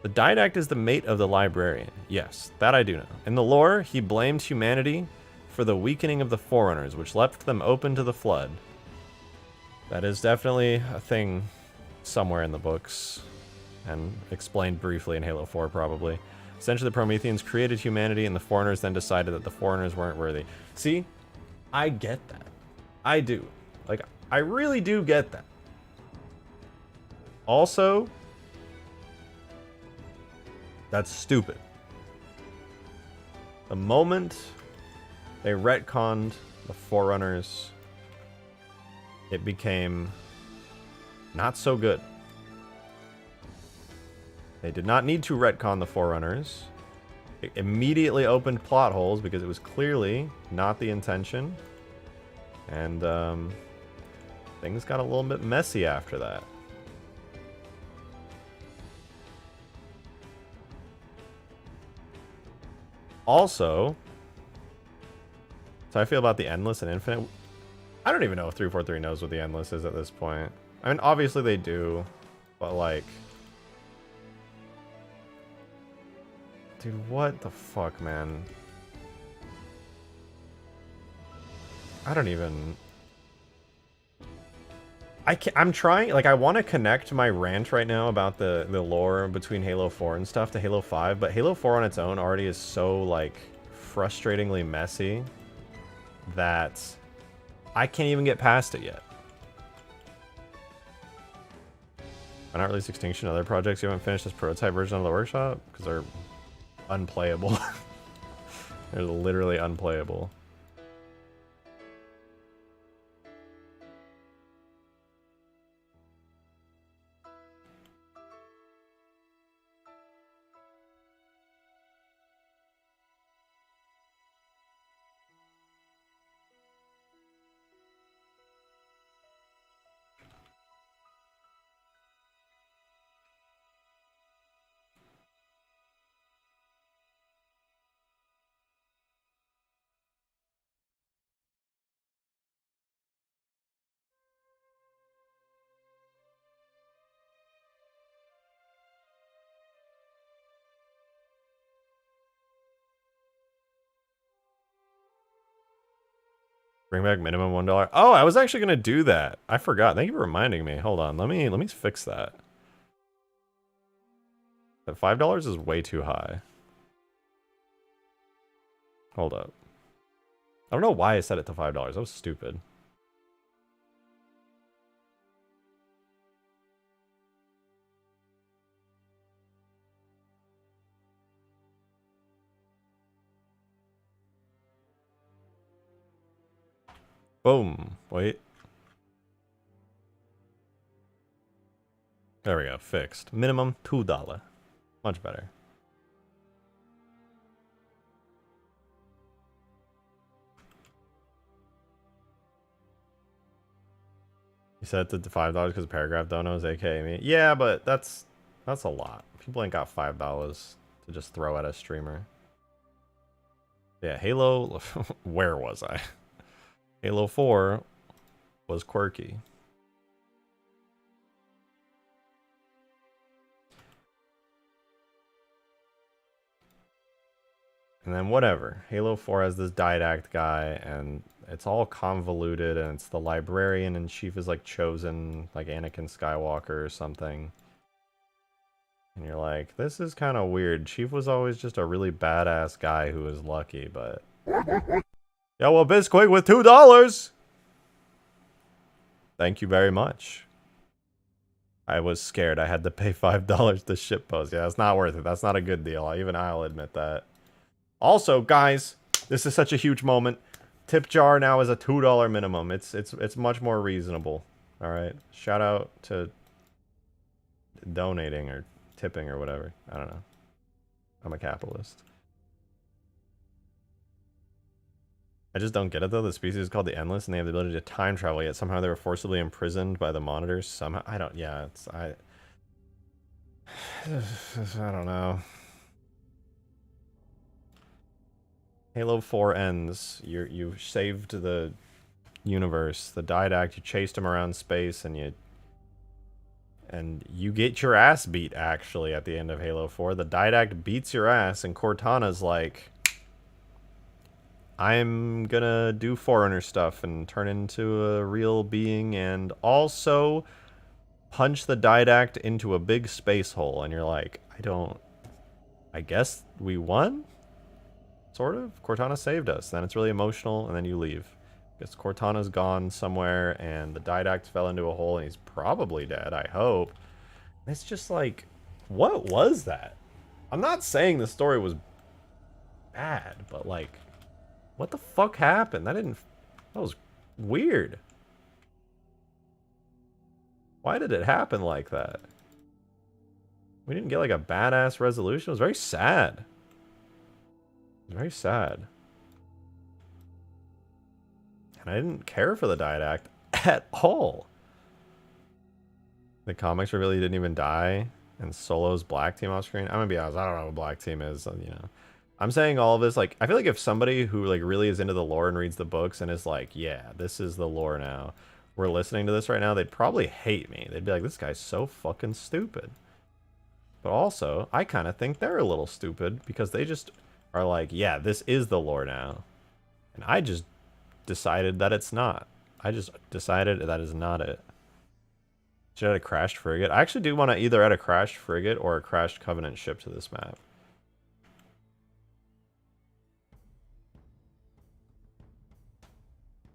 The Didact is the mate of the librarian. Yes, that I do know. In the lore, he blamed humanity for the weakening of the Forerunners, which left them open to the Flood. That is definitely a thing somewhere in the books, and explained briefly in Halo 4 probably. Essentially, the Prometheans created humanity, and the Foreigners then decided that the Foreigners weren't worthy. See, I get that. I do. Like, I really do get that. Also, that's stupid. The moment they retconned the Forerunners, it became not so good. They did not need to retcon the Forerunners. It immediately opened plot holes because it was clearly not the intention. And things got a little bit messy after that. Also, so I feel about the Endless and Infinite. I don't even know if 343 knows what the Endless is at this point. I mean, obviously they do, but like... Dude, what the fuck, man? I don't even... I'm trying, like, I want to connect my rant right now about the lore between Halo 4 and stuff to Halo 5, but Halo 4 on its own already is so, like, frustratingly messy that I can't even get past it yet. Why not release Extinction and other projects you haven't finished this prototype version of the workshop? Because they're unplayable. They're literally unplayable. Bring back minimum $1. Oh, I was actually gonna do that. I forgot. Thank you for reminding me. Hold on. Let me fix that. That $5 is way too high. Hold up. I don't know why I set it to $5. That was stupid. Boom. Wait. There we go. Fixed. Minimum $2. Much better. You said it to $5 because paragraph donos, aka me. Yeah, but that's a lot. People ain't got $5 to just throw at a streamer. Yeah, Halo. Where was I? Halo 4 was quirky. And then whatever. Halo 4 has this didact guy, and it's all convoluted, and it's the librarian in chief is like chosen, like Anakin Skywalker or something. And you're like, this is kind of weird. Chief was always just a really badass guy who was lucky, but... Yeah, well, Bisquick with $2! Thank you very much. I was scared. I had to pay $5 to ship post. Yeah, it's not worth it. That's not a good deal. Even I'll admit that. Also, guys, this is such a huge moment. Tip jar now is a $2 minimum. It's much more reasonable. All right. Shout out to donating or tipping or whatever. I don't know. I'm a capitalist. I just don't get it though. The species is called the Endless, and they have the ability to time travel. Yet somehow they were forcibly imprisoned by the monitors. Somehow I don't. Yeah, it's I don't know. Halo 4 ends. You saved the universe. The didact. You chased him around space, and you get your ass beat. Actually, at the end of Halo 4, the didact beats your ass, and Cortana's like, I'm gonna do Forerunner stuff and turn into a real being and also punch the didact into a big space hole. And you're like, I guess we won? Sort of. Cortana saved us. Then it's really emotional, and then you leave. Because Cortana's gone somewhere, and the didact fell into a hole, and he's probably dead, I hope. It's just like, what was that? I'm not saying the story was bad, but like... What the fuck happened? That was weird. Why did it happen like that? We didn't get like a badass resolution. It was very sad. It was very sad. And I didn't care for the didact at all. The comics reveal he didn't even die. And Solo's black team off screen. I'm gonna be honest, I don't know what black team is, you know. I'm saying all of this, like, I feel like if somebody who, like, really is into the lore and reads the books and is like, yeah, this is the lore now, we're listening to this right now, they'd probably hate me. They'd be like, this guy's so fucking stupid. But also, I kind of think they're a little stupid because they just are like, yeah, this is the lore now. And I just decided that it's not. I just decided that is not it. Should add a crashed frigate? I actually do want to either add a crashed frigate or a crashed Covenant ship to this map.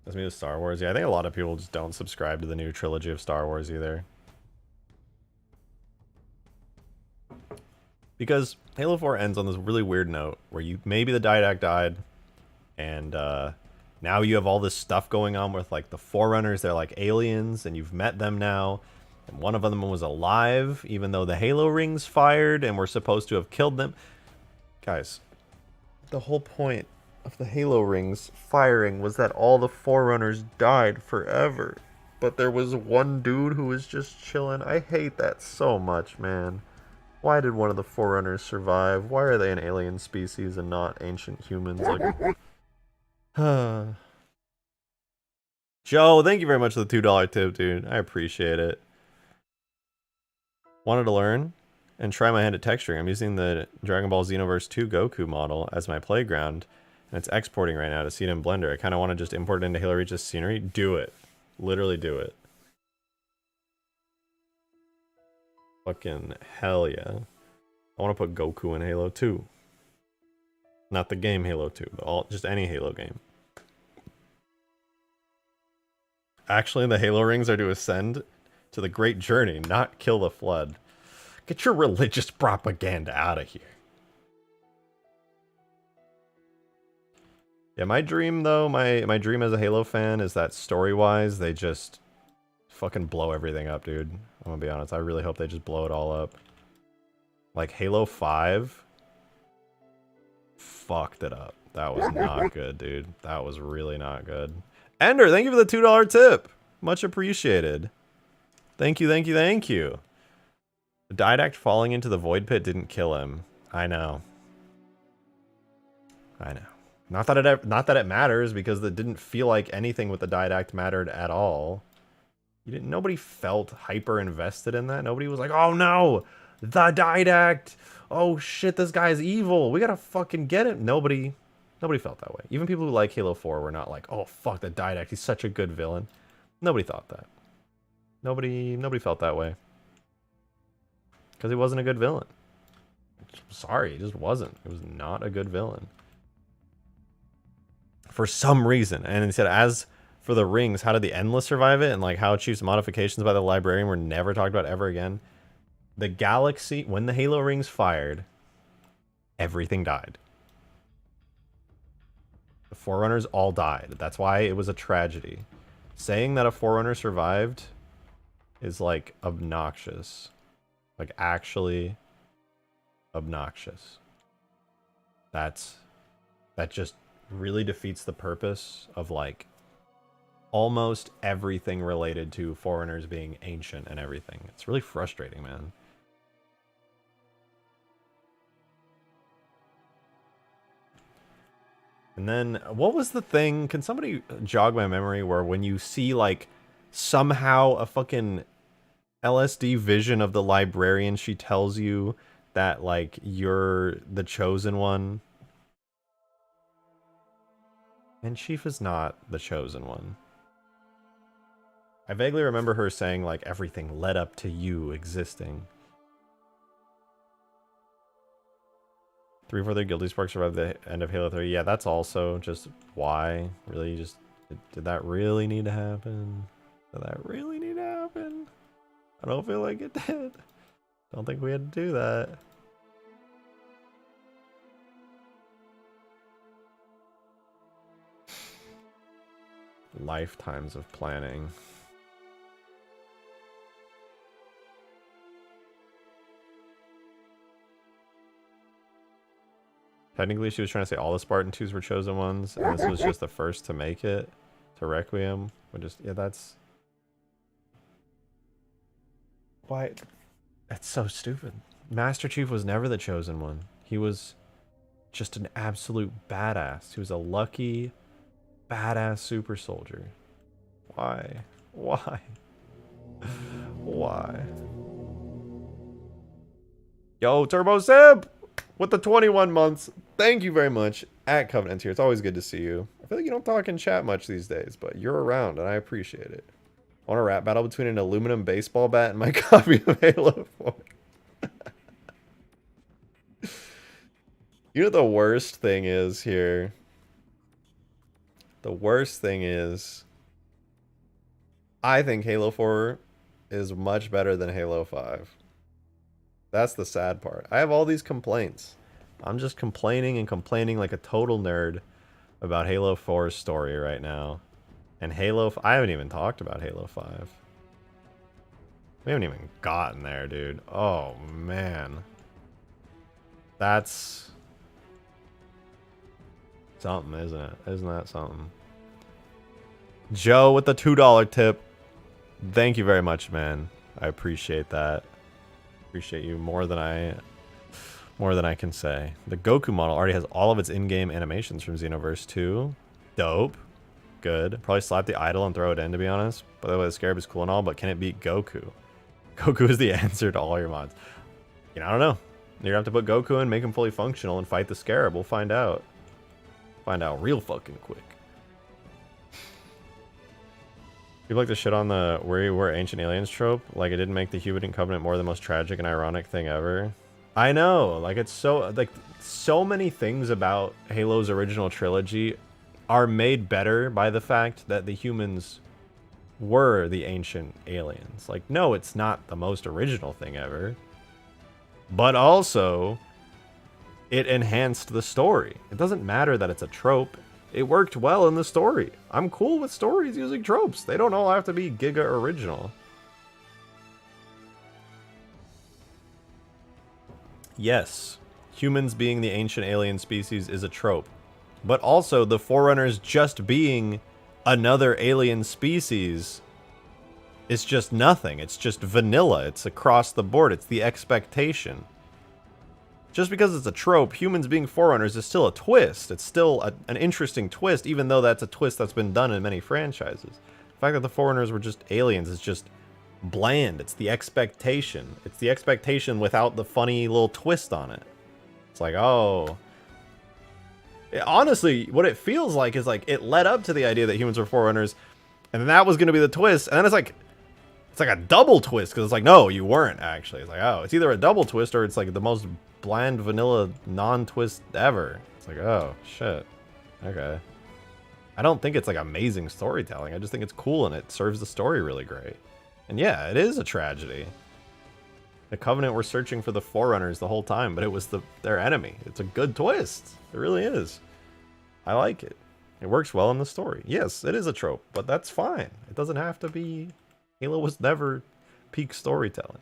That's me with Star Wars. Yeah, I think a lot of people just don't subscribe to the new trilogy of Star Wars either. Because Halo 4 ends on this really weird note where maybe the didact died, and now you have all this stuff going on with like the Forerunners. They're like aliens, and you've met them now. And one of them was alive, even though the Halo rings fired, and we're supposed to have killed them. Guys, the whole point of the Halo rings firing was that all the Forerunners died forever. But there was one dude who was just chilling. I hate that so much, man. Why did one of the Forerunners survive? Why are they an alien species and not ancient humans? Like, Joe, thank you very much for the $2 tip, dude. I appreciate it. Wanted to learn and try my hand at texturing. I'm using the Dragon Ball Xenoverse 2 Goku model as my playground, and it's exporting right now to see it in Blender. I kind of want to just import it into Halo Reach's scenery. Do it. Literally do it. Fucking hell yeah. I want to put Goku in Halo 2. Not the game Halo 2, but just any Halo game. Actually, the Halo rings are to ascend to the Great Journey, not kill the Flood. Get your religious propaganda out of here. Yeah, my dream though, my dream as a Halo fan is that story-wise, they just fucking blow everything up, dude. I'm gonna be honest, I really hope they just blow it all up. Like Halo 5 fucked it up. That was not good, dude. That was really not good. Ender, thank you for the $2 tip. Much appreciated. Thank you, thank you, thank you. The Didact falling into the void pit didn't kill him. I know. I know. Not that it matters, because it didn't feel like anything with the Didact mattered at all. Nobody felt hyper invested in that. Nobody was like, oh no, the Didact. Oh shit, this guy's evil. We gotta fucking get him. Nobody felt that way. Even people who like Halo 4 were not like, oh fuck the Didact, he's such a good villain. Nobody thought that. Nobody felt that way. Because he wasn't a good villain. Sorry, he just wasn't. He was not a good villain. For some reason. And instead, as for the rings, how did the Endless survive it? And like how Chief's modifications by the librarian were never talked about ever again. The galaxy, when the Halo rings fired, everything died. The Forerunners all died. That's why it was a tragedy. Saying that a Forerunner survived is like obnoxious. Like actually obnoxious. That just really defeats the purpose of like almost everything related to Forerunners being ancient and everything. It's really frustrating, man. And then what was the thing? Can somebody jog my memory where when you see like somehow a fucking LSD vision of the librarian, she tells you that like you're the chosen one? And Chief is not the chosen one. I vaguely remember her saying like everything led up to you existing. 3/4 of Guilty Spark survived the end of Halo 3. Yeah, that's also just why. Really, just did that really need to happen? Did that really need to happen? I don't feel like it did. Don't think we had to do that. Lifetimes of planning. Technically, she was trying to say all the Spartan 2s were chosen ones, and this was just the first to make it to Requiem. We just, yeah, that's why. That's so stupid. Master Chief was never the chosen one. He was just an absolute badass. He was a lucky, badass super soldier. Why? Why? Why? Yo, Turbo Simp with the 21 months. Thank you very much. At Covenant here. It's always good to see you. I feel like you don't talk in chat much these days, but you're around and I appreciate it. I want a rap battle between an aluminum baseball bat and my copy of Halo 4. You know the worst thing is here? The worst thing is I think Halo 4 is much better than Halo 5. That's the sad part. I have all these complaints. I'm just complaining and complaining like a total nerd about Halo 4's story right now. And I haven't even talked about Halo 5. We haven't even gotten there, dude. Oh, man. That's something, isn't it? Isn't that something? Joe with the $2 tip. Thank you very much, man. I appreciate that. Appreciate you more than I can say. The Goku model already has all of its in-game animations from Xenoverse 2. Dope. Good. Probably slap the idol and throw it in, to be honest. By the way, the Scarab is cool and all, but can it beat Goku? Goku is the answer to all your mods. You know, I don't know. You're gonna have to put Goku in, make him fully functional, and fight the Scarab. We'll find out. Find out real fucking quick. People like to shit on the where you were ancient aliens trope. Like it didn't make the Human Covenant more the most tragic and ironic thing ever. I know. Like it's so like so many things about Halo's original trilogy are made better by the fact that the humans were the ancient aliens. Like no, it's not the most original thing ever. But also it enhanced the story. It doesn't matter that it's a trope. It worked well in the story. I'm cool with stories using tropes. They don't all have to be giga original. Yes, humans being the ancient alien species is a trope. But also the Forerunners just being another alien species It's just nothing. It's just vanilla. It's across the board. It's the expectation. Just because it's a trope, humans being forerunners is still a twist. It's still an interesting twist, even though that's a twist that's been done in many franchises. The fact that the forerunners were just aliens is just bland. It's the expectation. It's the expectation without the funny little twist on it. It's like, oh. Honestly, what it feels like is like it led up to the idea that humans were forerunners, and that was going to be the twist, and then it's like a double twist, because it's like, no, you weren't actually. It's like, oh, it's either a double twist or it's like the most bland vanilla non-twist ever. It's like, oh, shit. Okay. I don't think it's like amazing storytelling. I just think it's cool and it serves the story really great. And yeah, it is a tragedy. The Covenant were searching for the Forerunners the whole time, but it was their enemy. It's a good twist. It really is. I like it. It works well in the story. Yes, it is a trope, but that's fine. It doesn't have to be. Halo was never peak storytelling.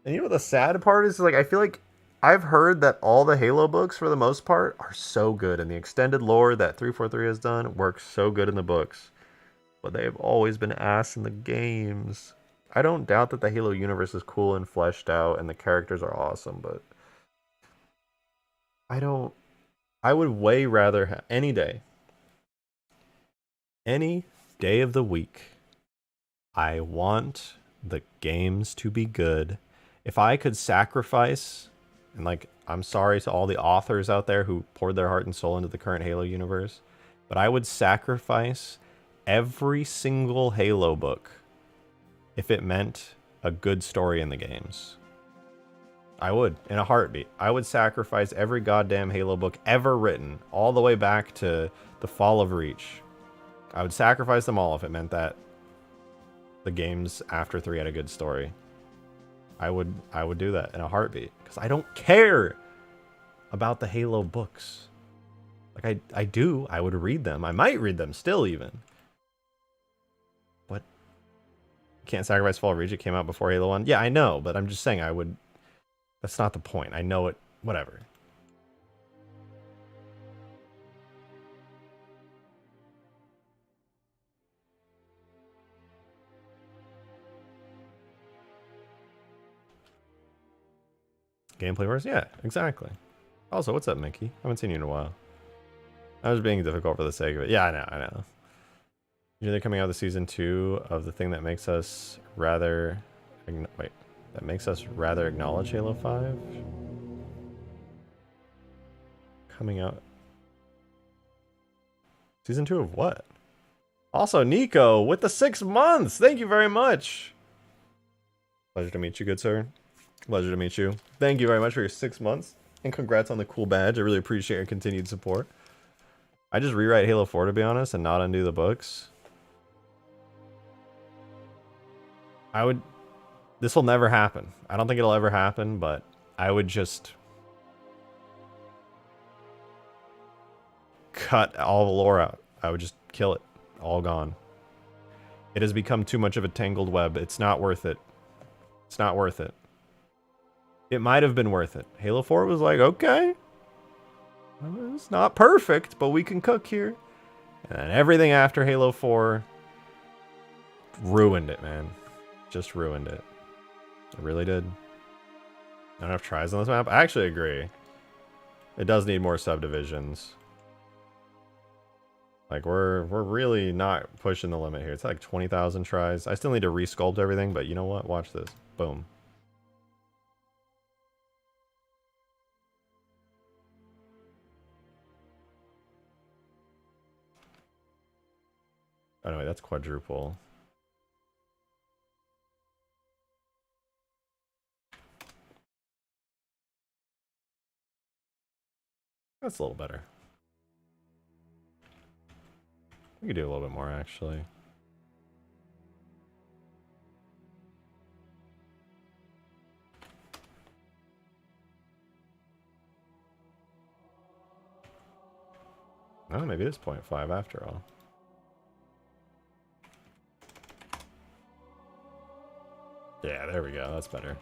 And you know what the sad part is? Like, I feel like I've heard that all the Halo books, for the most part, are so good. And the extended lore that 343 has done works so good in the books. But they have always been ass in the games. I don't doubt that the Halo universe is cool and fleshed out, and the characters are awesome, but I would way rather have any day of the week, I want the games to be good. If I could sacrifice, and like, I'm sorry to all the authors out there who poured their heart and soul into the current Halo universe, but I would sacrifice every single Halo book if it meant a good story in the games. I would, in a heartbeat. I would sacrifice every goddamn Halo book ever written, all the way back to the Fall of Reach. I would sacrifice them all if it meant that the games after 3 had a good story. I would do that in a heartbeat, because I don't care about the Halo books. Like, I would read them. I might read them still, even. What? Can't sacrifice Fall of Reach. It came out before Halo 1. Yeah, I know, but I'm just saying I would. That's not the point. I know it. Whatever. Gameplay wars? Yeah, exactly. Also, what's up, Mickey? I haven't seen you in a while. I was being difficult for the sake of it. Yeah, I know. You know they're coming out with season 2 of the thing that makes us rather... Wait. That makes us rather acknowledge Halo 5? Coming out... Season 2 of what? Also, Nico, with the 6 months! Thank you very much! Pleasure to meet you, good sir. Pleasure to meet you. Thank you very much for your 6 months. And congrats on the cool badge. I really appreciate your continued support. I just rewrite Halo 4, to be honest, and not undo the books. This will never happen. I don't think it'll ever happen, but I would just cut all the lore out. I would just kill it. All gone. It has become too much of a tangled web. It's not worth it. It's not worth it. It might have been worth it. Halo 4 was like, okay. It's not perfect, but we can cook here. And then everything after Halo 4 ruined it, man. Just ruined it. It really did. Not enough tries on this map? I actually agree. It does need more subdivisions. Like, we're really not pushing the limit here. It's like 20,000 tries. I still need to resculpt everything, but you know what? Watch this. Boom. Anyway, that's quadruple. That's a little better. We could do a little bit more, actually. Oh, maybe it is 0.5 after all. Yeah, there we go. That's better.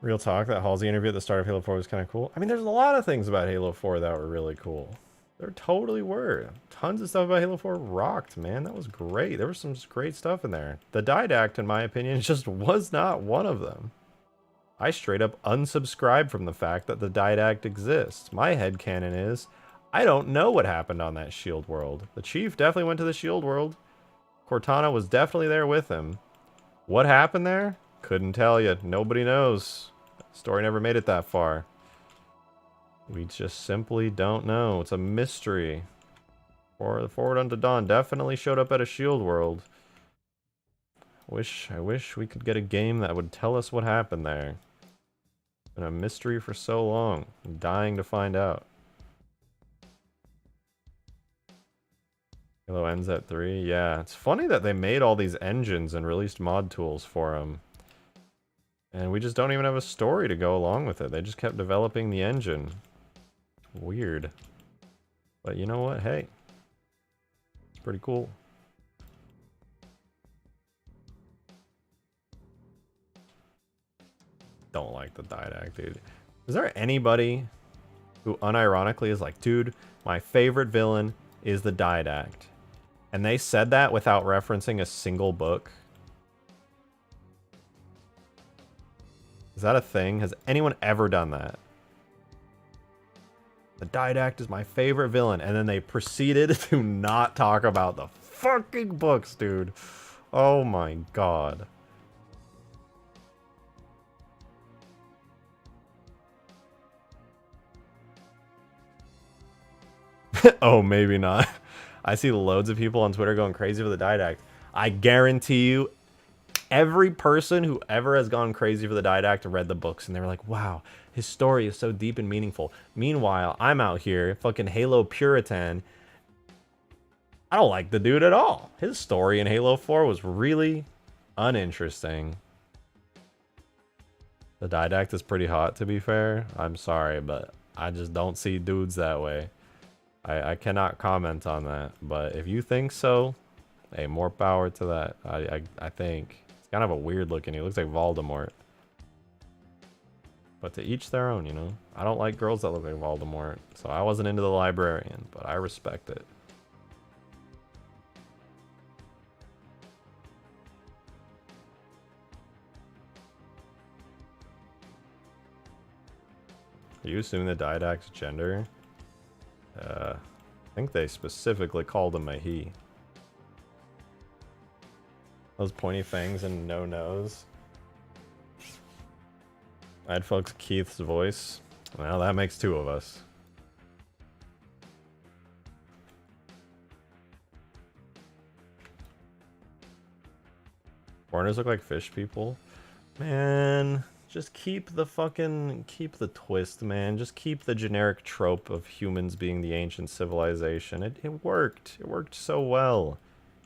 Real talk, that Halsey interview at the start of Halo 4 was kind of cool. I mean, there's a lot of things about Halo 4 that were really cool. There totally were. Tons of stuff about Halo 4 rocked, man. That was great. There was some great stuff in there. The Didact, in my opinion, just was not one of them. I straight up unsubscribed from the fact that the Didact exists. My headcanon is, I don't know what happened on that shield world. The Chief definitely went to the shield world. Cortana was definitely there with him. What happened there? Couldn't tell you. Nobody knows. Story never made it that far. We just simply don't know. It's a mystery. Forward Unto Dawn definitely showed up at a shield world. I wish we could get a game that would tell us what happened there. It's been a mystery for so long. I'm dying to find out. Halo ends at 3. Yeah, it's funny that they made all these engines and released mod tools for them. And we just don't even have a story to go along with it. They just kept developing the engine. Weird. But you know what? Hey. It's pretty cool. Don't like the Didact, dude. Is there anybody who unironically is like, dude, my favorite villain is the Didact? And they said that without referencing a single book? Is that a thing? Has anyone ever done that? The Didact is my favorite villain. And then they proceeded to not talk about the fucking books, dude. Oh my god. Oh, maybe not. I see loads of people on Twitter going crazy for the Didact. I guarantee you, every person who ever has gone crazy for the Didact read the books and they were like, wow, his story is so deep and meaningful. Meanwhile, I'm out here, fucking Halo Puritan. I don't like the dude at all. His story in Halo 4 was really uninteresting. The Didact is pretty hot, to be fair. I'm sorry, but I just don't see dudes that way. I cannot comment on that, but if you think so, hey, more power to that. I think it's kind of a weird looking. He looks like Voldemort. But to each their own, you know. I don't like girls that look like Voldemort, so I wasn't into the librarian, but I respect it. Are you assuming the Didact's gender? I think they specifically called him a he. Those pointy fangs and no nose. I'd folks Keith's voice. Well, that makes two of us. Foreigners look like fish people. Man, just keep the twist, man. Just keep the generic trope of humans being the ancient civilization. It worked. It worked so well.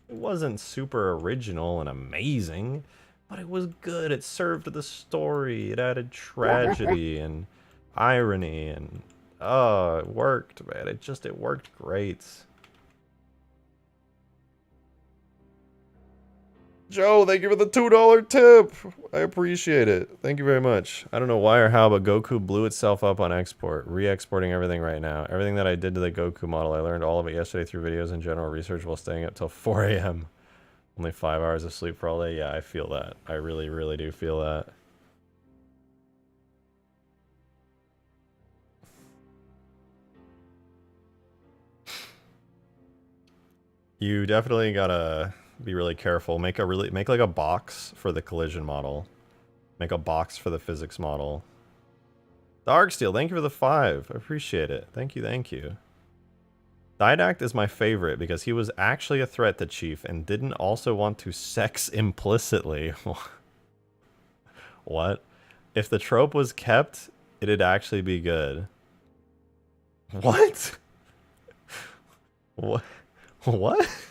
It wasn't super original and amazing, but it was good. It served the story. It added tragedy and irony and it worked, man. It worked great. Joe, thank you for the $2 tip. I appreciate it. Thank you very much. I don't know why or how, but Goku blew itself up on export. Re-exporting everything right now. Everything that I did to the Goku model, I learned all of it yesterday through videos and general research while staying up till 4 a.m. Only 5 hours of sleep for all day. Yeah, I feel that. I really, really do feel that. You definitely gotta be really careful. Make like a box for the collision model. Make a box for the physics model. Darksteel, thank you for the 5. I appreciate it. Thank you, thank you. Didact is my favorite because he was actually a threat to Chief and didn't also want to sex implicitly. What? If the trope was kept, it'd actually be good. What? What? What?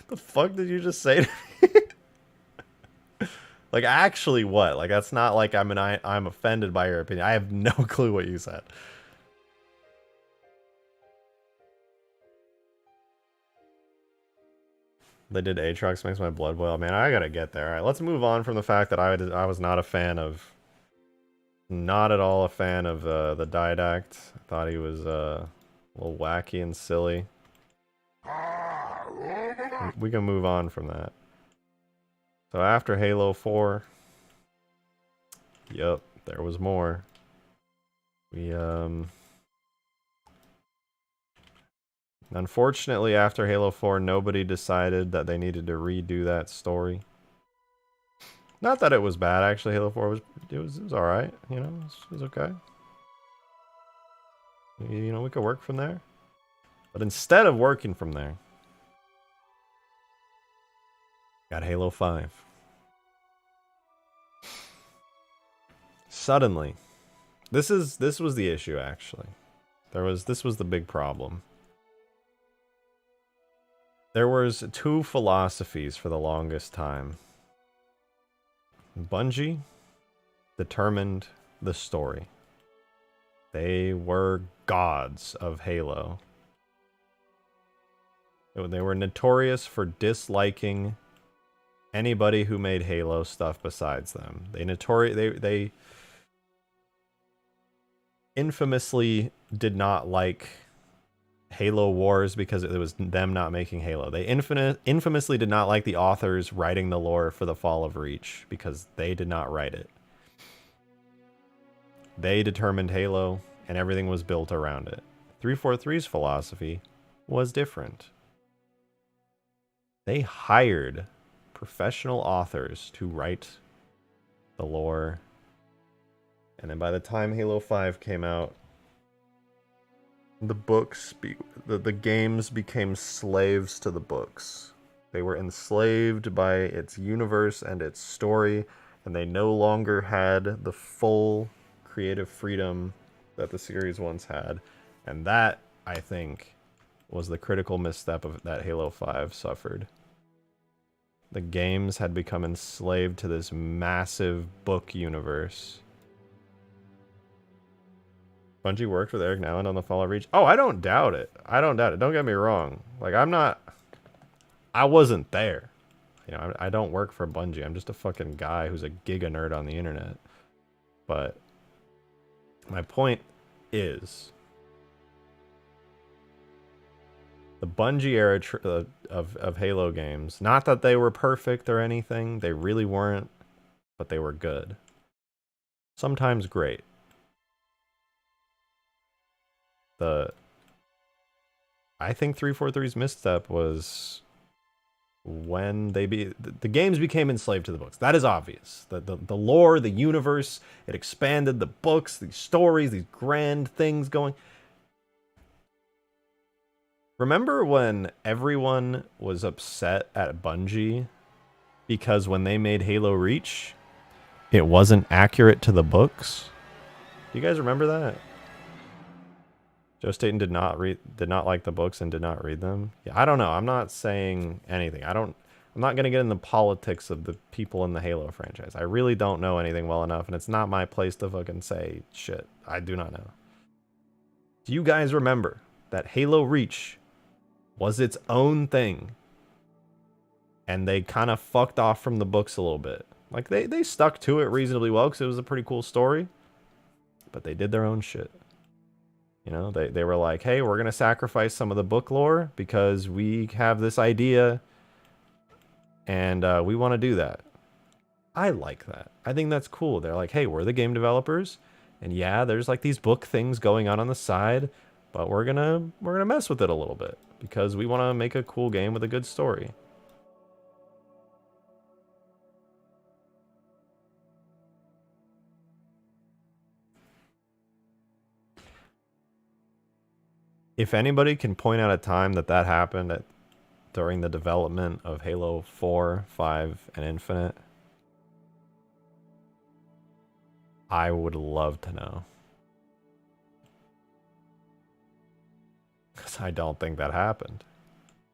The fuck did you just say to me? Like, actually what? Like, that's not like I'm offended by your opinion. I have no clue what you said. They did Aatrox, makes my blood boil. Man, I gotta get there. All right, let's move on from the fact that I was not a fan of Not at all a fan of the Didact. I thought he was a little wacky and silly. We can move on from that. So after Halo 4, yep, there was more. We unfortunately after Halo 4 nobody decided that they needed to redo that story. Not that it was bad actually. Halo 4 was all right, you know, it was okay. You know, we could work from there. But instead of working from there, got Halo 5. Suddenly, this was the issue actually. This was the big problem. There was two philosophies for the longest time. Bungie determined the story. They were gods of Halo. They were notorious for disliking anybody who made Halo stuff besides them. They infamously did not like Halo Wars because it was them not making Halo. They infamously did not like the authors writing the lore for the Fall of Reach because they did not write it. They determined Halo and everything was built around it. 343's philosophy was different. They hired professional authors to write the lore. And then by the time Halo 5 came out, the games became slaves to the books. They were enslaved by its universe and its story, and they no longer had the full creative freedom that the series once had. And that, I think, was the critical misstep of that Halo 5 suffered. The games had become enslaved to this massive book universe. Bungie worked with Eric Nowland on the Fall of Reach. Oh, I don't doubt it. I don't doubt it. Don't get me wrong. Like, I wasn't there. You know, I don't work for Bungie. I'm just a fucking guy who's a giga nerd on the internet. But my point is, the Bungie era of Halo games, not that they were perfect or anything, they really weren't, but they were good. Sometimes great. I think 343's misstep was when the games became enslaved to the books. That is obvious. The lore, the universe, it expanded, the books, these stories, these grand things going. Remember when everyone was upset at Bungie because when they made Halo Reach, it wasn't accurate to the books? Do you guys remember that? Joe Staten did not like the books and did not read them. Yeah, I don't know. I'm not saying anything. I'm not going to get in the politics of the people in the Halo franchise. I really don't know anything well enough, and it's not my place to fucking say shit. I do not know. Do you guys remember that Halo Reach was its own thing? And they kind of fucked off from the books a little bit. Like, they stuck to it reasonably well because it was a pretty cool story. But they did their own shit. You know, they were like, hey, we're going to sacrifice some of the book lore because we have this idea and we want to do that. I like that. I think that's cool. They're like, hey, we're the game developers and yeah, there's like these book things going on the side, but we're going to mess with it a little bit because we want to make a cool game with a good story. If anybody can point out a time that happened during the development of Halo 4, 5, and Infinite, I would love to know. Because I don't think that happened.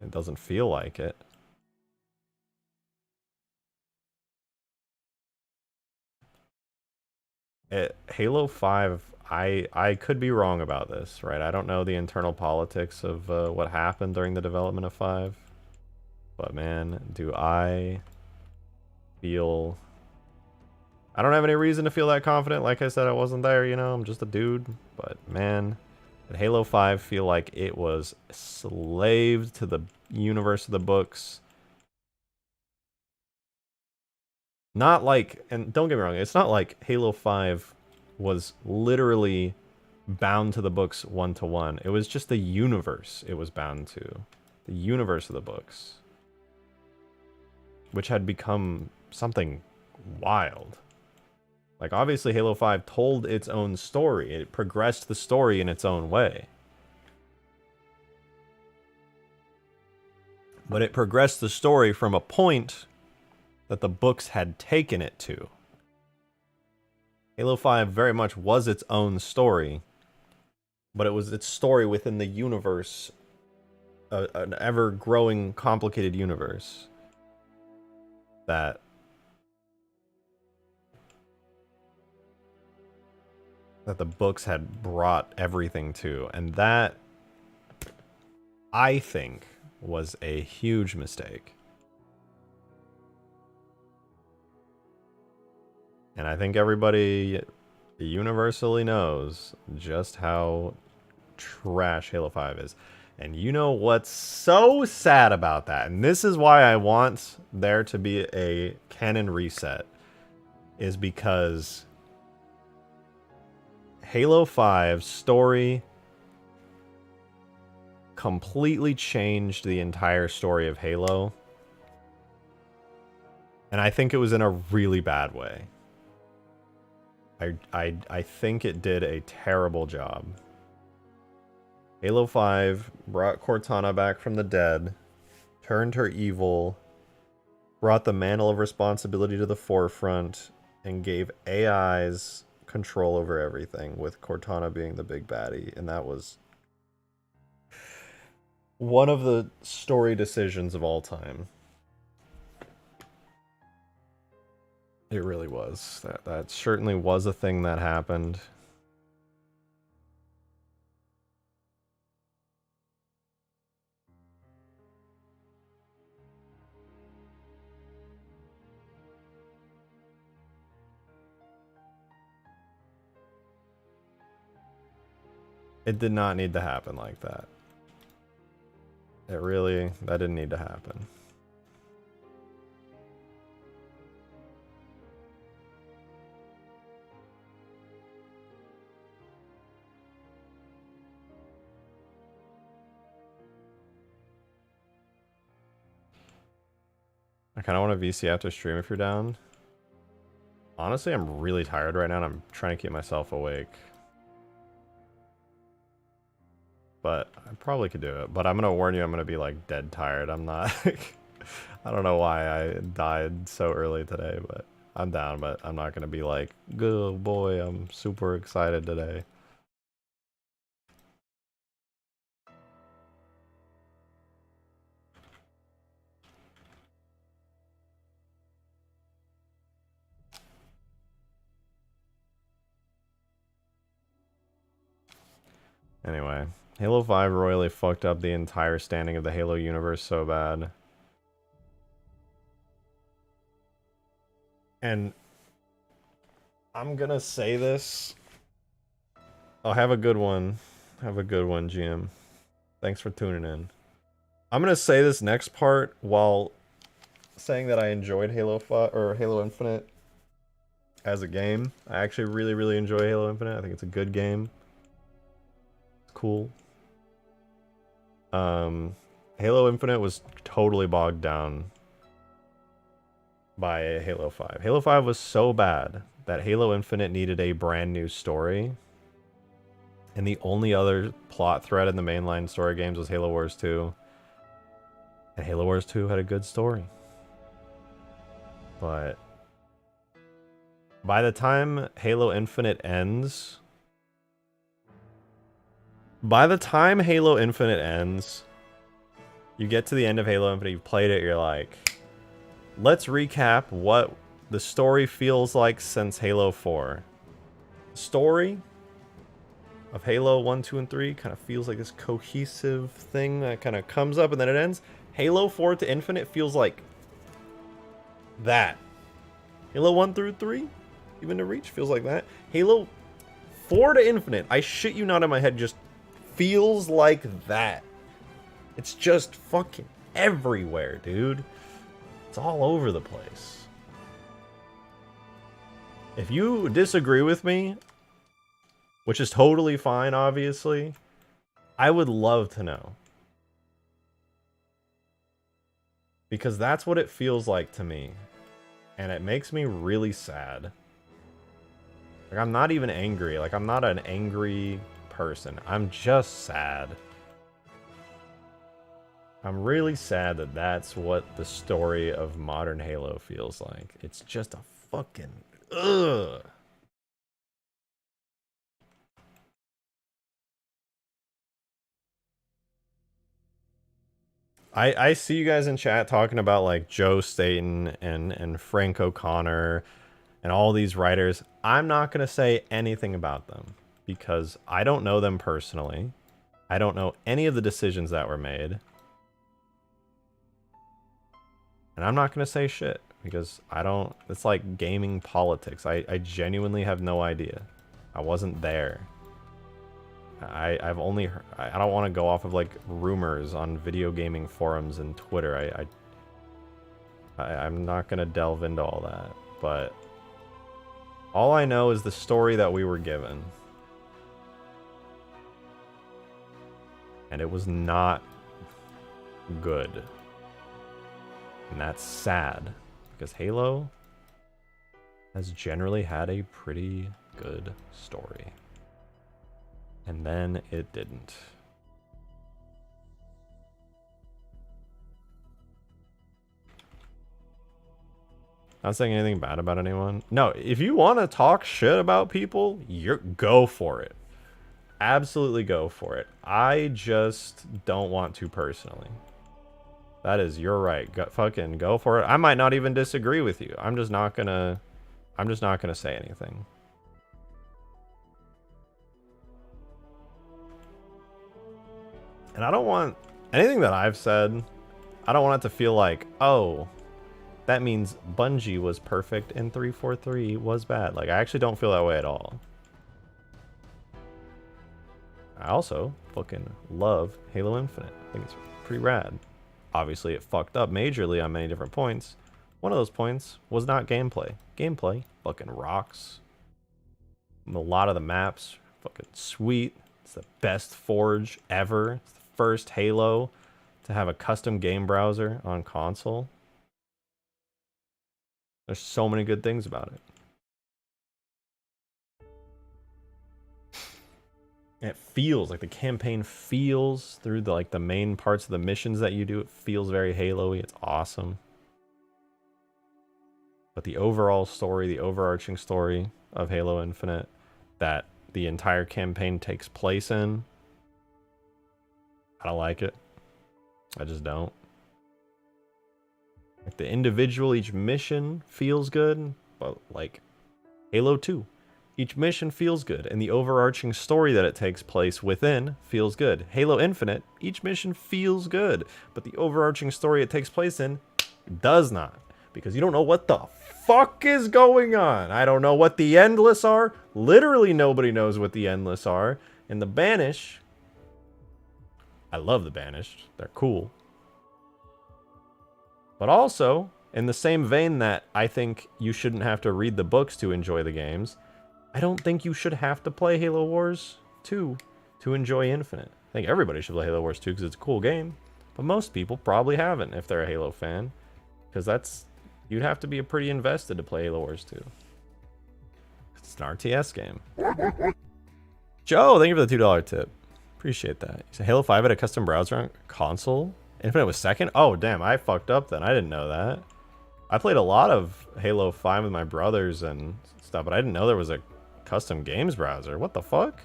It doesn't feel like it. Halo 5, I could be wrong about this, right? I don't know the internal politics of what happened during the development of 5. But man, do I feel I don't have any reason to feel that confident. Like I said, I wasn't there, you know, I'm just a dude. But man, did Halo 5 feel like it was slaved to the universe of the books. Not like, and don't get me wrong, it's not like Halo 5 was literally bound to the books one-to-one. It was just the universe it was bound to. The universe of the books. Which had become something wild. Like, obviously, Halo 5 told its own story. It progressed the story in its own way. But it progressed the story from a point that the books had taken it to. Halo 5 very much was its own story, but it was its story within the universe, an ever-growing, complicated universe that the books had brought everything to, and that, I think, was a huge mistake. And I think everybody universally knows just how trash Halo 5 is. And you know what's so sad about that? And this is why I want there to be a canon reset. Is because Halo 5's story completely changed the entire story of Halo. And I think it was in a really bad way. I think it did a terrible job. Halo 5 brought Cortana back from the dead, turned her evil, brought the mantle of responsibility to the forefront, and gave AIs control over everything, with Cortana being the big baddie. And that was one of the story decisions of all time. It really was. That certainly was a thing that happened. It did not need to happen like that. That didn't need to happen. I kind of want to VC after stream if you're down. Honestly, I'm really tired right now and I'm trying to keep myself awake. But I probably could do it. But I'm going to warn you, I'm going to be like dead tired. I'm not... I don't know why I died so early today, but I'm down. But I'm not going to be like, oh boy, I'm super excited today. Anyway, Halo 5 royally fucked up the entire standing of the Halo universe so bad. And I'm gonna say this. Oh, have a good one. Have a good one, GM. Thanks for tuning in. I'm gonna say this next part while saying that I enjoyed Halo 5 or Halo Infinite as a game. I actually really enjoy Halo Infinite. I think it's a good game. Cool. Halo Infinite was totally bogged down by Halo 5. Halo 5 was so bad that Halo Infinite needed a brand new story. And the only other plot thread in the mainline story games was Halo Wars 2. And Halo Wars 2 had a good story. But by the time Halo Infinite ends... By the time Halo Infinite ends, you get to the end of Halo Infinite, you've played it, you're like, let's recap what the story feels like since Halo 4. The story of Halo 1, 2, and 3 kind of feels like this cohesive thing that kind of comes up and then it ends. Halo 4 to Infinite feels like that. Halo 1 through 3 Even to Reach feels like that. Halo 4 to Infinite, I shit you not, in my head just feels like that. It's just fucking everywhere, dude. It's all over the place. If you disagree with me, which is totally fine, obviously, I would love to know. Because that's what it feels like to me. And it makes me really sad. Like, I'm not even angry. Like, I'm not an angry person. I'm just sad. I'm really sad that that's what the story of modern Halo feels like. It's just a fucking... ugh. I see you guys in chat talking about like Joe Staten and Frank O'Connor and all these writers. I'm not going to say anything about them because I don't know them personally. I don't know any of the decisions that were made. And I'm not going to say shit because I don't... It's like gaming politics. I genuinely have no idea. I wasn't there. I've only heard, I don't want to go off of like rumors on video gaming forums and Twitter. I'm not gonna delve into all that, but all I know is the story that we were given, and it was not good, and that's sad because Halo has generally had a pretty good story. And then it didn't. Not saying anything bad about anyone. No, if you want to talk shit about people, go for it. Absolutely go for it. I just don't want to personally. That is your right. Fucking go for it. I might not even disagree with you. I'm just not gonna say anything. And I don't want anything that I've said, I don't want it to feel like, oh, that means Bungie was perfect and 343 was bad. Like, I actually don't feel that way at all. I also fucking love Halo Infinite. I think it's pretty rad. Obviously, it fucked up majorly on many different points. One of those points was not gameplay. Gameplay fucking rocks. A lot of the maps fucking sweet. It's the best Forge ever. It's the first Halo to have a custom game browser on console. There's so many good things about it. It feels like the campaign feels through the main parts of the missions that you do. It feels very Halo-y. It's awesome. But the overall story, the overarching story of Halo Infinite that the entire campaign takes place in, I don't like it. I just don't. Like, the individual, each mission feels good, but like Halo 2, each mission feels good, and the overarching story that it takes place within feels good. Halo Infinite, each mission feels good, but the overarching story it takes place in does not. Because you don't know what the fuck is going on. I don't know what the Endless are. Literally nobody knows what the Endless are. And the Banished, I love the Banished. They're cool. But also, in the same vein that I think you shouldn't have to read the books to enjoy the games, I don't think you should have to play Halo Wars 2 to enjoy Infinite. I think everybody should play Halo Wars 2 because it's a cool game. But most people probably haven't if they're a Halo fan. Because that's... You'd have to be pretty invested to play Halo Wars 2. It's an RTS game. Joe, thank you for the $2 tip. Appreciate that. So Halo 5 had a custom browser on console? Infinite was second? Oh, damn, I fucked up then. I didn't know that. I played a lot of Halo 5 with my brothers and stuff, but I didn't know there was a custom games browser. What the fuck?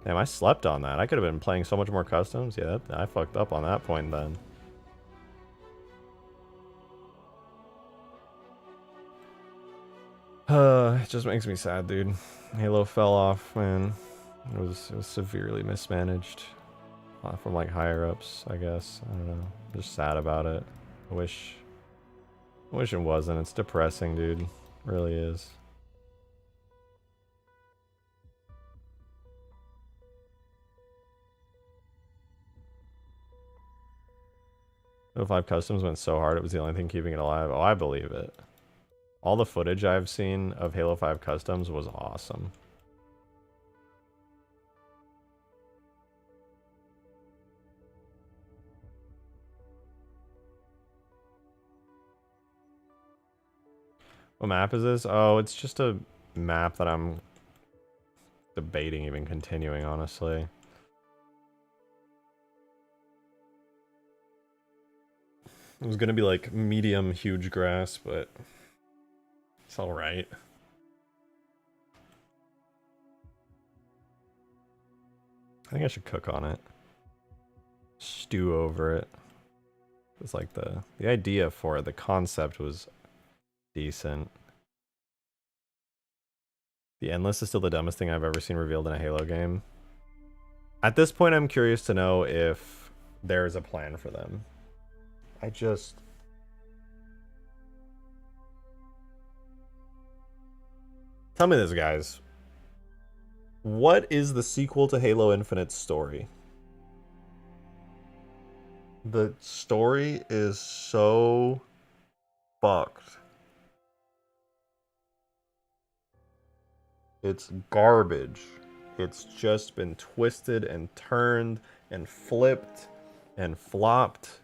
Damn, I slept on that. I could have been playing so much more customs. Yeah, I fucked up on that point then. It just makes me sad, dude. Halo fell off, man. It was severely mismanaged. From like higher ups, I guess. I don't know. I'm just sad about it. I wish it wasn't. It's depressing, dude. Really is. Halo 5 Customs went so hard it was the only thing keeping it alive. Oh, I believe it. All the footage I've seen of Halo 5 Customs was awesome. What map is this? Oh, it's just a map that I'm debating even continuing, honestly. It was gonna be like medium Hugegrass, but it's alright. I think I should cook on it. Stew over it. It's like the idea for it, the concept was decent. The Endless is still the dumbest thing I've ever seen revealed in a Halo game. At this point, I'm curious to know if there's a plan for them. I just... Tell me this, guys. What is the sequel to Halo Infinite's story? The story is so fucked. It's garbage. It's just been twisted and turned and flipped and flopped.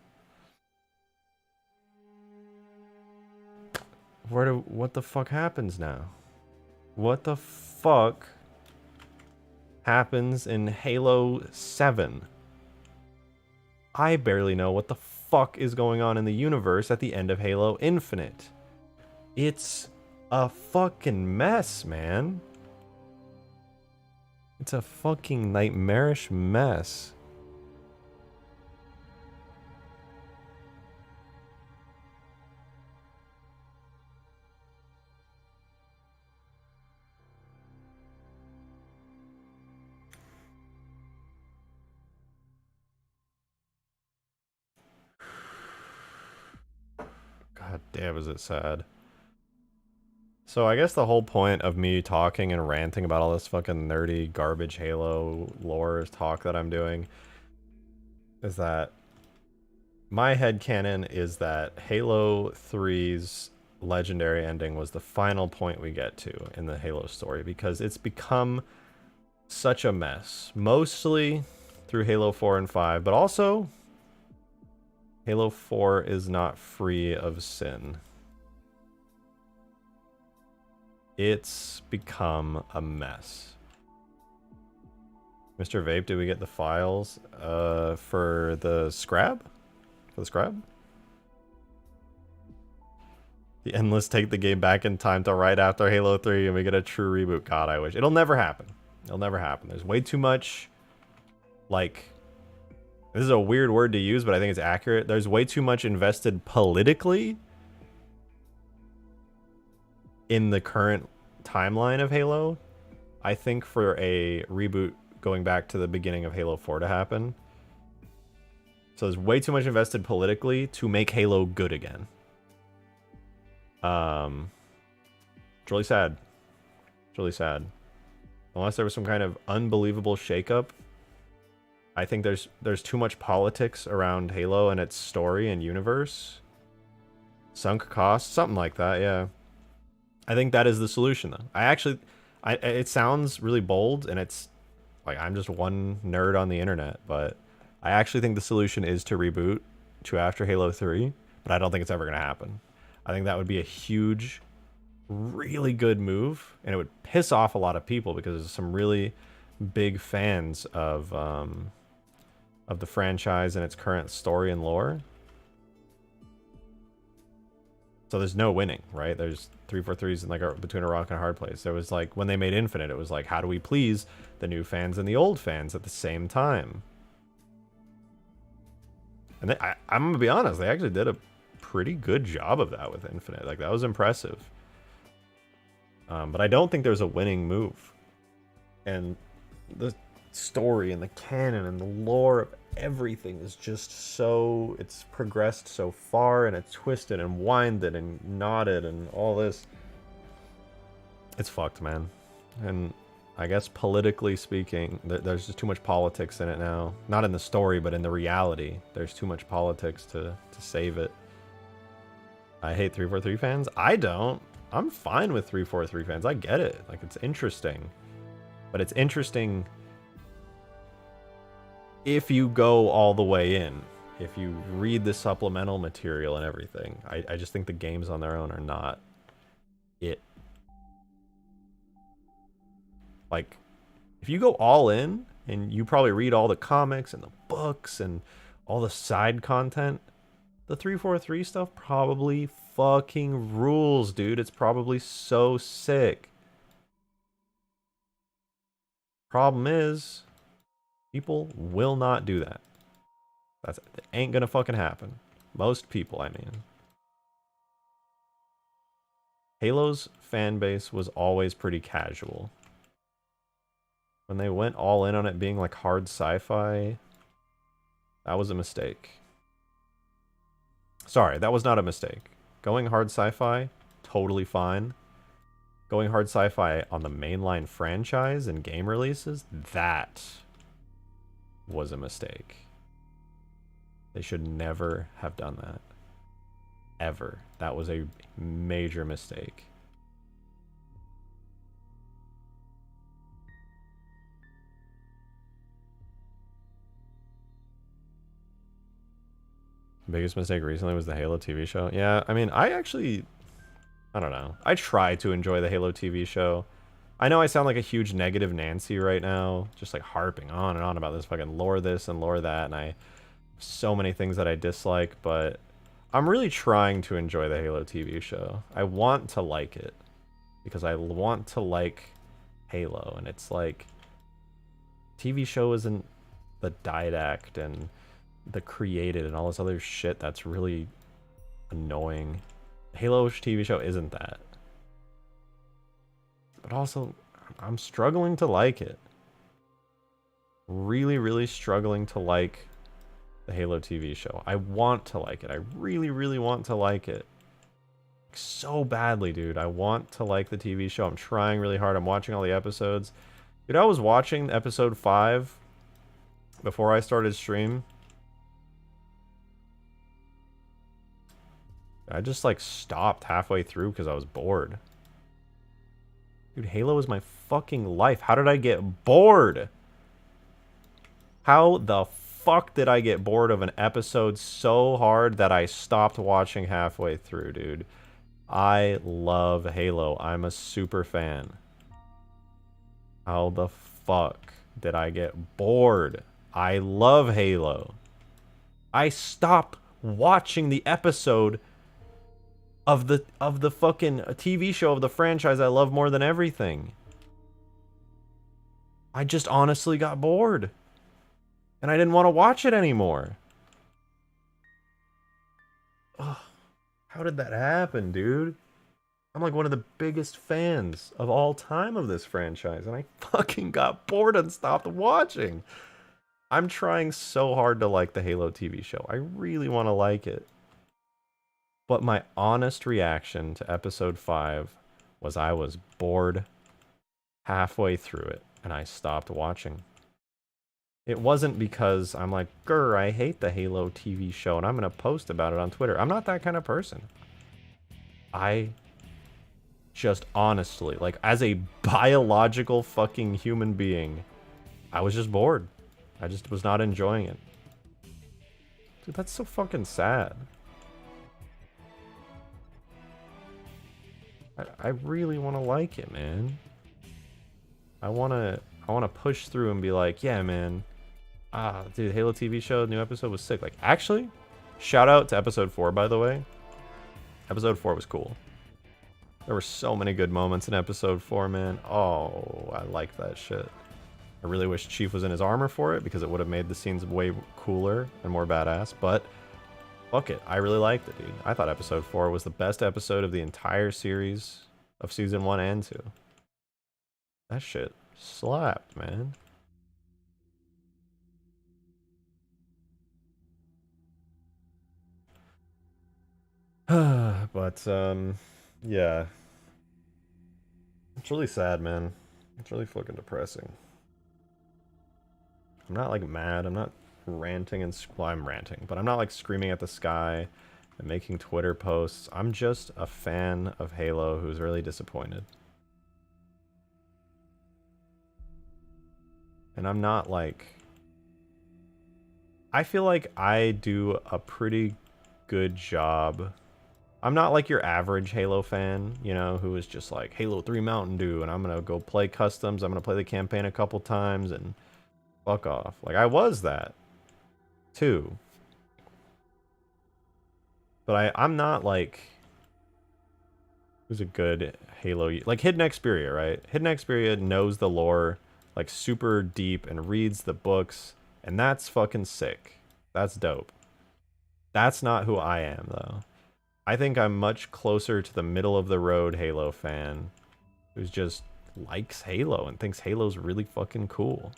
What the fuck happens now? What the fuck happens in Halo 7? I barely know what the fuck is going on in the universe at the end of Halo Infinite. It's a fucking mess, man. It's a fucking nightmarish mess. God damn, is it sad. So I guess the whole point of me talking and ranting about all this fucking nerdy garbage Halo lore talk that I'm doing is that my headcanon is that Halo 3's legendary ending was the final point we get to in the Halo story because it's become such a mess. Mostly through Halo 4 and 5, but also Halo 4 is not free of sin. It's become a mess. Mr. Vape, did we get the files for the Scarab? For the Scarab? The Endless take the game back in time to right after Halo 3 and we get a true reboot. God, I wish. It'll never happen. It'll never happen. There's way too much, like... This is a weird word to use, but I think it's accurate. There's way too much invested politically in the current timeline of Halo, I think, for a reboot going back to the beginning of Halo 4 to happen. So there's way too much invested politically to make Halo good again. It's really sad. It's really sad. Unless there was some kind of unbelievable shakeup, I think there's too much politics around Halo and its story and universe. Sunk cost, something like that, yeah. I think that is the solution, though. It sounds really bold, and it's like I'm just one nerd on the internet, but I actually think the solution is to reboot to after Halo 3, but I don't think it's ever going to happen. I think that would be a huge, really good move, and it would piss off a lot of people because there's some really big fans of the franchise and its current story and lore. So there's no winning, right? There's 343s in like between a rock and a hard place. There was like when they made Infinite, it was like, how do we please the new fans and the old fans at the same time? And I'm gonna be honest, they actually did a pretty good job of that with Infinite. Like that was impressive. But I don't think there's a winning move. And the story and the canon and the lore of everything is just so, it's progressed so far and it's twisted and winded and knotted and all this. It's fucked, man. And I guess politically speaking, there's just too much politics in it now. Not in the story, but in the reality. There's too much politics to save it. I hate 343 fans. I don't. I'm fine with 343 fans. I get it. Like, it's interesting. But it's interesting if you go all the way in. If you read the supplemental material and everything. I just think the games on their own are not it. Like, if you go all in and you probably read all the comics and the books and all the side content, the 343 stuff probably fucking rules, dude. It's probably so sick. Problem is, people will not do that. It ain't gonna fucking happen. Most people, I mean. Halo's fan base was always pretty casual. When they went all in on it being like hard sci-fi, that was a mistake. Sorry, that was not a mistake. Going hard sci-fi, totally fine. Going hard sci-fi on the mainline franchise and game releases, that was a mistake. They should never have done that. Ever. That was a major mistake. Biggest mistake recently was the Halo TV show. Yeah, I mean, I don't know. I try to enjoy the Halo TV show. I know I sound like a huge negative Nancy right now, just like harping on and on about this fucking lore this and lore that, and so many things that I dislike, but I'm really trying to enjoy the Halo TV show. I want to like it because I want to like Halo, and it's like TV show isn't the didact and the created and all this other shit that's really annoying. Halo TV show isn't that. But also, I'm struggling to like it. Really, really struggling to like the Halo TV show. I want to like it. I really, really want to like it. So badly, dude. I want to like the TV show. I'm trying really hard. I'm watching all the episodes. Dude, I was watching episode 5 before I started stream. I just like stopped halfway through because I was bored. Dude, Halo is my fucking life. How did I get bored? How the fuck did I get bored of an episode so hard that I stopped watching halfway through, dude? I love Halo. I'm a super fan. How the fuck did I get bored? I love Halo. I stopped watching the episode of the fucking TV show of the franchise I love more than everything. I just honestly got bored. And I didn't want to watch it anymore. Ugh, how did that happen, dude? I'm like one of the biggest fans of all time of this franchise, and I fucking got bored and stopped watching. I'm trying so hard to like the Halo TV show. I really want to like it. But my honest reaction to episode 5 was I was bored halfway through it, and I stopped watching. It wasn't because I'm like, grr, I hate the Halo TV show, and I'm going to post about it on Twitter. I'm not that kind of person. I just honestly, like, as a biological fucking human being, I was just bored. I just was not enjoying it. Dude, that's so fucking sad. I really want to like it, man. I want to push through and be like, yeah, man. Dude, Halo TV show, new episode was sick. Like, actually, shout out to episode 4, by the way. Episode 4 was cool. There were so many good moments in episode 4, man. Oh, I like that shit. I really wish Chief was in his armor for it because it would have made the scenes way cooler and more badass, but fuck it. I really liked it, dude. I thought episode 4 was the best episode of the entire series of season 1 and 2. That shit slapped, man. But, yeah. It's really sad, man. It's really fucking depressing. I'm not like mad. I'm not ranting and well, I'm ranting, but I'm not like screaming at the sky and making Twitter posts. I'm just a fan of Halo who's really disappointed. And I'm not like... I feel like I do a pretty good job. I'm not like your average Halo fan, you know, who is just like Halo 3 Mountain Dew and I'm gonna go play customs, I'm gonna play the campaign a couple times and fuck off. Like, I was that too. But I'm not like... Who's a good Halo... Like Hidden Xperia, right? Hidden Xperia knows the lore like super deep and reads the books, and that's fucking sick. That's dope. That's not who I am, though. I think I'm much closer to the middle of the road Halo fan who's just likes Halo and thinks Halo's really fucking cool.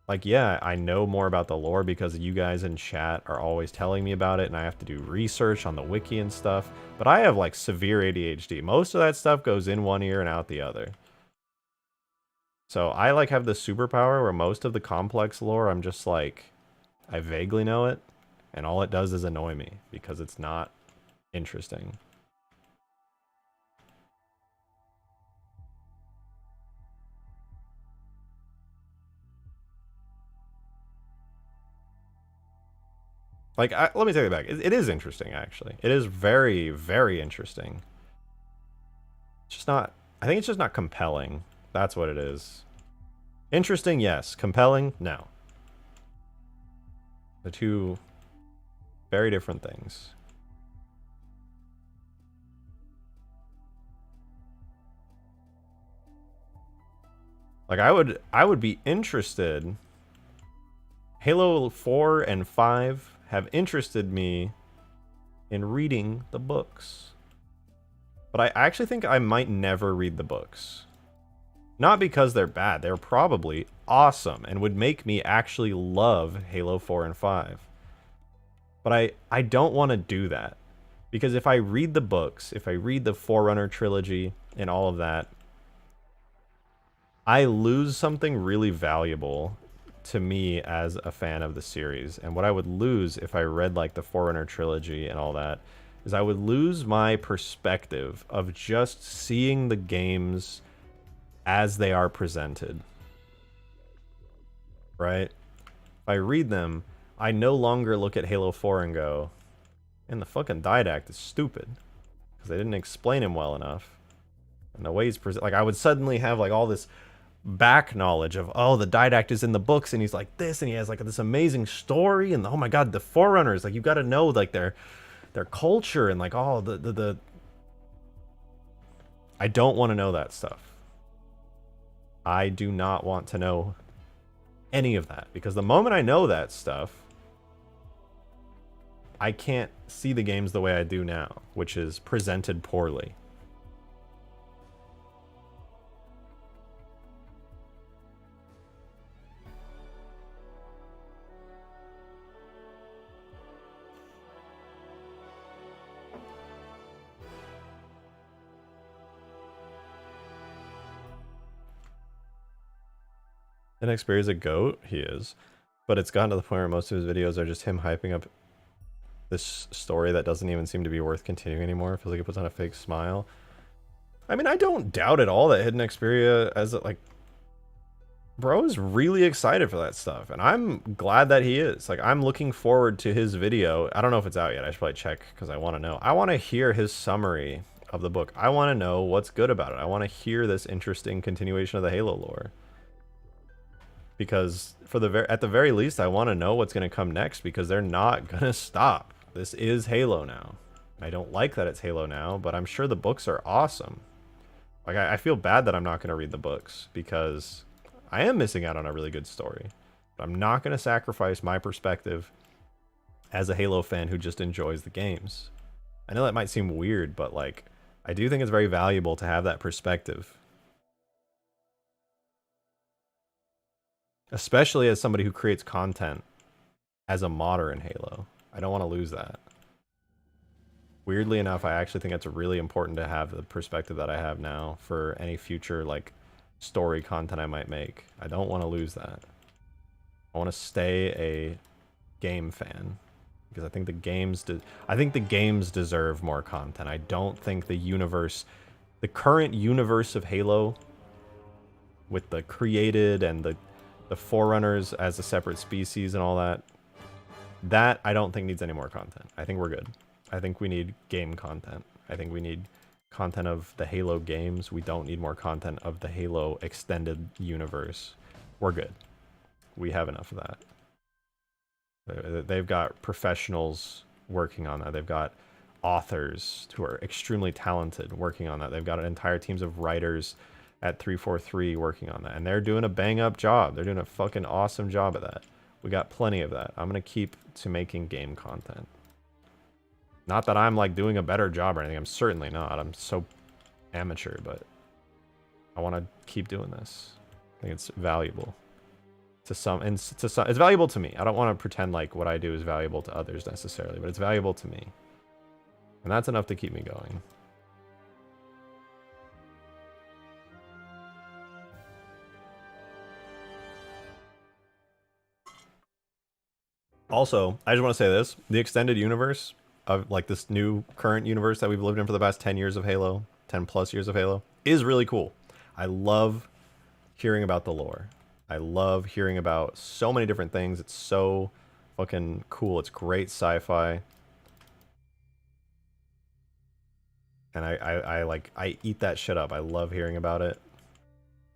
Like, yeah, I know more about the lore because you guys in chat are always telling me about it and I have to do research on the wiki and stuff, but I have like severe ADHD. Most of that stuff goes in one ear and out the other. So I like have the superpower where most of the complex lore I'm just like, I vaguely know it, and all it does is annoy me because it's not interesting. Like, let me take it back. It is interesting, actually. It is very, very interesting. It's just not... I think it's just not compelling. That's what it is. Interesting, yes. Compelling, no. They're two very different things. Like, I would be interested... Halo 4 and 5 have interested me in reading the books. But I actually think I might never read the books. Not because they're bad, they're probably awesome and would make me actually love Halo 4 and 5. But I don't want to do that. Because if I read the books, if I read the Forerunner trilogy and all of that, I lose something really valuable to me as a fan of the series. And what I would lose if I read like the Forerunner trilogy and all that is I would lose my perspective of just seeing the games as they are presented. Right? If I read them, I no longer look at Halo 4 and go, and the fucking Didact is stupid because they didn't explain him well enough. And the way he's like, I would suddenly have like all this back knowledge of, oh, the Didact is in the books and he's like this and he has like this amazing story and oh my god, the Forerunners, like you got to know like their culture and like all the I don't want to know that stuff. I do not want to know any of that because the moment I know that stuff, I can't see the games the way I do now, which is presented poorly. And Xperia is a goat, he is. But it's gotten to the point where most of his videos are just him hyping up this story that doesn't even seem to be worth continuing anymore. It feels like he puts on a fake smile. I mean, I don't doubt at all that Hidden Xperia, as a, like, bro is really excited for that stuff. And I'm glad that he is. Like, I'm looking forward to his video. I don't know if it's out yet. I should probably check because I want to know. I want to hear his summary of the book. I want to know what's good about it. I want to hear this interesting continuation of the Halo lore. Because for at the very least, I want to know what's going to come next because they're not going to stop. This is Halo now. I don't like that it's Halo now, but I'm sure the books are awesome. Like, I feel bad that I'm not going to read the books because I am missing out on a really good story. But I'm not going to sacrifice my perspective as a Halo fan who just enjoys the games. I know that might seem weird, but like, I do think it's very valuable to have that perspective. Especially as somebody who creates content as a modder in Halo. I don't want to lose that. Weirdly enough, I actually think it's really important to have the perspective that I have now for any future like story content I might make. I don't want to lose that. I want to stay a game fan because I think the games deserve more content. I don't think the current universe of Halo with the created and the Forerunners as a separate species and all that I don't think needs any more content. I think we're good. I think we need game content. I think we need content of the Halo games. We don't need more content of the Halo extended universe. We're good. We have enough of that. They've got professionals working on that. They've got authors who are extremely talented working on that. They've got entire teams of writers at 343 working on that. And they're doing a bang up job. They're doing a fucking awesome job at that. We got plenty of that. I'm going to keep to making game content. Not that I'm like doing a better job or anything. I'm certainly not. I'm so amateur, but I want to keep doing this. I think it's valuable to some, and to some, it's valuable to me. I don't want to pretend like what I do is valuable to others necessarily, but it's valuable to me. And that's enough to keep me going. Also, I just want to say this. The extended universe of like this new current universe that we've lived in for the past 10 years of Halo, 10 plus years of Halo, is really cool. I love hearing about the lore. I love hearing about so many different things. It's so fucking cool. It's great sci-fi. And I eat that shit up. I love hearing about it.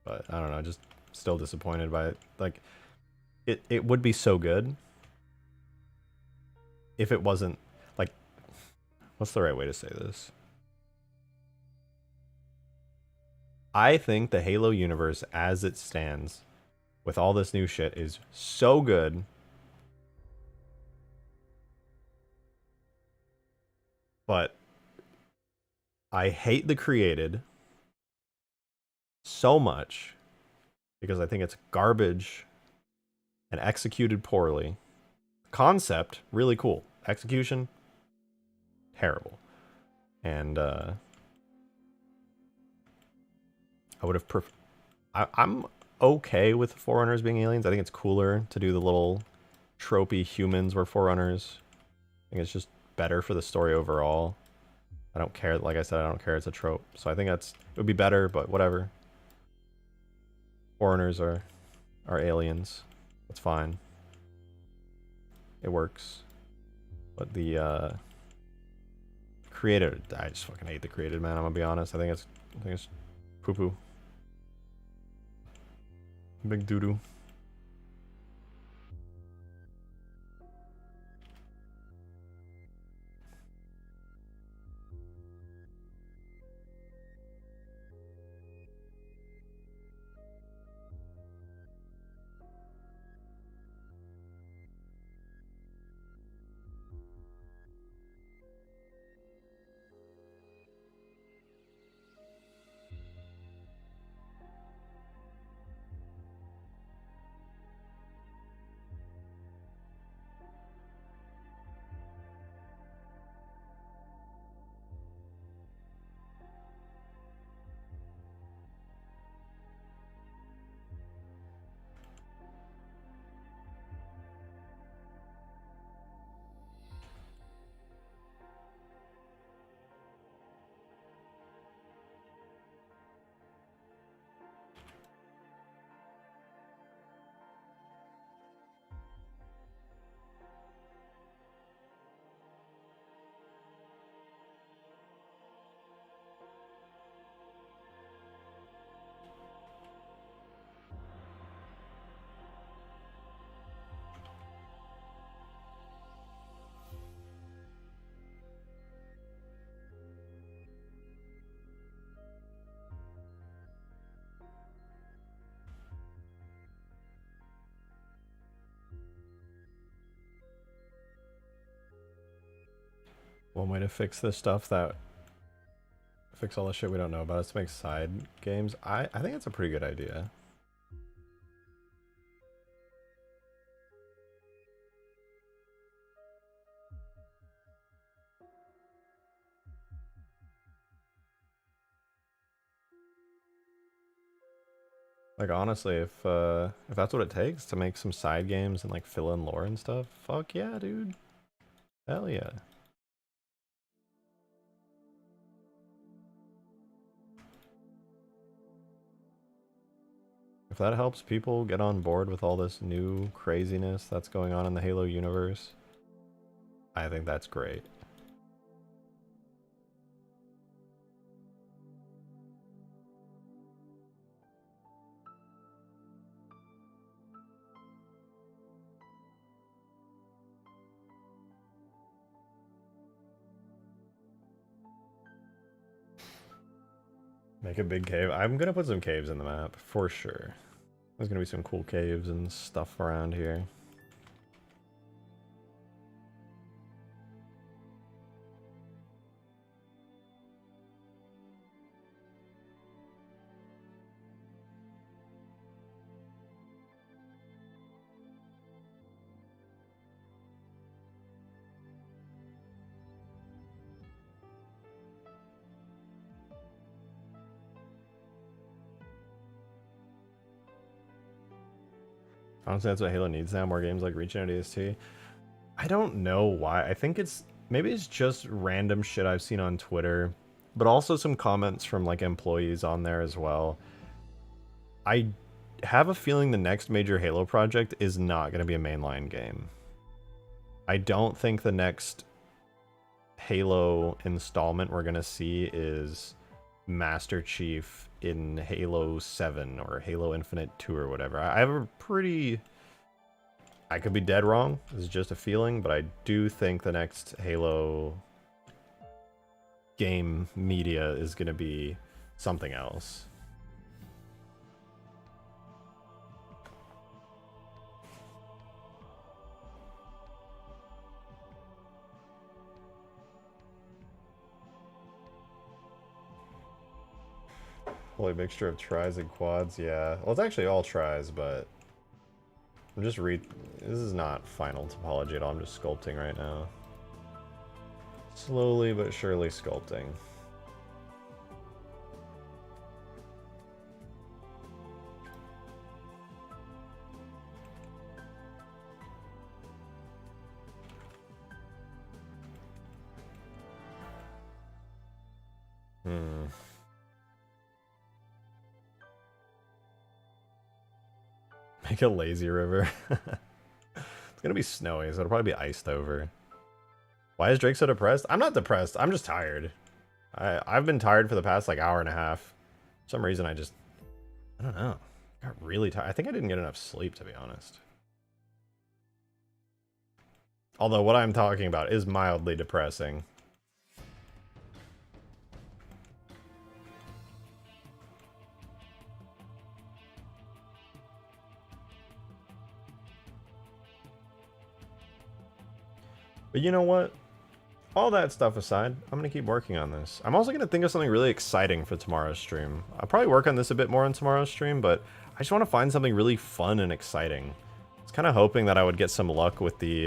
But I don't know, just still disappointed by it. Like, it would be so good if it wasn't, like, what's the right way to say this? I think the Halo universe as it stands with all this new shit is so good. But I hate the created so much because I think it's garbage and executed poorly. Concept, really cool. Execution, terrible. And I would have I'm okay with Forerunners being aliens. I think it's cooler to do the little tropey humans were Forerunners. I think it's just better for the story overall. I don't care. Like I said, I don't care. It's a trope. So I think it would be better, but whatever. Foreigners are aliens. That's fine. It works. But the created, I just fucking hate the created, man. I'm gonna be honest. I think it's poo poo. Big doo doo. One way to fix this stuff that fix all the shit we don't know about is to make side games. I think it's a pretty good idea. Like honestly, if that's what it takes to make some side games and like fill in lore and stuff, fuck yeah, dude. Hell yeah. If that helps people get on board with all this new craziness that's going on in the Halo universe, I think that's great. Make a big cave. I'm gonna put some caves in the map, for sure. There's gonna be some cool caves and stuff around here. Honestly, that's what Halo needs now, more games like Reach and ODST. I don't know why. I think maybe it's just random shit I've seen on Twitter, but also some comments from like employees on there as well. I have a feeling the next major Halo project is not going to be a mainline game. I don't think the next Halo installment we're going to see is Master Chief in Halo 7 or Halo Infinite 2 or whatever. I have a pretty... I could be dead wrong. This is just a feeling, but I do think the next Halo game media is going to be something else. Holy mixture of tries and quads, yeah. Well, it's actually all tries, but I'm just this is not final topology at all. I'm just sculpting right now. Slowly but surely sculpting. Make a lazy river. It's gonna be snowy, so it'll probably be iced over. Why is Drake so depressed? I'm not depressed. I'm just tired. I've been tired for the past like hour and a half. For some reason, I don't know. I got really tired. I think I didn't get enough sleep, to be honest. Although what I'm talking about is mildly depressing. But you know what? All that stuff aside, I'm going to keep working on this. I'm also going to think of something really exciting for tomorrow's stream. I'll probably work on this a bit more on tomorrow's stream, but I just want to find something really fun and exciting. I was kind of hoping that I would get some luck with the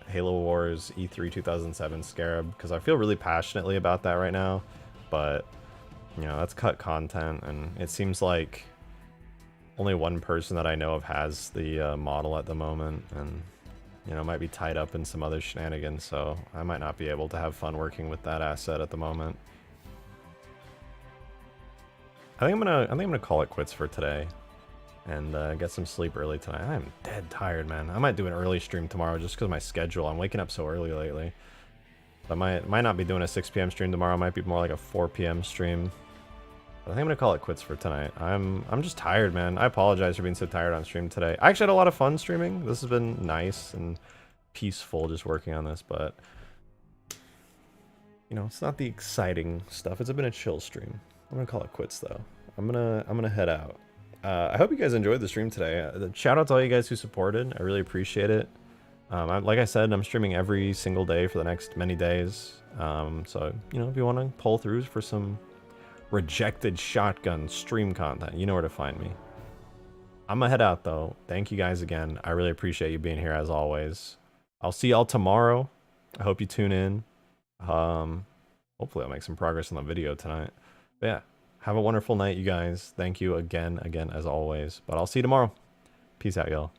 Halo Wars E3 2007 Scarab, because I feel really passionately about that right now. But, you know, that's cut content, and it seems like only one person that I know of has the model at the moment, and... you know, might be tied up in some other shenanigans, so I might not be able to have fun working with that asset at the moment. I think I'm gonna call it quits for today, and get some sleep early tonight. I'm dead tired, man. I might do an early stream tomorrow just because of my schedule. I'm waking up so early lately. I might not be doing a 6 p.m. stream tomorrow. It might be more like a 4 p.m. stream. But I think I'm gonna call it quits for tonight. I'm just tired, man. I apologize for being so tired on stream today. I actually had a lot of fun streaming. This has been nice and peaceful just working on this, but you know, it's not the exciting stuff. It's been a chill stream. I'm gonna call it quits though. I'm gonna head out. I hope you guys enjoyed the stream today. Shout out to all you guys who supported. I really appreciate it. Like I said, I'm streaming every single day for the next many days. So you know, if you want to pull through for some rejected shotgun stream content, you know where to find me. I'm gonna head out though. Thank you guys again. I really appreciate you being here as always. I'll see y'all tomorrow. I hope you tune in. Hopefully I'll make some progress on the video tonight. But yeah, Have a wonderful night, you guys. Thank you again, as always. But I'll see you tomorrow. Peace out, y'all.